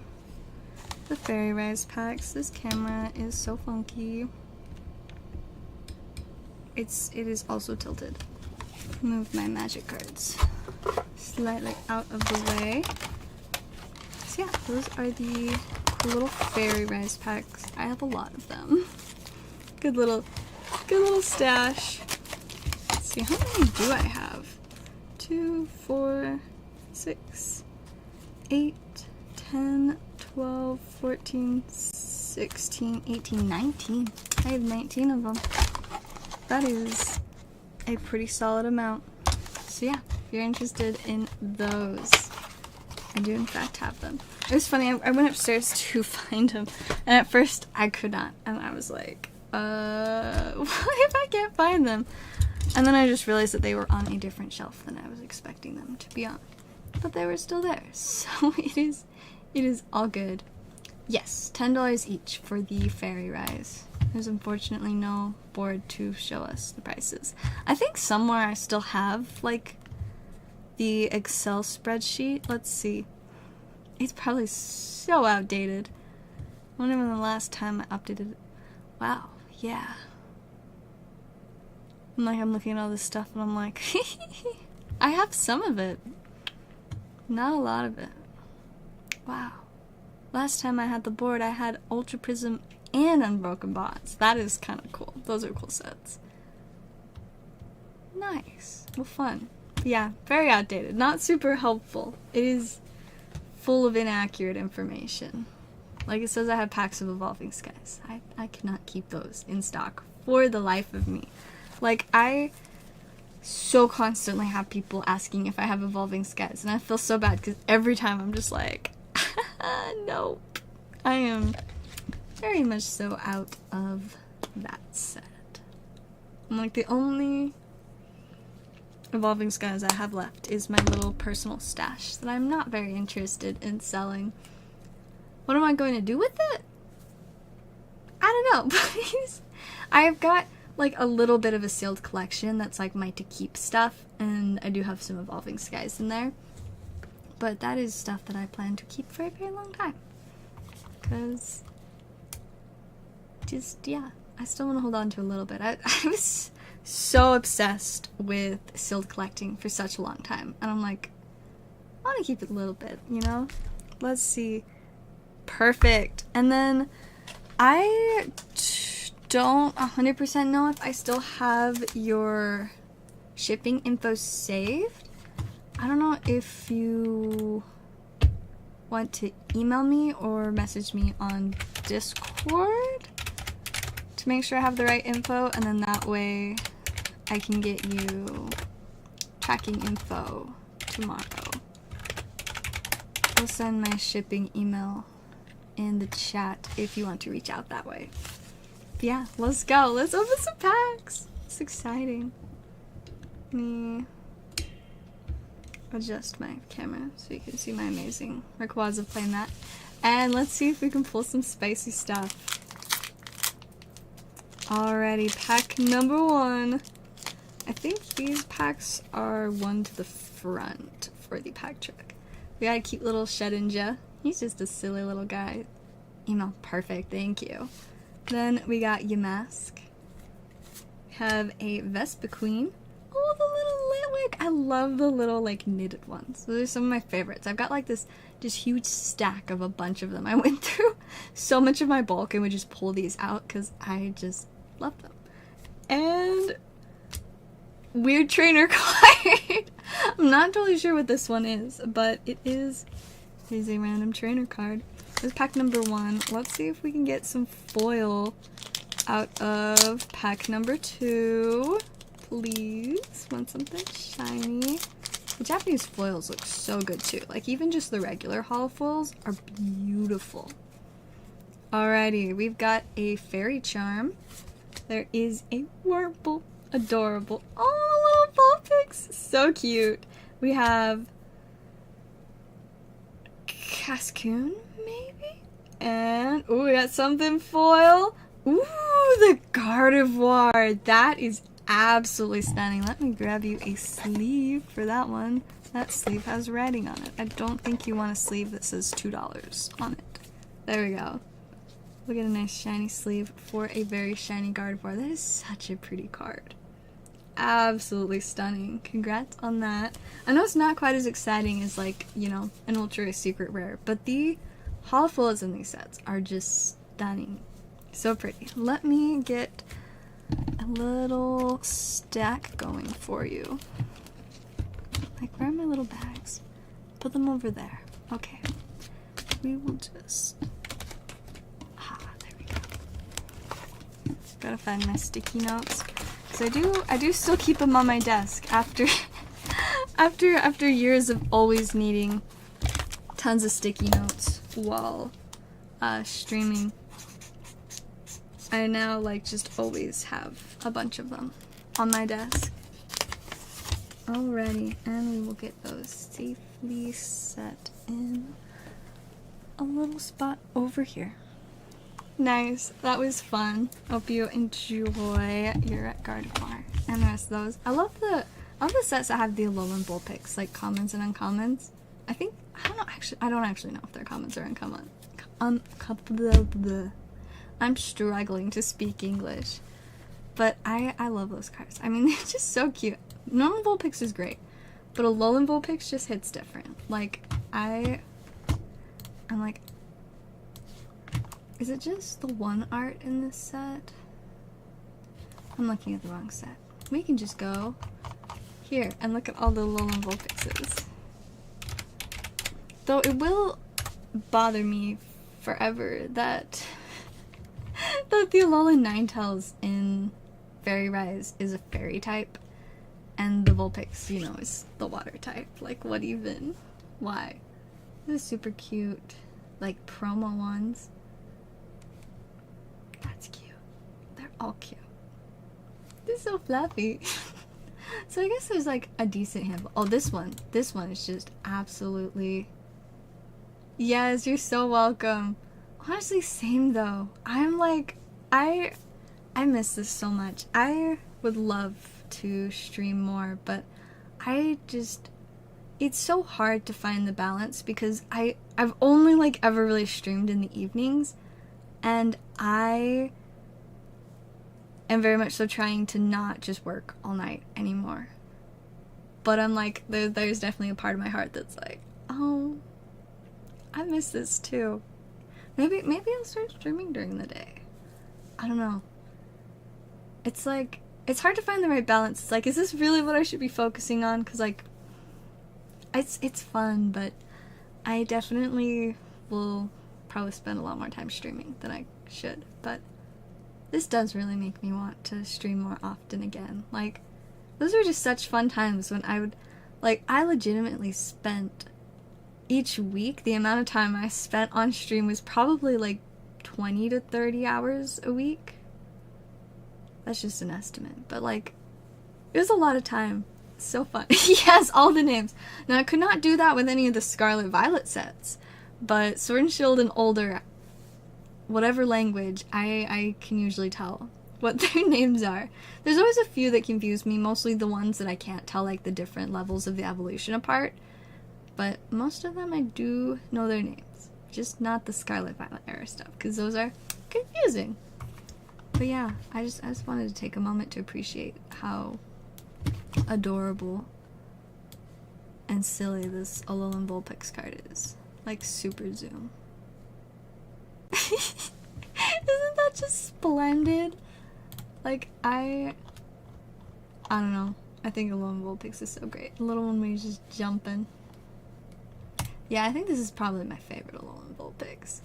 the Fairy Rise packs. This camera is so funky. It is also tilted. Move my magic cards slightly out of the way. So yeah, those are the little Fairy Rise packs. I have a lot of them. Good little stash. See, how many do I have? 2, 4, 6, 8, 10, 12, 14, 16, 18, 19. I have 19 of them. That is a pretty solid amount. So yeah, if you're interested in those, I do in fact have them. It was funny, I went upstairs to find them, and at first I could not, and I was like, what if I can't find them? And then I just realized that they were on a different shelf than I was expecting them to be on. But they were still there, so it is all good. Yes, $10 each for the Fairy Rise. There's unfortunately no board to show us the prices. I think somewhere I still have, like, the Excel spreadsheet. Let's see. It's probably so outdated. I wonder when the last time I updated it. Wow, yeah. I'm looking at all this stuff and I'm like, I have some of it. Not a lot of it. Wow. Last time I had the board, I had Ultra Prism and Unbroken Bonds. That is kind of cool. Those are cool sets. Nice. Well, fun. But yeah, very outdated. Not super helpful. It is full of inaccurate information. Like it says I have packs of Evolving Skies. I cannot keep those in stock for the life of me. Like, I so constantly have people asking if I have Evolving Skies, and I feel so bad because every time I'm just like, nope. I am very much so out of that set. I'm like, the only Evolving Skies I have left is my little personal stash that I'm not very interested in selling. What am I going to do with it? I don't know, please. I've got like a little bit of a sealed collection that's like my to keep stuff, and I do have some Evolving Skies in there, but that is stuff that I plan to keep for a very long time because just, yeah, I still want to hold on to a little bit. I was so obsessed with sealed collecting for such a long time, and I'm like, I want to keep it a little bit, you know? Let's see. Perfect. And then I don't 100% know if I still have your shipping info saved. I don't know if you want to email me or message me on Discord to make sure I have the right info, and then that way I can get you tracking info tomorrow. I'll send my shipping email in the chat if you want to reach out that way. But yeah, let's go. Let's open some packs. It's exciting. Let me adjust my camera so you can see my amazing Rayquaza playing that. And let's see if we can pull some spicy stuff. Alrighty, pack number 1. I think these packs are one to the front for the pack trick. We got a cute little Shedinja. He's just a silly little guy. Email, perfect, thank you. Then we got Yamask. We have a Vespiquen. Oh, the little Litwick. I love the little, like, knitted ones. Those are some of my favorites. I've got, like, this just huge stack of a bunch of them. I went through so much of my bulk and would just pull these out because I just love them. And weird trainer card. I'm not totally sure what this one is, but it is a random trainer card. This is pack number 1. Let's see if we can get some foil out of pack number 2. Please. Want something shiny. The Japanese foils look so good too. Like, even just the regular holo foils are beautiful. Alrighty, we've got a Fairy Charm. There is a Wurmple. Adorable. Oh, little Vulpix. So cute. We have Cascoon, maybe? And, ooh, we got something foil. Ooh, the Gardevoir. That is absolutely stunning. Let me grab you a sleeve for that one. That sleeve has writing on it. I don't think you want a sleeve that says $2 on it. There we go. Look at a nice shiny sleeve for a very shiny Gardevoir. That is such a pretty card. Absolutely stunning. Congrats on that. I know it's not quite as exciting as, like, you know, an ultra secret rare, but the holofoils in these sets are just stunning. So pretty. Let me get a little stack going for you. Like, where are my little bags? Put them over there. Okay. we will just... there we go. Gotta find my sticky notes. Because I do still keep them on my desk after... after years of always needing tons of sticky notes while streaming. I now like just always have a bunch of them on my desk. Alrighty, and we will get those safely set in a little spot over here. Nice, that was fun. Hope you enjoy your Gardevoir and the rest of those. I love the sets that have the Alolan Vulpix, like commons and uncommons. I don't actually know if they're commons or uncommon. I'm struggling to speak English. But I love those cards. I mean, they're just so cute. Normal Vulpix is great, but Alolan Vulpix just hits different. Like, I'm like, is it just the one art in this set? I'm looking at the wrong set. We can just go here and look at all the Alolan Vulpixes. Though it will bother me forever that the Alolan Ninetales in Fairy Rise is a fairy type, and the Vulpix, you know, is the water type. Like, what even? Why? This is super cute. Like, promo ones. That's cute. They're all cute. They're so fluffy. So I guess there's like a decent handful. Oh, this one is just absolutely... Yes, you're so welcome. Honestly, same though. I'm like, I miss this so much. I would love to stream more, but it's so hard to find the balance because I've only like ever really streamed in the evenings, and I am very much so trying to not just work all night anymore. But I'm like, there's definitely a part of my heart that's like, oh, I miss this too. Maybe I'll start streaming during the day. I don't know. It's like, it's hard to find the right balance. It's like, is this really what I should be focusing on? Because like, it's fun, but I definitely will probably spend a lot more time streaming than I should. But this does really make me want to stream more often again. Like, those were just such fun times when I legitimately spent each week, the amount of time I spent on stream was probably like 20 to 30 hours a week. That's just an estimate, but like, it was a lot of time. So fun. Yes, all the names. Now I could not do that with any of the Scarlet Violet sets, but Sword and Shield and older, whatever language, I can usually tell what their names are. There's always a few that confuse me, mostly the ones that I can't tell like the different levels of the evolution apart, but most of them I do know their names, just not the Scarlet Violet era stuff, because those are confusing. But yeah, I just wanted to take a moment to appreciate how adorable and silly this Alolan Vulpix card is. Like, super zoom. Isn't that just splendid? Like, I don't know. I think Alolan Vulpix is so great. The little one where he's just jumping. Yeah, I think this is probably my favorite Alolan Vulpix.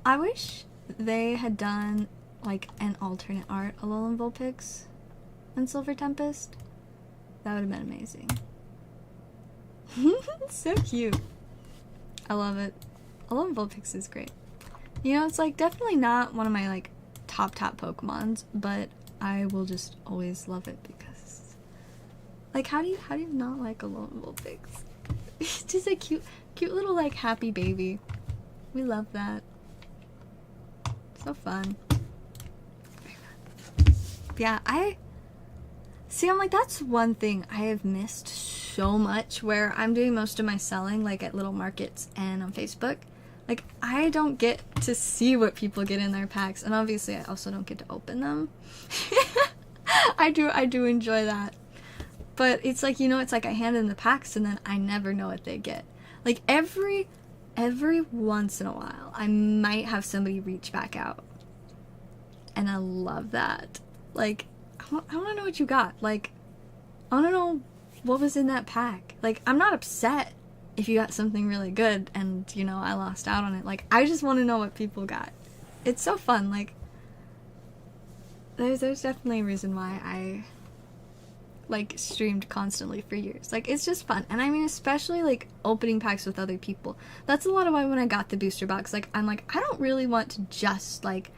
I wish they had done like an alternate art Alolan Vulpix in Silver Tempest. That would have been amazing. So cute. I love it. Alolan Vulpix is great. You know, it's like definitely not one of my like top Pokemons, but I will just always love it because, like, how do you not like Alolan Vulpix? It's just a cute little like happy baby. We love that. So fun. Yeah, I'm like, that's one thing I have missed so much, where I'm doing most of my selling like at little markets and on Facebook. Like, I don't get to see what people get in their packs, and obviously I also don't get to open them. I do enjoy that. But it's like, you know, it's like I hand in the packs and then I never know what they get. Like, every once in a while, I might have somebody reach back out. And I love that. Like, I want to know what you got. Like, I want to know what was in that pack. Like, I'm not upset if you got something really good and, you know, I lost out on it. Like, I just want to know what people got. It's so fun. Like, there's definitely a reason why I, like, streamed constantly for years. Like, it's just fun. And I mean, especially, like, opening packs with other people. That's a lot of why when I got the booster box, like, I'm like, I don't really want to just, like,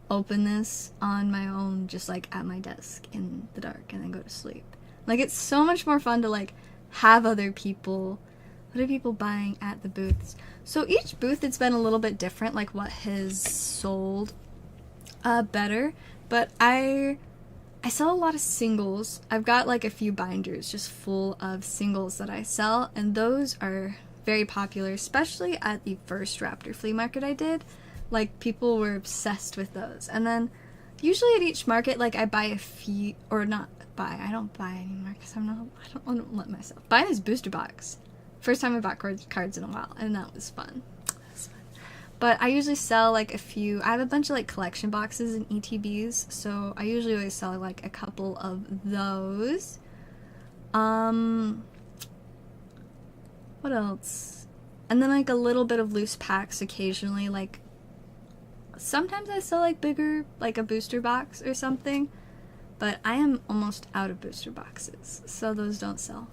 open this on my own, just, like, at my desk in the dark and then go to sleep. Like, it's so much more fun to, like, have other people buying at the booths. So each booth, it's been a little bit different, like what has sold better, but I sell a lot of singles. I've got like a few binders just full of singles that I sell, and those are very popular, especially at the first Raptor flea market I did. Like, people were obsessed with those. And then usually at each market, like, I buy a few, or not buy, I don't buy anymore because I don't want to let myself buy this booster box. First time I bought cards in a while, and that was fun. But I usually sell like a few. I have a bunch of like collection boxes and ETBs, so I usually always sell like a couple of those. What else? And then like a little bit of loose packs occasionally. Like, sometimes I sell like bigger, like a booster box or something, but I am almost out of booster boxes, so those don't sell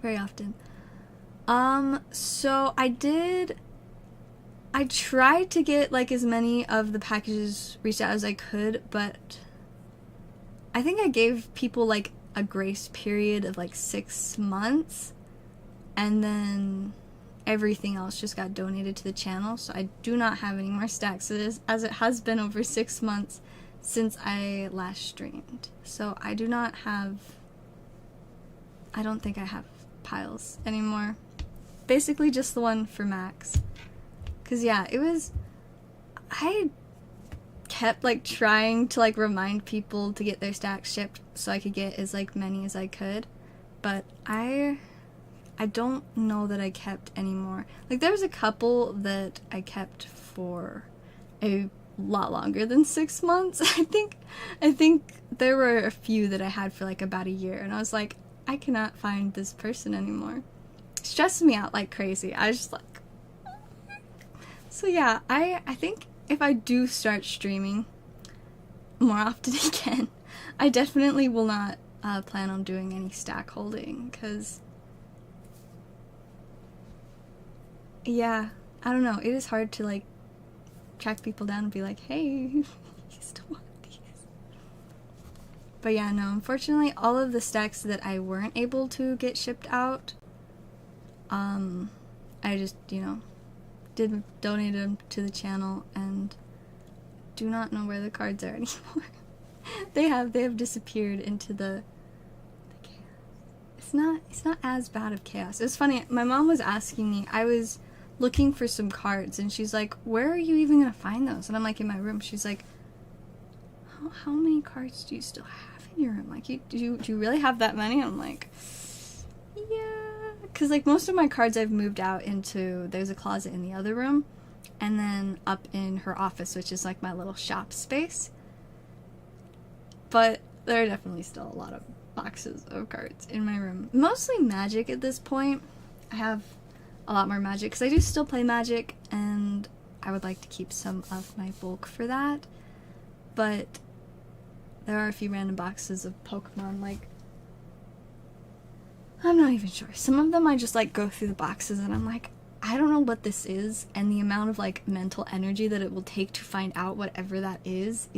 very often. So I tried to get like as many of the packages reached out as I could, but I think I gave people like a grace period of like 6 months, and then everything else just got donated to the channel, so I do not have any more stacks, as it has been over 6 months since I last streamed. So I don't think I have piles anymore. Basically just the one for Max. Cause yeah, I kept like trying to like remind people to get their stacks shipped so I could get as like many as I could, but I don't know that I kept any more. Like, there was a couple that I kept for a lot longer than 6 months. I think there were a few that I had for like about a year, and I was like, I cannot find this person anymore. It stressed me out like crazy. I was just like, so yeah, I think if I do start streaming more often again, I definitely will not plan on doing any stack holding, because yeah, I don't know, it is hard to like track people down and be like, hey, you still want these? But yeah, no, unfortunately all of the stacks that I weren't able to get shipped out, I just, you know, did donate them to the channel, and do not know where the cards are anymore. they have disappeared into the chaos. It's not as bad of chaos. It was funny, my mom was asking me, I was looking for some cards, and she's like, where are you even gonna find those? And I'm like, in my room. She's like, how many cards do you still have in your room? Like, do you really have that many? I'm like, yeah, because like most of my cards I've moved out into, there's a closet in the other room, and then up in her office, which is like my little shop space. But there are definitely still a lot of boxes of cards in my room. Mostly Magic at this point. I have a lot more Magic, because I do still play Magic, and I would like to keep some of my bulk for that. But there are a few random boxes of Pokemon, like, I'm not even sure. Some of them I just like go through the boxes and I'm like, I don't know what this is, and the amount of like mental energy that it will take to find out whatever that is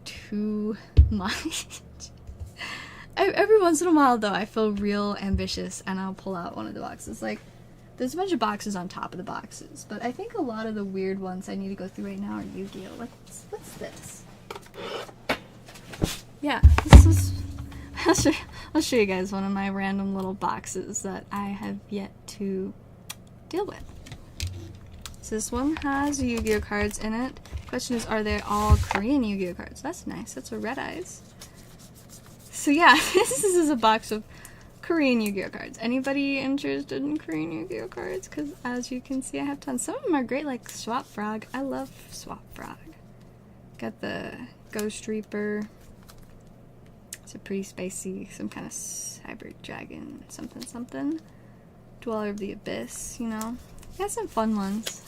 too much. Every once in a while though, I feel real ambitious and I'll pull out one of the boxes. Like, there's a bunch of boxes on top of the boxes, but I think a lot of the weird ones I need to go through right now are Yu-Gi-Oh! Like, what's this? Yeah, I'll show you guys one of my random little boxes that I have yet to deal with. So this one has Yu-Gi-Oh! Cards in it. Question is, are they all Korean Yu-Gi-Oh! Cards? That's nice. That's a Red Eyes. So yeah, this is a box of Korean Yu-Gi-Oh! Cards. Anybody interested in Korean Yu-Gi-Oh! Cards? Because as you can see, I have tons. Some of them are great, like Swap Frog. I love Swap Frog. Got the Ghost Reaper. It's a pretty spicy, some kind of hybrid dragon, something. Dweller of the Abyss, you know. Got some fun ones.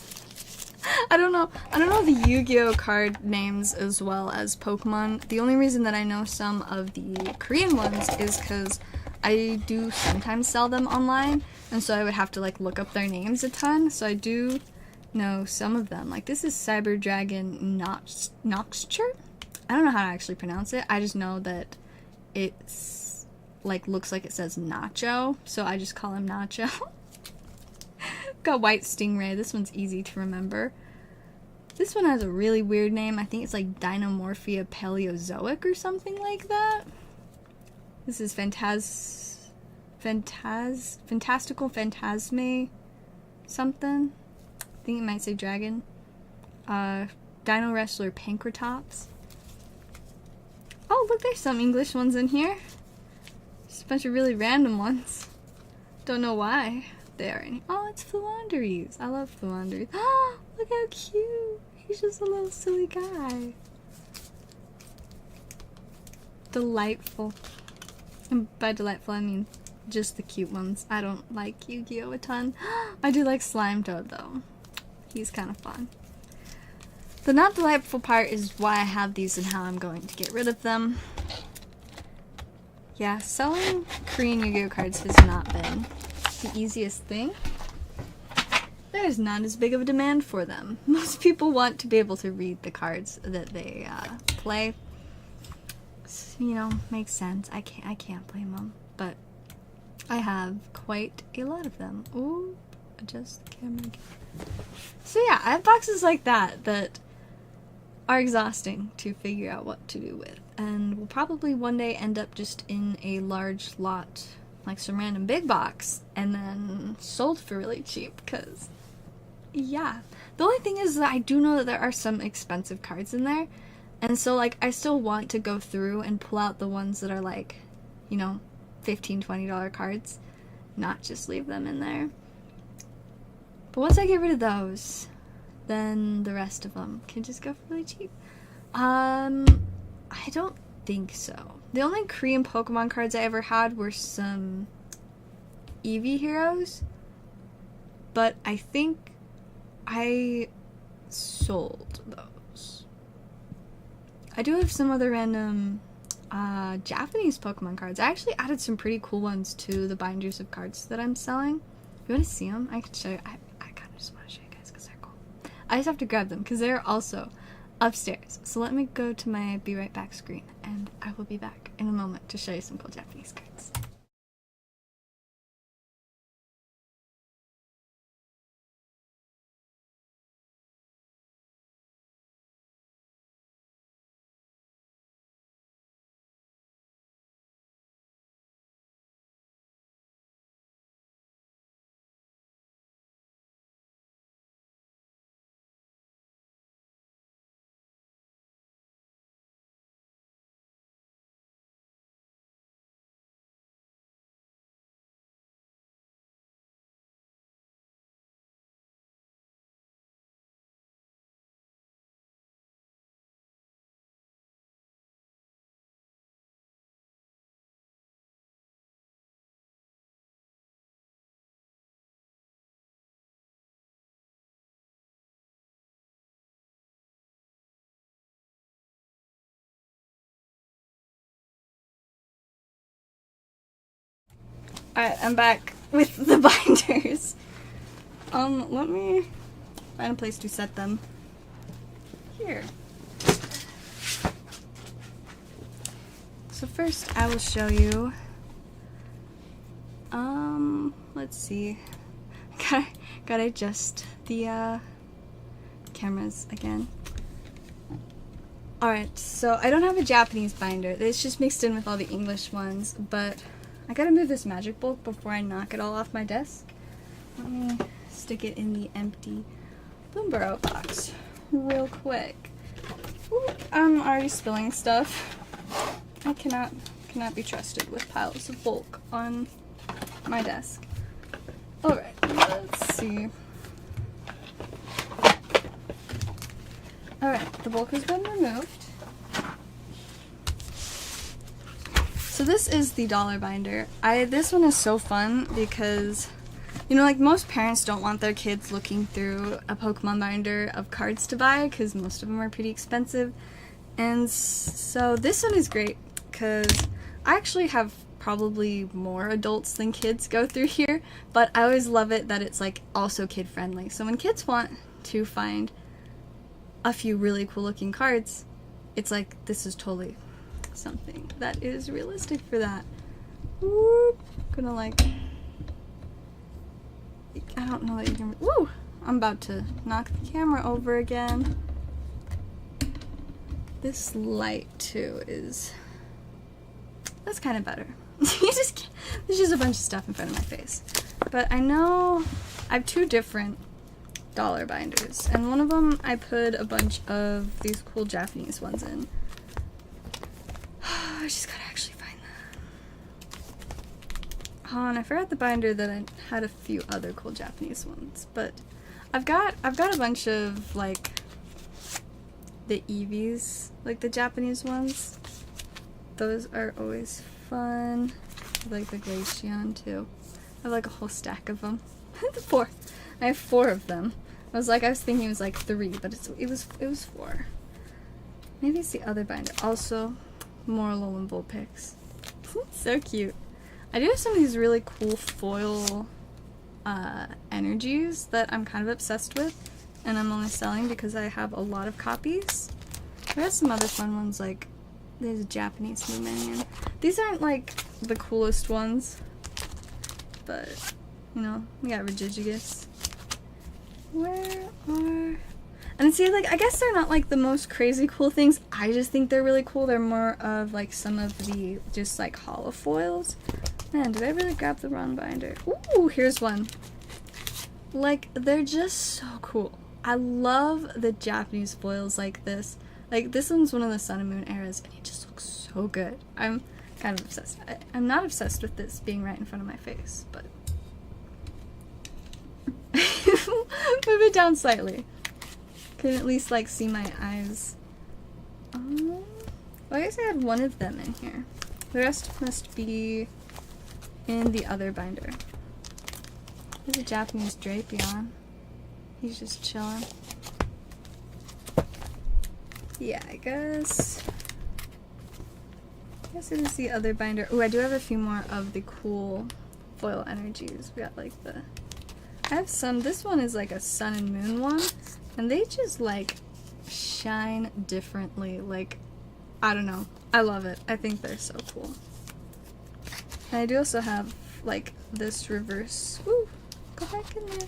I don't know the Yu-Gi-Oh card names as well as Pokemon. The only reason that I know some of the Korean ones is because I do sometimes sell them online, and so I would have to like look up their names a ton. So I do know some of them. Like this is Cyber Dragon Noxture. I don't know how to actually pronounce it. I just know that it's like looks like it says Nacho, so I just call him Nacho. Got White Stingray. This one's easy to remember. This one has a really weird name. I think it's like Dinomorphia Paleozoic or something like that. This is Fantastical Phantasme something. I think it might say dragon. Dino Wrestler Pankratops. Oh, look, there's some English ones in here. Just a bunch of really random ones. Don't know why they are in here. Oh, it's Fluanderies. I love Fluanderies. Oh, look how cute. He's just a little silly guy. Delightful. And by delightful, I mean just the cute ones. I don't like Yu-Gi-Oh! A ton. I do like Slime Toad, though. He's kind of fun. The not delightful part is why I have these and how I'm going to get rid of them. Yeah, selling Korean Yu-Gi-Oh! Cards has not been the easiest thing. There's not as big of a demand for them. Most people want to be able to read the cards that they play. You know, makes sense. I can't blame them, but I have quite a lot of them. Ooh, adjust the camera again. So yeah, I have boxes like that that are exhausting to figure out what to do with, and will probably one day end up just in a large lot, like some random big box, and then sold for really cheap, because yeah. The only thing is that I do know that there are some expensive cards in there, and so like I still want to go through and pull out the ones that are like, you know, $15, $20 cards, not just leave them in there. But once I get rid of those, then the rest of them can just go for really cheap. I don't think so. The only Korean Pokemon cards I ever had were some Eevee heroes, but I think I sold those. I do have some other random Japanese Pokemon cards. I actually added some pretty cool ones to the binders of cards that I'm selling. You want to see them? I can show you. I kind of just want to show you guys because they're cool. I just have to grab them because they're also upstairs. So let me go to my be right back screen, and I will be back in a moment to show you some cool Japanese cards. Alright, I'm back with the binders. Let me find a place to set them. Here. So first I will show you, let's see. Gotta adjust the cameras again. Alright, so I don't have a Japanese binder. It's just mixed in with all the English ones, but I gotta move this magic bulk before I knock it all off my desk. Let me stick it in the empty Bloomburrow box real quick. Ooh, I'm already spilling stuff. I cannot be trusted with piles of bulk on my desk. Alright, let's see. Alright, the bulk has been removed. So this is the dollar binder. This one is so fun because You know, like, most parents don't want their kids looking through a Pokemon binder of cards to buy, because most of them are pretty expensive. And so this one is great, because I actually have probably more adults than kids go through here, but I always love it that it's, like, also kid-friendly. So when kids want to find a few really cool-looking cards, it's like, this is totally something that is realistic for that. Whoop. Gonna, like... I don't know that you can... Woo! I'm about to knock the camera over again. This light, too, is... That's kind of better. There's just a bunch of stuff in front of my face. But I know I have two different dollar binders. And one of them I put a bunch of these cool Japanese ones in. I just gotta actually find that. Oh, and I forgot the binder that I had a few other cool Japanese ones, but I've got a bunch of, like, the Eevees, like the Japanese ones. Those are always fun. I like the Glaceon too. I have like a whole stack of them. Four. I have 4 of them. I was thinking it was like 3, but it was 4. Maybe it's the other binder. Also, more Alolan Vulpix. So cute. I do have some of these really cool foil energies that I'm kind of obsessed with, and I'm only selling because I have a lot of copies. I have some other fun ones, like there's a Japanese Luminion. These aren't like the coolest ones, but you know, we got Regigigas. Where are... And see, like, I guess they're not like the most crazy cool things. I just think they're really cool. They're more of like some of the just like hollow foils. Man, did I really grab the wrong binder? Ooh, here's one. Like, they're just so cool. I love the Japanese foils like this. Like, this one's one of the Sun and Moon eras, and it just looks so good. I'm kind of obsessed. I'm not obsessed with this being right in front of my face, but... Move it down slightly. Can at least, like, see my eyes. Well, I guess I had one of them in here. The rest must be in the other binder. There's a Japanese Drapion. He's just chilling. Yeah, I guess it is the other binder. Oh, I do have a few more of the cool foil energies. We got like the... I have some. This one is like a Sun and Moon one, and they just like shine differently. Like, I don't know. I love it. I think they're so cool. And I do also have like this reverse... Ooh, go back in there.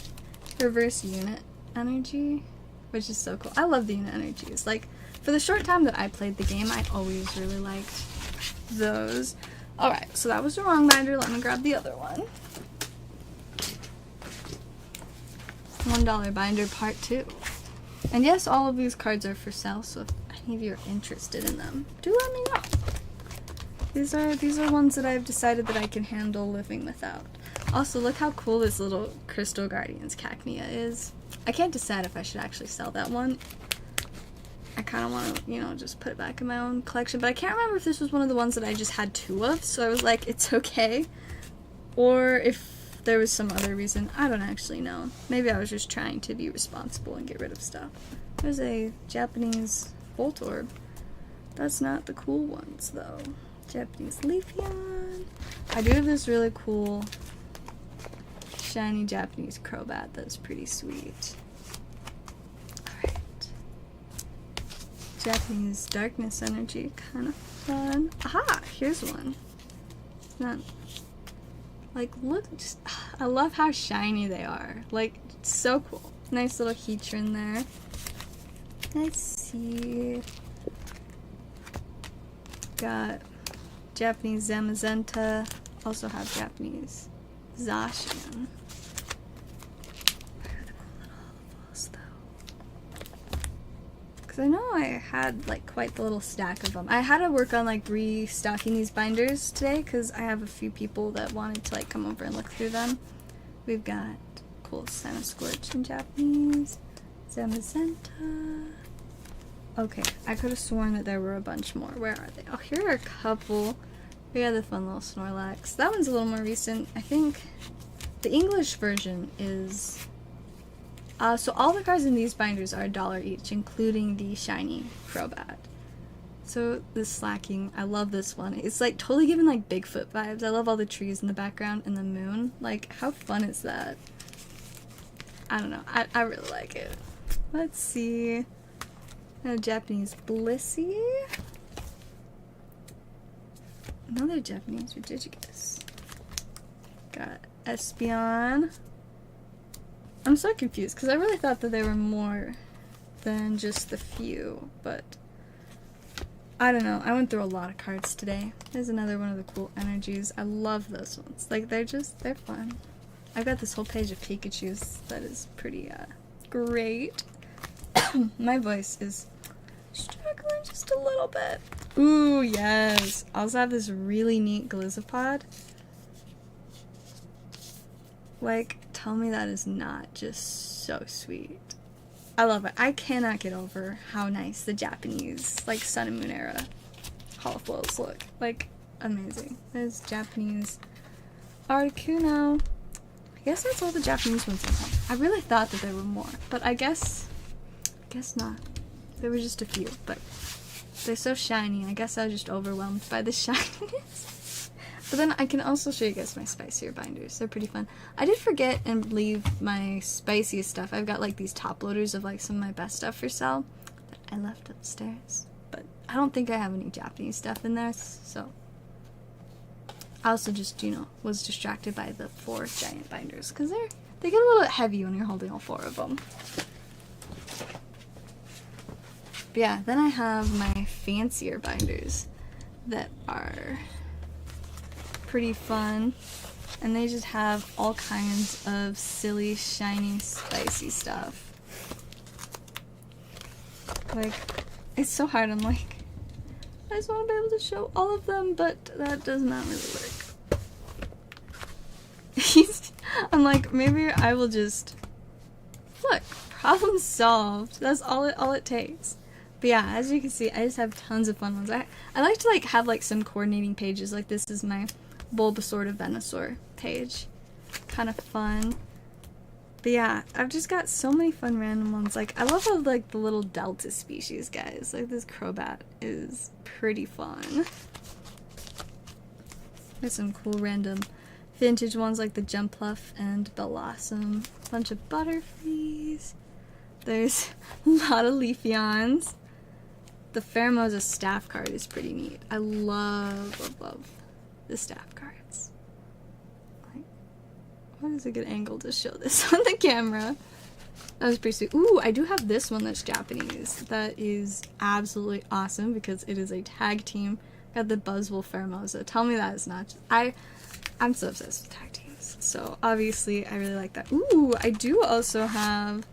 Reverse unit energy, which is so cool. I love the unit energies. Like, for the short time that I played the game, I always really liked those. Alright, so that was the wrong binder. Let me grab the other one. $1 binder part 2. And yes, all of these cards are for sale, so if any of you are interested in them, do let me know. These are ones that I've decided that I can handle living without. Also, look how cool this little Crystal Guardians Cacnea is. I can't decide if I should actually sell that one. I kind of want to, you know, just put it back in my own collection. But I can't remember if this was one of the ones that I just had 2 of, so I was like, it's okay. Or if there was some other reason. I don't actually know. Maybe I was just trying to be responsible and get rid of stuff. There's a Japanese Voltorb. That's not the cool ones, though. Japanese Leafeon. I do have this really cool shiny Japanese Crobat that's pretty sweet. Alright. Japanese Darkness Energy, kind of fun. Aha! Here's one. It's not... Like, look, just... I love how shiny they are. Like, it's so cool. Nice little Heatran there. Let's see... Got Japanese Zamazenta. Also have Japanese Zacian. Where are the cool little holoballs, though? Because I know I had, like, quite the little stack of them. I had to work on, like, restocking these binders today, because I have a few people that wanted to, like, come over and look through them. We've got cool Squirch in Japanese. Zamazenta. Okay, I could have sworn that there were a bunch more. Where are they? Oh, here are a couple. We got the fun little Snorlax. That one's a little more recent. I think The English version is... so all the cards in these binders are $1 each, including the shiny Crobat. So this Slacking, I love this one. It's like totally giving like Bigfoot vibes. I love all the trees in the background and the moon. Like, how fun is that? I don't know. I really like it. Let's see. A Japanese Blissey. Another Japanese Ridiculous. Got Espeon. I'm so confused because I really thought that there were more than just the few, but I don't know. I went through a lot of cards today. There's another one of the cool energies. I love those ones. Like, they're fun. I've got this whole page of Pikachus that is pretty great. My voice is struggling just a little bit. Ooh, yes. I also have this really neat Glizopod. Like, tell me that is not just so sweet. I love it. I cannot get over how nice the Japanese, like, Sun and Moon era holofoils look. Like, amazing. There's Japanese Articuno. I guess that's all the Japanese ones I have. I really thought that there were more, but I guess not. There were just a few, but they're so shiny. I guess I was just overwhelmed by the shininess. But then I can also show you guys my spicier binders. They're pretty fun. I did forget and leave my spiciest stuff. I've got like these top loaders of like some of my best stuff for sale that I left upstairs. But I don't think I have any Japanese stuff in there, so I also just, you know, was distracted by the 4 giant binders because they get a little bit heavy when you're holding all 4 of them. But yeah, then I have my fancier binders that are pretty fun, and they just have all kinds of silly, shiny, spicy stuff. Like, it's so hard. I'm like, I just want to be able to show all of them, but that does not really work. I'm like, maybe I will just look. Problem solved. That's all it takes. But yeah, as you can see, I just have tons of fun ones. I like to like have like some coordinating pages. Like this is my Bulbasaur to Venusaur page. Kind of fun. But yeah, I've just got so many fun random ones. Like, I love how like the little Delta species guys. Like this Crobat is pretty fun. There's some cool random vintage ones like the Jumpluff and Bellossom. A bunch of Butterfrees. There's a lot of Leafeons. The Pheromosa staff card is pretty neat. I love the staff cards. Like, what is a good angle to show this on the camera? That was pretty sweet. Ooh, I do have this one that's Japanese. That is absolutely awesome because it is a tag team. Got the Buzzwole Pheromosa. Tell me that is not just... I'm so obsessed with tag teams. So obviously I really like that. Ooh, I do also have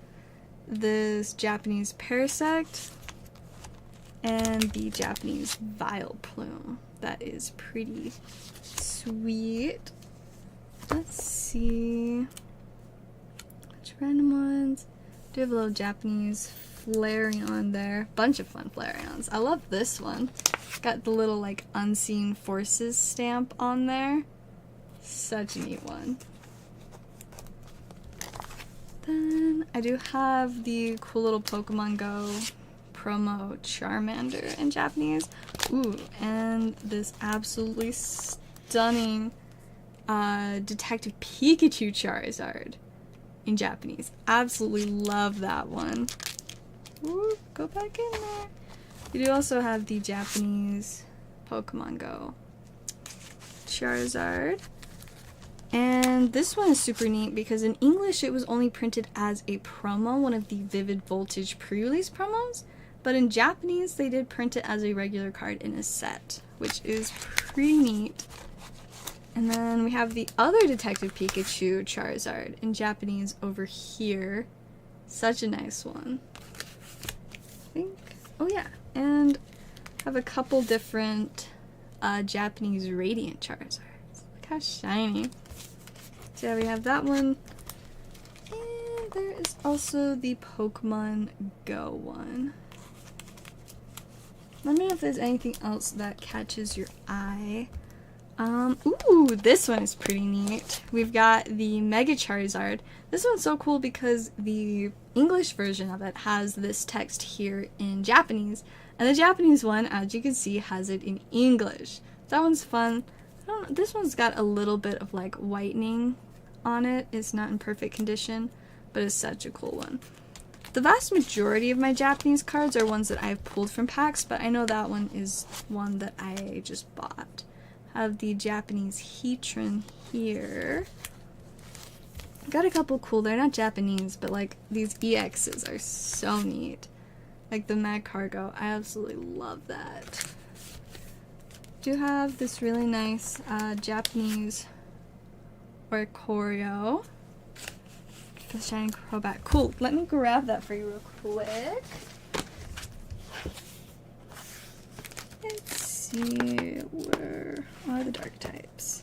this Japanese Parasect and the Japanese Vileplume. That is pretty sweet. Let's see. Which random ones? Do have a little Japanese Flareon there. Bunch of fun Flareons. I love this one. Got the little like Unseen Forces stamp on there. Such a neat one. Then I do have the cool little Pokemon Go promo Charmander in Japanese. Ooh, and this absolutely stunning Detective Pikachu Charizard in Japanese. Absolutely love that one. Ooh, go back in there. We do also have the Japanese Pokemon Go Charizard. And this one is super neat because in English it was only printed as a promo, one of the Vivid Voltage pre-release promos, but in Japanese they did print it as a regular card in a set, which is pretty neat. And then we have the other Detective Pikachu Charizard in Japanese over here. Such a nice one. I think, oh yeah, and I have a couple different Japanese Radiant Charizards. Look how shiny. So yeah, we have that one. And there is also the Pokemon Go one. Let me know if there's anything else that catches your eye. Ooh, this one is pretty neat. We've got the Mega Charizard. This one's so cool because the English version of it has this text here in Japanese, and the Japanese one, as you can see, has it in English. That one's fun. This one's got a little bit of like whitening on it. It's not in perfect condition, but it's such a cool one. The vast majority of my Japanese cards are ones that I've pulled from packs, but I know that one is one that I just bought. Have the Japanese Heatran here. Got a couple cool, they're not Japanese, but like these EXs are so neat. Like the Mag Cargo, I absolutely love that. Do have this really nice Japanese Orcorio. The Shining Crobat. Cool, let me grab that for you real quick. Let's see, where are the dark types?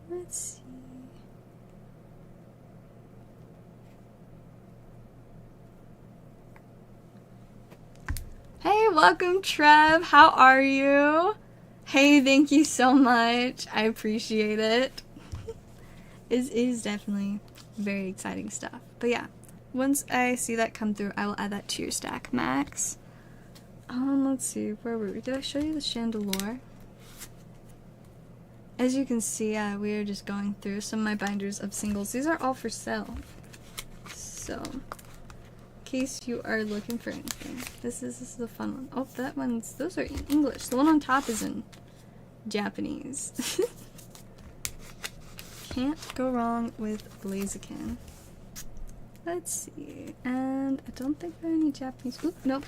Let's see. Hey, welcome Trev, how are you? Hey, thank you so much, I appreciate it. It is definitely very exciting stuff. But yeah, once I see that come through, I will add that to your stack, Max. Let's see, where were we? Did I show you the Chandelure? As you can see, we are just going through some of my binders of singles. These are all for sale. So, in case you are looking for anything, this is the fun one. Oh, that one's, those are in English. The one on top is in Japanese. Can't go wrong with Blaziken. Let's see, and I don't think there are any Japanese. Oop, nope.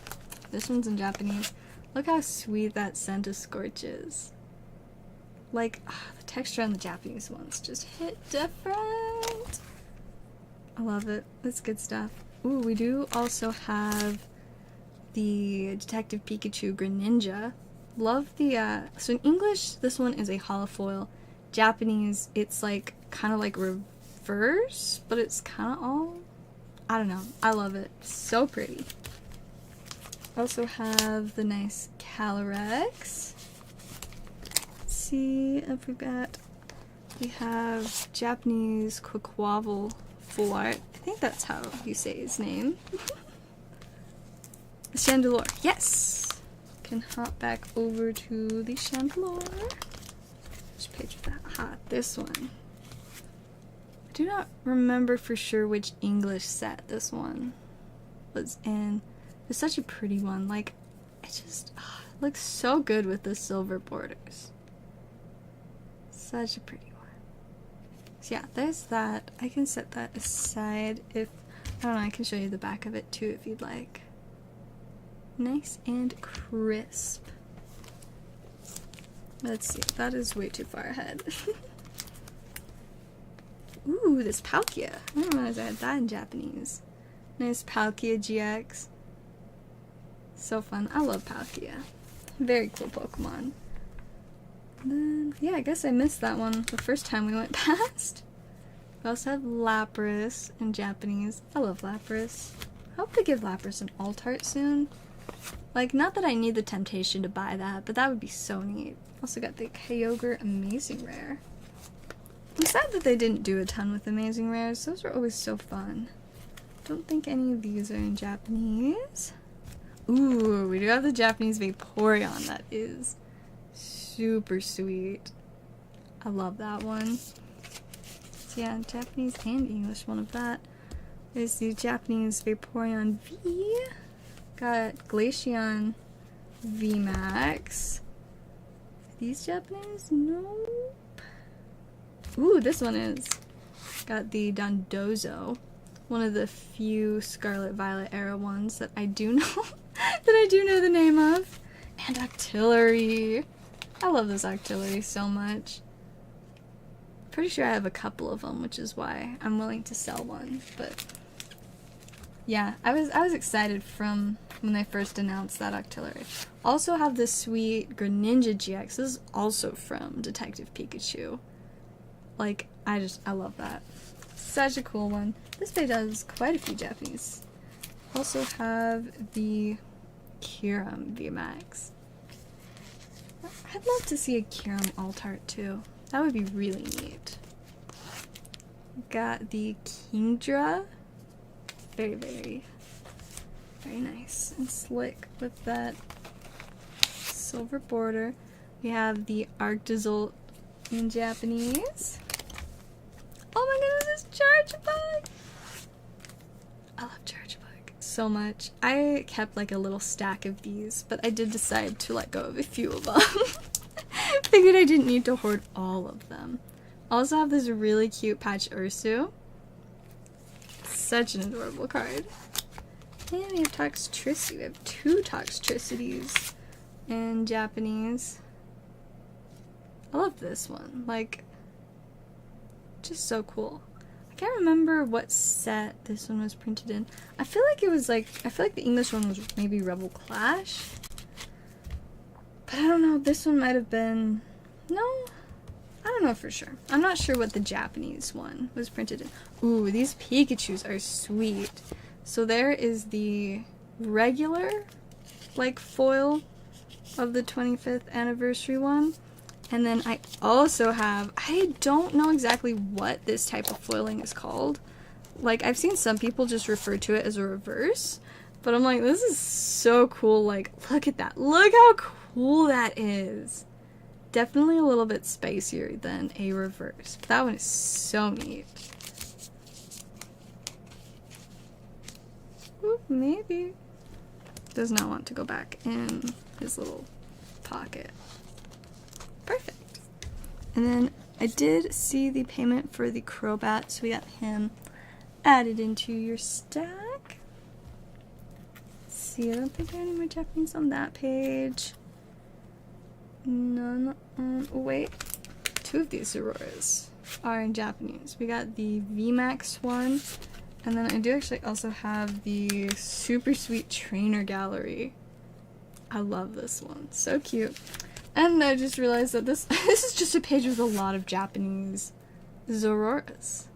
This one's in Japanese. Look how sweet that scent of Scorch is. Like, the texture on the Japanese ones just hit different. I love it. It's good stuff. Ooh, we do also have the Detective Pikachu Greninja. Love the, so in English, this one is a holofoil. Japanese, it's like, kind of like reverse, but it's kind of all, I don't know. I love it. So pretty. Also have the nice Calyrex. Let's see if we have Japanese Quaquaval Full Art. I think that's how you say his name. Chandelure, yes! Can hop back over to the Chandelure. Which page was that? Aha, this one. I do not remember for sure which English set this one was in. It's such a pretty one. Like, it just looks so good with the silver borders. Such a pretty one. So yeah, there's that. I can set that aside if, I don't know, I can show you the back of it too if you'd like. Nice and crisp. Let's see, that is way too far ahead. Ooh, this Palkia. I didn't realize I had that in Japanese. Nice Palkia GX. So fun. I love Palkia. Very cool Pokemon. Then, yeah, I guess I missed that one the first time we went past. We also have Lapras in Japanese. I love Lapras. I hope they give Lapras an alt-art soon. Like, not that I need the temptation to buy that, but that would be so neat. Also got the Kyogre Amazing Rare. I'm sad that they didn't do a ton with Amazing Rares. Those were always so fun. Don't think any of these are in Japanese. Ooh, we do have the Japanese Vaporeon. That is super sweet. I love that one. So yeah, Japanese and English one of that. There's the Japanese Vaporeon V. Got Glaceon VMAX. Are these Japanese? Nope. Ooh, this one is. Got the Dondozo. One of the few Scarlet Violet era ones that I do know the name of. And Octillery. I love this Octillery so much. Pretty sure I have a couple of them, which is why I'm willing to sell one. But yeah, I was excited from when they first announced that Octillery. Also have this sweet Greninja GX. This is also from Detective Pikachu. Like, I love that. Such a cool one. This page has quite a few Japanese also have the Kiram VMAX. I'd love to see a Kiram alt art too. That would be really neat. Got the Kingdra. Very, very, very nice and slick with that silver border. We have the Arctizolt in Japanese. Oh my goodness, it's Chargebug! I love Chargebug so much. I kept like a little stack of these, but I did decide to let go of a few of them. Figured I didn't need to hoard all of them. Also have this really cute Patch Ursu. Such an adorable card. And we have Toxtricity. We have 2 Toxtricities in Japanese. I love this one. Like, just so cool. I can't remember what set this one was printed in. I feel like it was like, I feel like the English one was maybe Rebel Clash. But I don't know, this one might have been, no, I don't know for sure. I'm not sure what the Japanese one was printed in. Ooh, these Pikachus are sweet. So there is the regular, like, foil of the 25th anniversary one. And then I also have, I don't know exactly what this type of foiling is called. Like, I've seen some people just refer to it as a reverse. But I'm like, this is so cool. Like, look at that. Look how cool that is. Definitely a little bit spicier than a reverse. But that one is so neat. Ooh, maybe. Does not want to go back in his little pocket. Perfect. And then I did see the payment for the Crobat, so we got him added into your stack. Let's see, I don't think there are any more Japanese on that page. None on, oh wait, 2 of these Auroras are in Japanese. We got the VMAX one, and then I do actually also have the super sweet Trainer Gallery. I love this one, so cute. And I just realized that this is just a page with a lot of Japanese Zororas.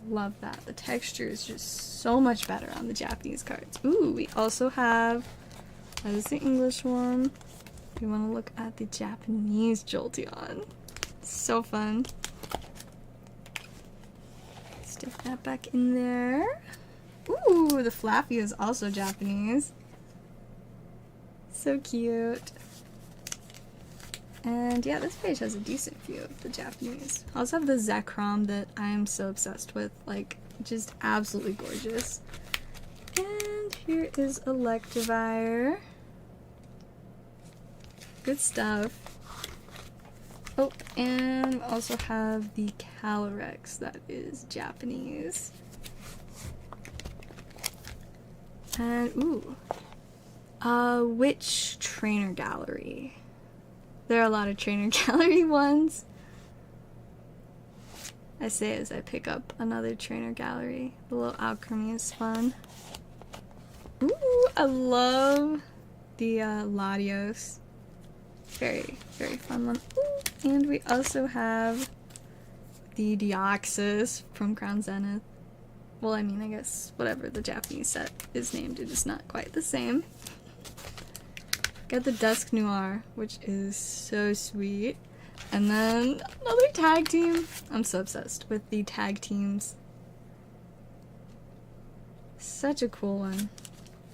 Love that. The texture is just so much better on the Japanese cards. Ooh, we also have, that is the English one. We want to look at the Japanese Jolteon. So fun. Stick that back in there. Ooh, the Flaffy is also Japanese. So cute. And yeah, this page has a decent view of the Japanese. I also have the Zekrom that I'm so obsessed with. Like, just absolutely gorgeous. And here is Electivire. Good stuff. Oh, and we also have the Calyrex that is Japanese. And, ooh. Which Trainer Gallery? There are a lot of Trainer Gallery ones. I say as I pick up another Trainer Gallery. The little Alchemy is fun. Ooh, I love the Latios. Very, very fun one. Ooh, and we also have the Deoxys from Crown Zenith. Well, I mean, I guess whatever the Japanese set is named, it is not quite the same. Got the Dusk Noir, which is so sweet. And then another tag team. I'm so obsessed with the tag teams. Such a cool one.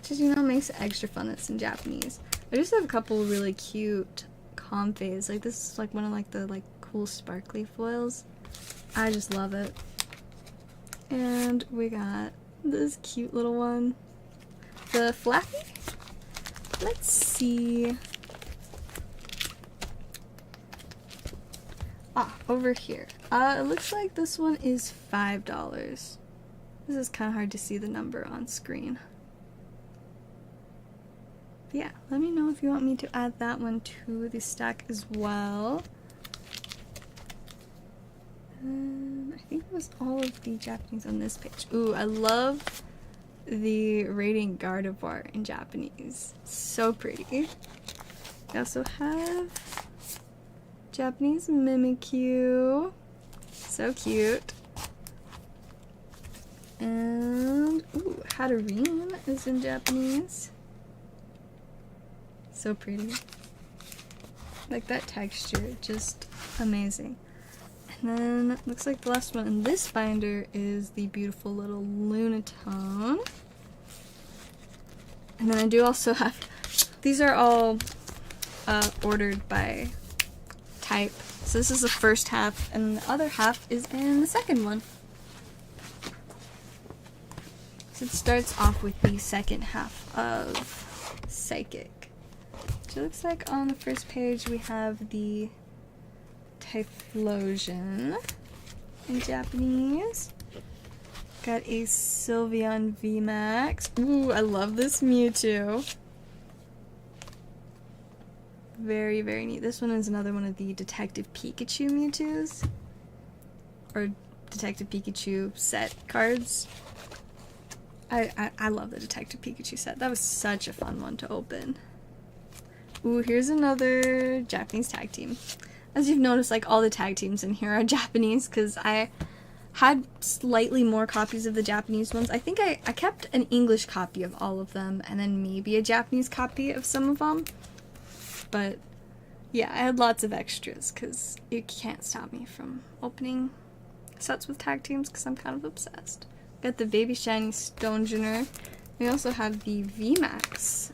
Just, you know, makes it extra fun that's in Japanese. I just have a couple really cute Comphase. Like, this is like one of like the like cool sparkly foils. I just love it. And we got this cute little one. The Flappy? Let's see. Ah, over here. It looks like this one is $5. This is kind of hard to see the number on screen. But yeah, let me know if you want me to add that one to the stack as well. I think it was all of the Japanese on this page. Ooh, I love the Radiant Gardevoir in Japanese. So pretty. We also have Japanese Mimikyu. So cute. And ooh, Katarine is in Japanese. So pretty. Like that texture, just amazing. And then looks like the last one in this binder is the beautiful little Lunatone. And then I do also have, these are all ordered by type. So this is the first half, and the other half is in the second one. So it starts off with the second half of Psychic. So it looks like on the first page we have the Typhlosion in Japanese. Got a Sylveon VMAX. Ooh, I love this Mewtwo. Very, very neat. This one is another one of the Detective Pikachu Mewtwo's. Or Detective Pikachu set cards. I love the Detective Pikachu set. That was such a fun one to open. Ooh, here's another Japanese tag team. As you've noticed, like, all the tag teams in here are Japanese, because I had slightly more copies of the Japanese ones. I think I kept an English copy of all of them, and then maybe a Japanese copy of some of them. But, yeah, I had lots of extras, because you can't stop me from opening sets with tag teams, because I'm kind of obsessed. Got the Baby Shiny Stonjourner. We also have the VMAX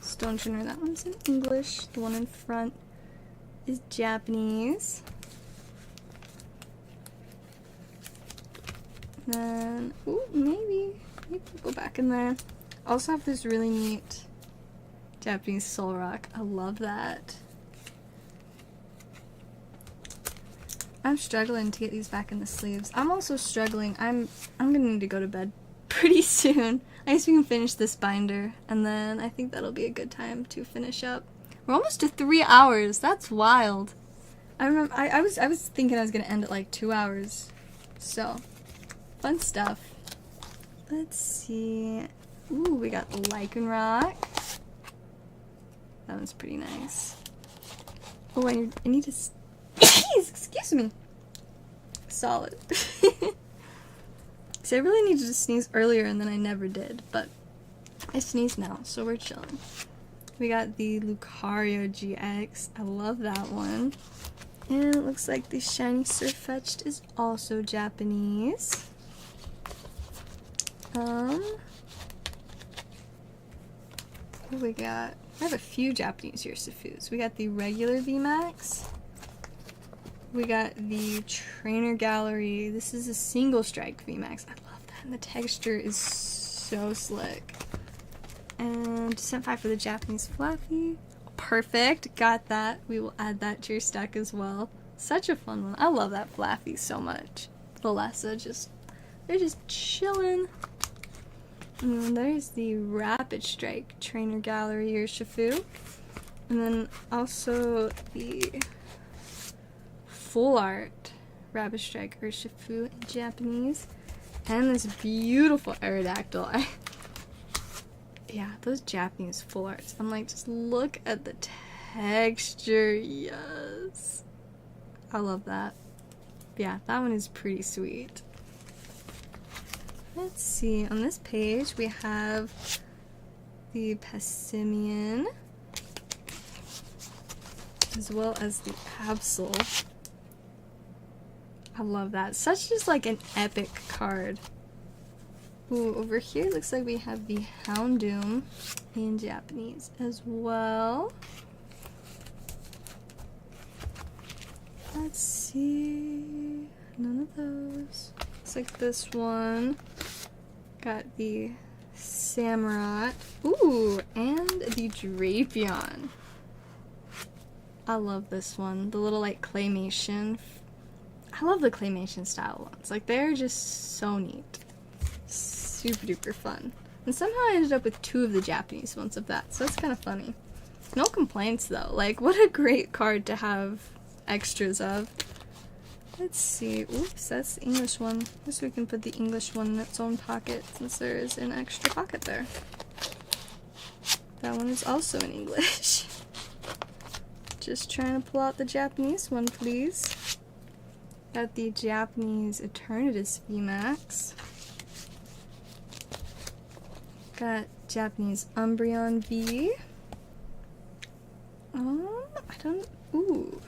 Stonjourner. That one's in English. The one in front is Japanese. Then, ooh, maybe we'll go back in there. Also have this really neat Japanese Solrock. I love that. I'm struggling to get these back in the sleeves. I'm also struggling. I'm gonna need to go to bed pretty soon. I guess we can finish this binder, and then I think that'll be a good time to finish up. We're almost to 3 hours. That's wild. I remember I was thinking I was gonna end at like 2 hours. So fun stuff. Let's see. Ooh, we got the Lycanroc. That one's pretty nice. Oh, I need to sneeze. Excuse me. Solid. See, I really needed to sneeze earlier and then I never did, but I sneezed now, so we're chilling. We got the Lucario GX. I love that one. And it looks like the Shiny Sirfetch'd is also Japanese. What do we got? I have a few Japanese Ursifus. We got the regular VMAX. We got the Trainer Gallery. This is a single strike VMAX. I love that. And the texture is so slick. And Descent 5 for the Japanese Fluffy. Perfect. Got that. We will add that to your stack as well. Such a fun one. I love that Fluffy so much. Valessa they're just chilling. And then there's the Rapid Strike Trainer Gallery Urshifu. And then also the Full Art Rapid Strike Urshifu in Japanese. And this beautiful Aerodactyl. Yeah, those Japanese Full Arts. I'm like, just look at the texture. Yes. I love that. Yeah, that one is pretty sweet. Let's see, on this page we have the Passimian, as well as the Absol. I love that. Such just like an epic card. Ooh, over here it looks like we have the Houndoom in Japanese as well. Let's see, none of those. Looks like this one. Got the Samurott. Ooh, and the Drapion. I love this one. The little like claymation. I love the claymation style ones. Like, they're just so neat. Super duper fun. And somehow I ended up with 2 of the Japanese ones of that, so that's kind of funny. No complaints though. Like, what a great card to have extras of. Let's see. Oops, that's the English one. I guess we can put the English one in its own pocket since there is an extra pocket there. That one is also in English. Just trying to pull out the Japanese one, please. Got the Japanese Eternatus VMAX. Got Japanese Umbreon V. I don't, ooh.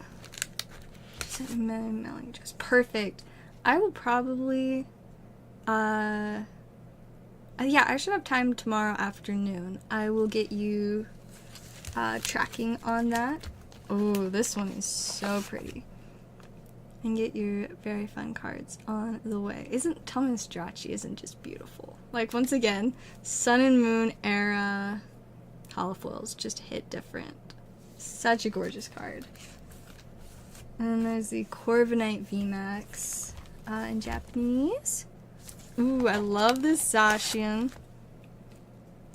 Is it mailing address? Perfect. I will probably, yeah, I should have time tomorrow afternoon. I will get you, tracking on that. Oh, this one is so pretty. And get your very fun cards on the way. Tell me this Jirachi isn't just beautiful. Like, once again, Sun and Moon era holofoils just hit different. Such a gorgeous card. And then there's the Corviknight VMAX in Japanese. Ooh, I love this Zacian.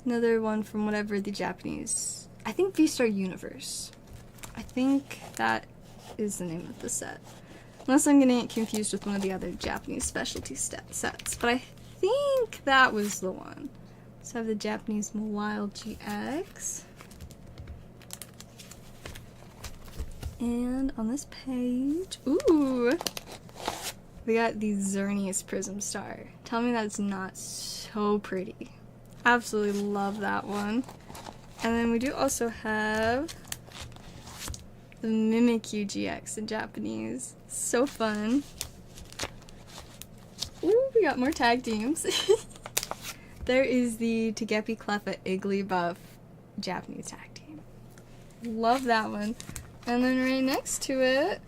Another one from whatever the Japanese, I think V-Star Universe. I think that is the name of the set. Unless I'm getting it confused with one of the other Japanese specialty sets. But I think that was the one. So I have the Japanese Mawile GX. And on this page, ooh, we got the Xerneas Prism Star. Tell me that's not so pretty. Absolutely love that one. And then we do also have the Mimikyu GX in Japanese. So fun. Ooh, we got more tag teams. There is the Togepi Cleffa Igglybuff Japanese tag team. Love that one. And then right next to it,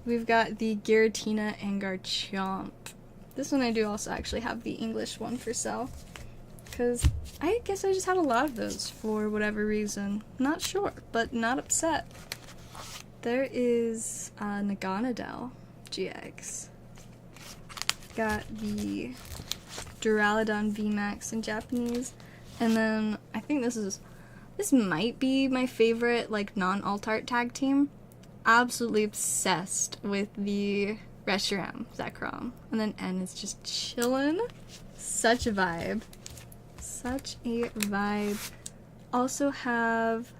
we've got the Giratina and Garchomp. This one I do also actually have the English one for sale. Because I guess I just had a lot of those for whatever reason. Not sure, but not upset. There is Naganadel GX. Got the Duraludon VMAX in Japanese. And then I think this might be my favorite, like, non-alt-art tag team. Absolutely obsessed with the Reshiram Zekrom. And then N is just chillin'. Such a vibe. Such a vibe. Also have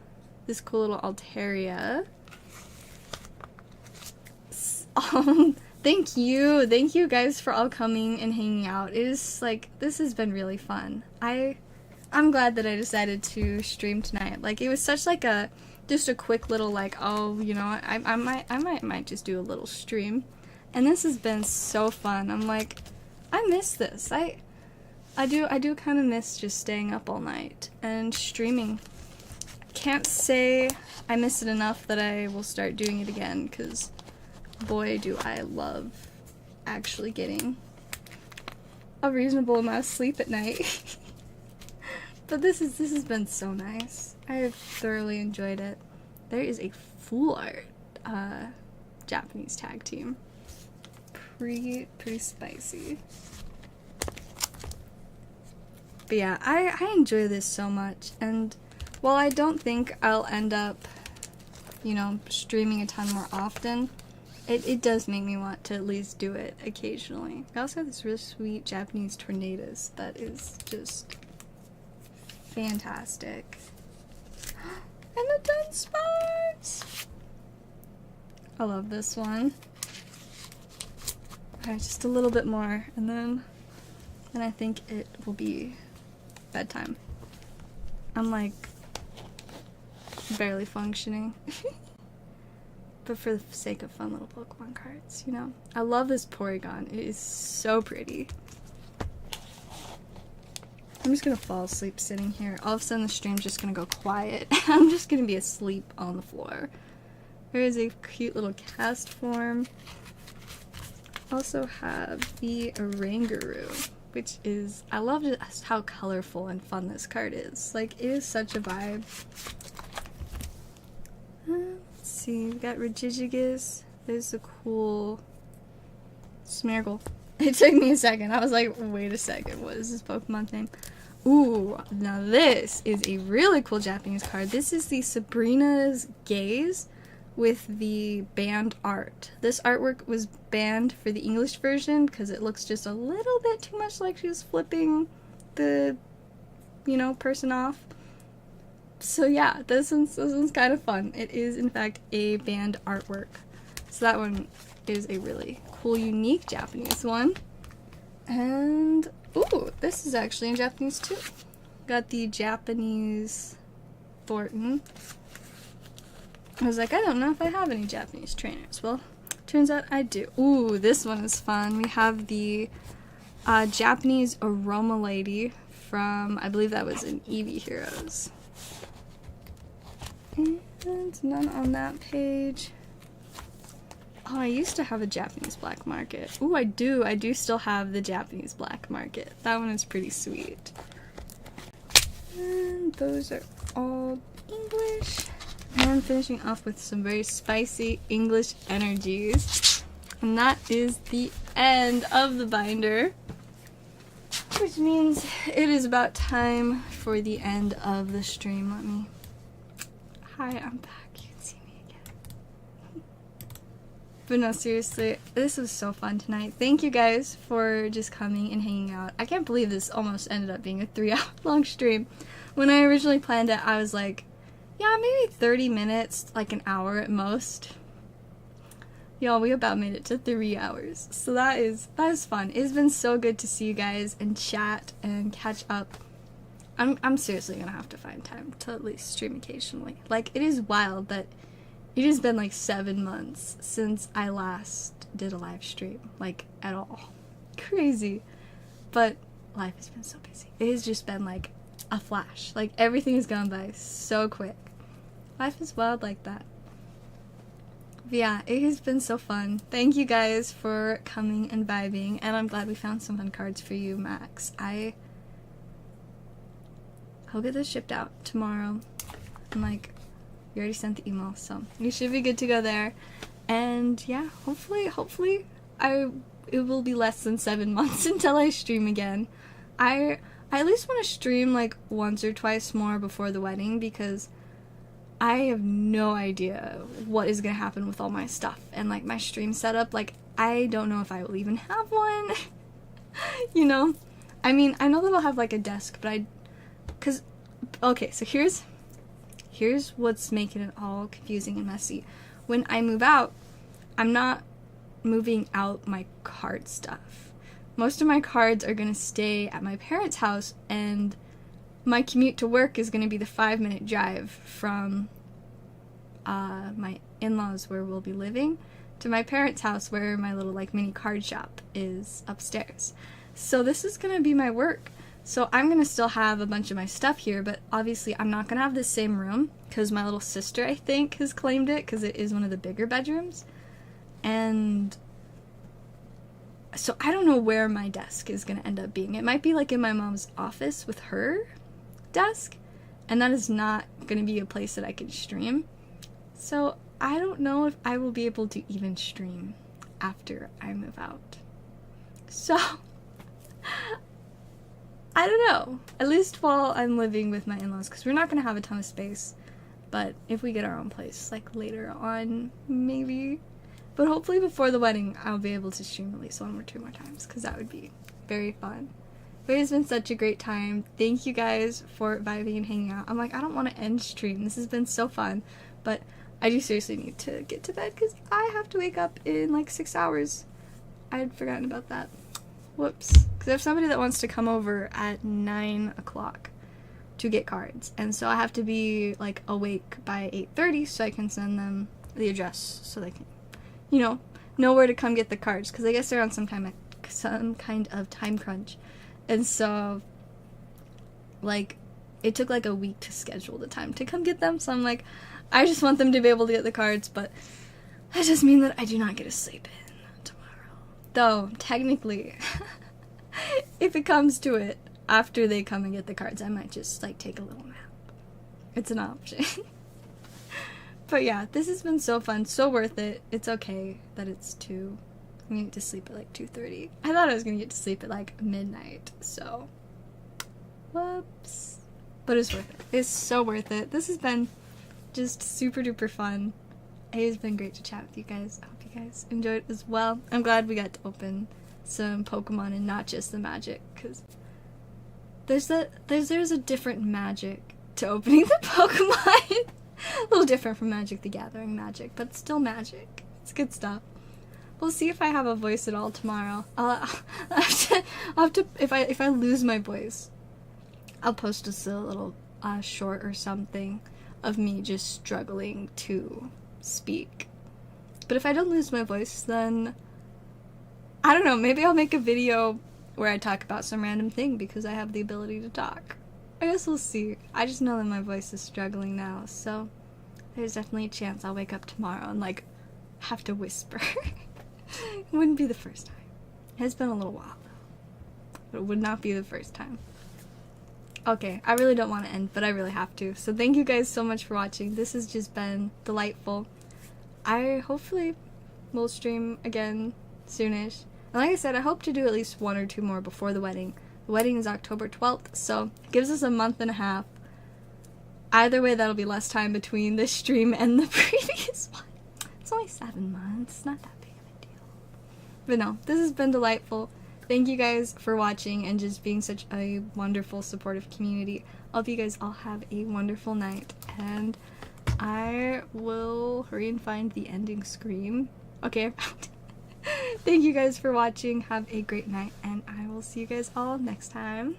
this cool little Altaria. Thank you guys for all coming and hanging out. It is, like, this has been really fun. I'm glad that I decided to stream tonight. Like, it was such like just a quick little, like, oh, you know, I might just do a little stream. And this has been so fun. I'm like, I miss this. I do kind of miss just staying up all night and streaming. Can't say I miss it enough that I will start doing it again, because boy do I love actually getting a reasonable amount of sleep at night. But this has been so nice. I have thoroughly enjoyed it. There is a full art Japanese tag team. Pretty spicy. But yeah, I enjoy this so much, and while I don't think I'll end up, you know, streaming a ton more often, it does make me want to at least do it occasionally. I also have this really sweet Japanese Tornadus that is just fantastic. And the Dunsparce! I love this one. Alright, just a little bit more, and then I think it will be bedtime. I'm like barely functioning. But for the sake of fun little Pokemon cards, you know. I love this Porygon. It is so pretty. I'm just gonna fall asleep sitting here. All of a sudden the stream's just gonna go quiet. I'm just gonna be asleep on the floor. There is a cute little cast form. Also have the Oranguru, which is, I love just how colorful and fun this card is. Like, it is such a vibe. Let's see, we got Regigigas. There's a cool Smeargle. It took me a second. I was like, wait a second, what is this Pokemon name? Ooh, now this is a really cool Japanese card. This is the Sabrina's Gaze with the banned art. This artwork was banned for the English version because it looks just a little bit too much like she was flipping the, you know, person off. So yeah, this one's kind of fun. It is in fact a banned artwork. So that one is a really cool, unique Japanese one. And ooh, this is actually in Japanese too. Got the Japanese Thornton. I was like, I don't know if I have any Japanese trainers. Well, turns out I do. Ooh, this one is fun. We have the Japanese Aroma Lady from, I believe that was in Eevee Heroes. And none on that page. Oh, I used to have a Japanese black market. Ooh, I do still have the Japanese black market. That one is pretty sweet. And those are all English. And finishing off with some very spicy English energies. And that is the end of the binder. Which means it is about time for the end of the stream. Let me... Hi, I'm back. You can see me again. But no, seriously, this was so fun tonight. Thank you guys for just coming and hanging out. I can't believe this almost ended up being a 3-hour-long stream. When I originally planned it, I was like, yeah, maybe 30 minutes, like an hour at most. Y'all, we about made it to 3 hours. So that is fun. It's been so good to see you guys and chat and catch up. I'm seriously gonna have to find time to at least stream occasionally. Like, it is wild that it has been like 7 months since I last did a live stream, like, at all. Crazy. But life has been so busy. It has just been like a flash. Like, everything has gone by so quick. Life is wild like that. But yeah, it has been so fun. Thank you guys for coming and vibing, and I'm glad we found some fun cards for you, Max. I'll get this shipped out tomorrow. I'm like, you already sent the email, so you should be good to go there. And yeah, hopefully it will be less than 7 months until I stream again. I at least want to stream like once or twice more before the wedding, because I have no idea what is gonna happen with all my stuff and like my stream setup. Like, I don't know if I will even have one. You know? I mean, I know that I'll have like a desk, but okay, so here's what's making it all confusing and messy. When I move out, I'm not moving out my card stuff. Most of my cards are gonna stay at my parents' house, and my commute to work is gonna be the 5-minute drive from my in-laws where we'll be living to my parents' house where my little like mini card shop is upstairs. So this is gonna be my work. So I'm gonna still have a bunch of my stuff here, but obviously I'm not gonna have the same room because my little sister, I think, has claimed it because it is one of the bigger bedrooms. And so I don't know where my desk is gonna end up being. It might be like in my mom's office with her desk, and that is not gonna be a place that I can stream. So I don't know if I will be able to even stream after I move out. So I don't know, at least while I'm living with my in-laws, because we're not going to have a ton of space, but if we get our own place, like later on, maybe. But hopefully before the wedding, I'll be able to stream at least 1 or 2 more times, because that would be very fun. But it's been such a great time. Thank you guys for vibing and hanging out. I'm like, I don't want to end stream. This has been so fun, but I do seriously need to get to bed, because I have to wake up in like 6 hours. I had forgotten about that. Whoops. Because I have somebody that wants to come over at 9 o'clock to get cards. And so I have to be, like, awake by 8:30 so I can send them the address so they can, you know where to come get the cards. Because I guess they're on some kind of time crunch. And so, like, it took, like, a week to schedule the time to come get them. So I'm like, I just want them to be able to get the cards, but that just means that I do not get to sleep in. Though, technically, if it comes to it, after they come and get the cards, I might just, like, take a little nap. It's an option. But yeah, this has been so fun, so worth it. It's okay that it's 2. I'm gonna get to sleep at, like, 2:30. I thought I was gonna get to sleep at, like, midnight, so whoops. But it's worth it. It's so worth it. This has been just super duper fun. It has been great to chat with you guys. I hope you guys enjoyed it as well. I'm glad we got to open some Pokemon and not just the Magic, because there's a different magic to opening the Pokemon. A little different from Magic the Gathering magic, but still magic. It's good stuff. We'll see if I have a voice at all tomorrow. I'll have to if I lose my voice, I'll post just a little short or something of me just struggling to speak. But if I don't lose my voice, then I don't know, maybe I'll make a video where I talk about some random thing because I have the ability to talk. I guess we'll see. I just know that my voice is struggling now, so there's definitely a chance I'll wake up tomorrow and, like, have to whisper. It wouldn't be the first time. It's been a little while, though. But it would not be the first time. Okay, I really don't want to end, but I really have to. So thank you guys so much for watching. This has just been delightful. I hopefully will stream again soonish. And like I said, I hope to do at least 1 or 2 more before the wedding. The wedding is October 12th, so it gives us a month and a half. Either way, that'll be less time between this stream and the previous one. It's only 7 months, not that big of a deal. But no, this has been delightful. Thank you guys for watching and just being such a wonderful, supportive community. I hope you guys all have a wonderful night, and I will hurry and find the ending scream. Okay, I found it. Thank you guys for watching. Have a great night, and I will see you guys all next time.